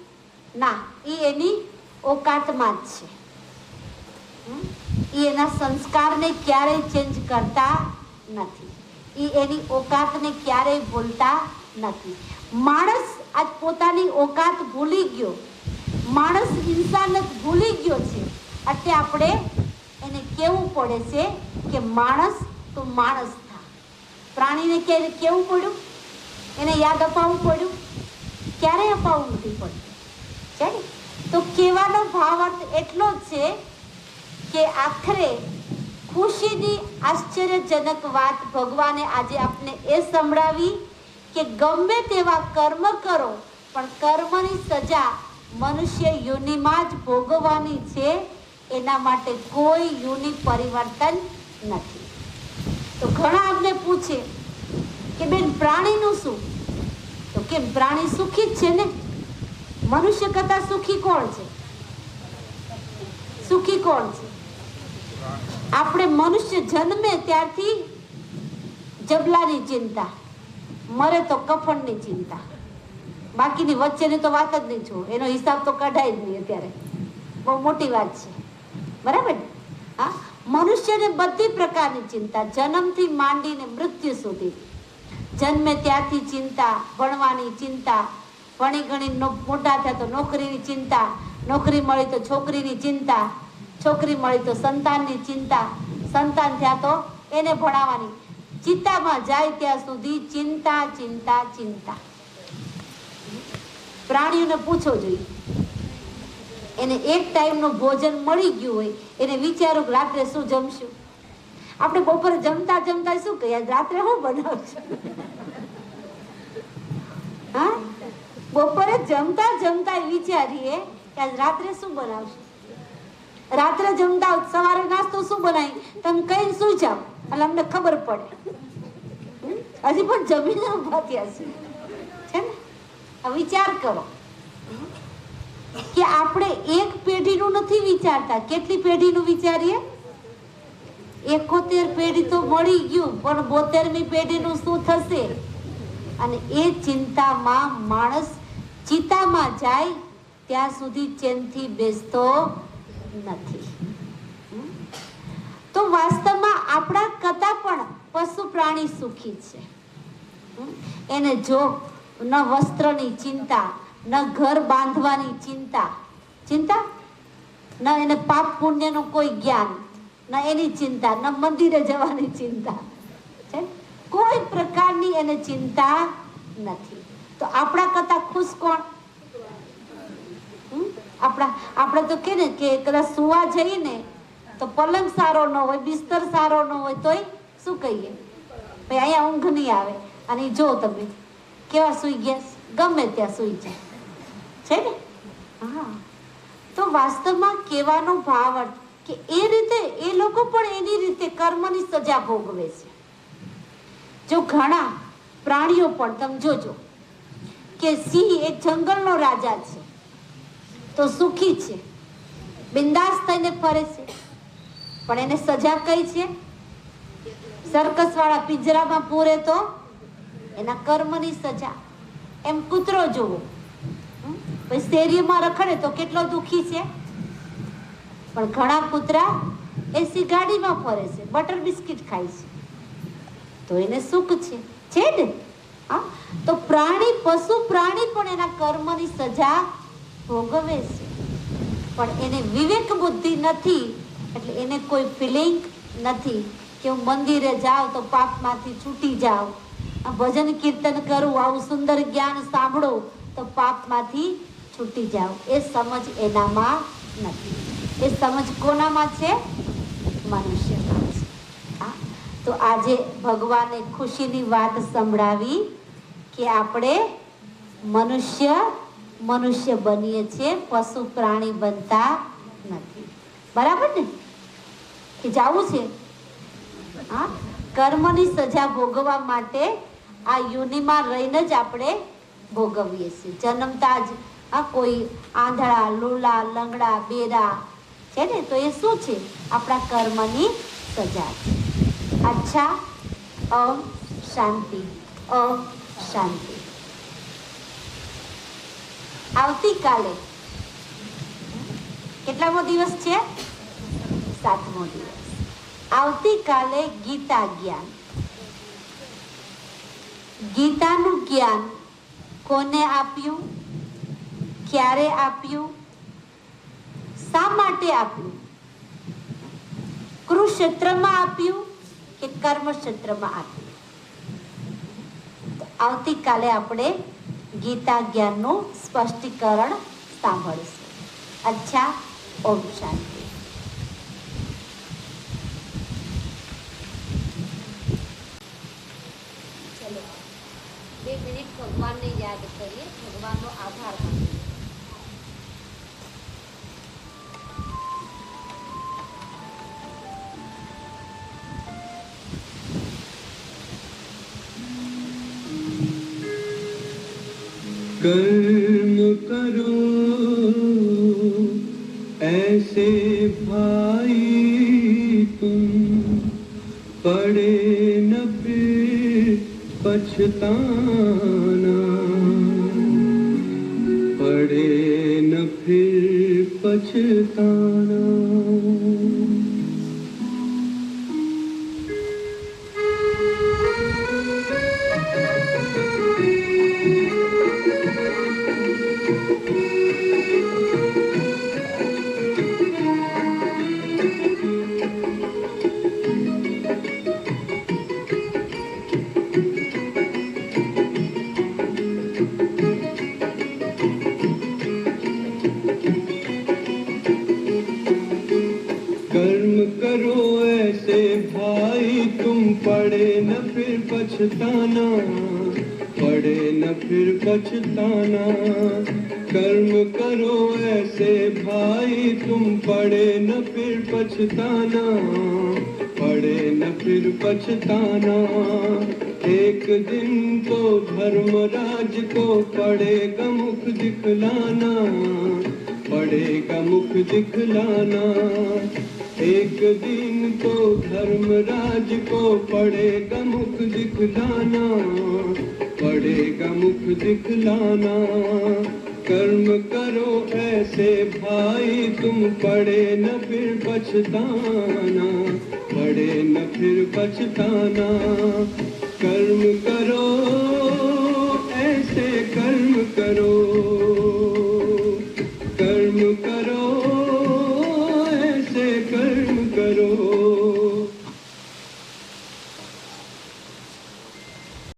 ના, એ એની ઓકાતમાં જ છે. એ એના સંસ્કારને ક્યારેય ચેન્જ કરતા નથી, એ એની ઓકાતને ક્યારેય ભૂલતા નથી. માણસ આજ પોતાની ઓકાત ભૂલી ગયો, માણસ ઇન્સાનિયત ભૂલી ગયો છે. એટલે આપણે એને કહેવું પડે છે કે માણસ તો માણસ થા, પ્રાણીને કેવું પડ્યું, એને યાદ અપાવવું પડ્યું? ક્યારેય અપાવવું નથી પડ્યું, છે ને? તો કહેવાનો ભાવાર્થ એટલો જ છે કે આખરે ખુશીની આશ્ચર્યજનક વાત ભગવાને આજે આપને એ સંભળાવી કે ગમે તેવા કર્મ કરો પણ કર્મની સજા મનુષ્ય યોનિમાં જ ભોગવવાની છે. એના માટે કોઈ યોનિ પરિવર્તન નથી. તો ઘણા અમને પૂછે કે બેન પ્રાણીનું શું? તો કેમ પ્રાણી સુખી જ છે ને? મનુષ્ય કરતા સુખી કોણ છે? સુખી કોણ છે? આપણે મનુષ્ય જન્મે ત્યારથી જબલાની ચિંતા, મરે તો કફનની ચિંતા, બાકીની વચ્ચેની તો વાત જ નહીં છોડ, એનો હિસાબ તો કઢાય જ નહીં. અત્યારે બહુ મોટી વાત છે, બરાબર ને? હા, મનુષ્યને બધી પ્રકારની ચિંતા, જન્મથી માંડીને મૃત્યુ સુધી. જન્મે ત્યારથી ચિંતા, ભણવાની ચિંતા, ભણી ગણી મોટા થયા તો નોકરીની ચિંતા, નોકરી મળી તો છોકરીની ચિંતા, છોકરી મળી તો સંતાનની ચિંતા, સંતાન થયા તો એને ભણાવવાની. ચિંતામાં જાય ત્યાં સુધી ચિંતા ચિંતા ચિંતા. પ્રાણીઓને પૂછો જોઈએ, એને એક ટાઈમનું ભોજન મળી ગયું હોય, એને વિચારું રાત્રે શું જમશું. આપણે બપોરે જમતા જમતા શું કહીએ, રાત્રે શું બનાવશું? હા, બપોરે જમતા જમતા વિચારીએ કે આજ રાત્રે શું બનાવશું. રાત્રે જમતા સવારે નાસ્તો શું બનાવી તમે કઈ શું જાવ એટલે અમને ખબર પડે. હજી પણ જમીને ઉભા થયા છે ને? વિચાર કરો કે આપણે એક પેઢીનું નથી વિચારતા, કેટલી પેઢીનું વિચારીએ? 71 પેઢી તો મળી ગયું, પણ 72મી પેઢીનું શું થશે? અને એ ચિંતામાં માણસ ચિતામાં જાય ત્યાં સુધી ચેનથી બેસતો નથી. તો વાસ્તવમાં આપણા કરતા પણ પશુ પ્રાણી સુખી છે. એને જો ન વસ્ત્રની ચિંતા, ન ઘર બાંધવાની ચિંતા, ન એને પાપ પુણ્યનું કોઈ જ્ઞાન, ન એની ચિંતા, ન મંદિરે જવાની ચિંતા છે, કોઈ પ્રકારની એને ચિંતા નથી. તો આપણા કરતા ખુશ કોણ? આપણે તો કે ને કે કદાચ સુવા જઈએ ને તો પલંગ સારો ન હોય, બિસ્તર સારો ન હોય તોય શું કહીએ, ભાઈ અહીંયા ઊંઘ નહીં આવે. અને જો તમે કેવા સુઈ ગયા, ગમે ત્યાં સુઈ જાય છે ને? હા, તો વાસ્તવમાં કહેવાનો ભાવ કે એ રીતે એ લોકો પણ એની રીતે કર્મની સજા ભોગવે છે. જો ઘણા પ્રાણીઓ પણ તમે જોજો કે સિંહ એ જંગલનો રાજા છે તો સુખી છે, બિંદાસ થઈને ફરે છે, પણ એને સજા કઈ છે? સર્કસ વાળા પિંજરામાં પૂરે તો એના કર્મની સજા. એમ કૂતરો જોવો, શેરીમાં રખડે તો કેટલો દુખી છે, પણ ઘણા કૂતરા એસી ગાડીમાં ફરે છે, બટર બિસ્કિટ ખાય છે, તો એને સુખ છે ને? હા, તો પ્રાણી, પશુ પ્રાણી પણ એના કર્મની સજા ભોગવે છે, પણ એને વિવેક બુદ્ધિ નથી, એટલે એને કોઈ ફિલિંગ નથી કે હું મંદિરે જાઉં તો પાપમાંથી છૂટી જાઉં, ભજન કીર્તન કરું, આવું સુંદર જ્ઞાન સાંભળો તો પાપમાંથી છૂટી જાઉં. એ સમજ એનામાં નથી. એ સમજ કોનામાં છે? મનુષ્યમાં છે. હા, તો આજે ભગવાને ખુશીની વાત સંભળાવી કે આપણે મનુષ્ય બનીએ છીએ, પશુ પ્રાણી બનતા નથી. બરાબર ને? કે જાવું છે? હા, કર્મની સજા ભોગવવા માટે આ યોનિમાં રહીને જ આપણે ભોગવીએ છીએ. જન્મતા જ કોઈ આંધળા, લૂલા, લંગડા, બેરા છે ને, તો એ શું છે? આપણા કર્મની સજા છે. અચ્છા, શાંતિ, શાંતિ. આવતીકાલે કેટલામો દિવસ છે? 7મો દિવસ. આવતીકાલે ગીતા જ્ઞાન. ગીતાનું જ્ઞાન કોને આપ્યું? ક્યારે આપ્યું? શા માટે આપ્યું? કુરુક્ષેત્રમાં આપ્યું કે કર્મક્ષેત્રમાં આપ્યું? આવતીકાલે આપણે ગીતા જ્ઞાનનું સ્પષ્ટીકરણ સાંભળીશું. અચ્છા, ઓમ શાંતિ. ચલો 2 મિનિટ ભગવાનને યાદ કરીએ, ભગવાનનો આભાર માનીએ. कर्म करो ऐसे भाई तुम, पड़े न फिर पछताना, पड़े न फिर पछताना. कर्म करो ऐसे भाई तुम, पड़े न फिर पछताना, पड़े न फिर पछताना. कर्म करो ऐसे भाई तुम, पड़े न फिर पछताना, पड़े न फिर पछताना. एक दिन तो धर्मराज को पड़ेगा मुख दिखलाना, पड़ेगा मुख दिखलाना. एक दिन तो धर्मराज को पड़ेगा मुख दिखलाना, पड़ेगा मुख दिखलाना. कर्म करो ऐसे भाई तुम, पड़े न फिर पछताना, पड़े न फिर पछताना. कर्म करो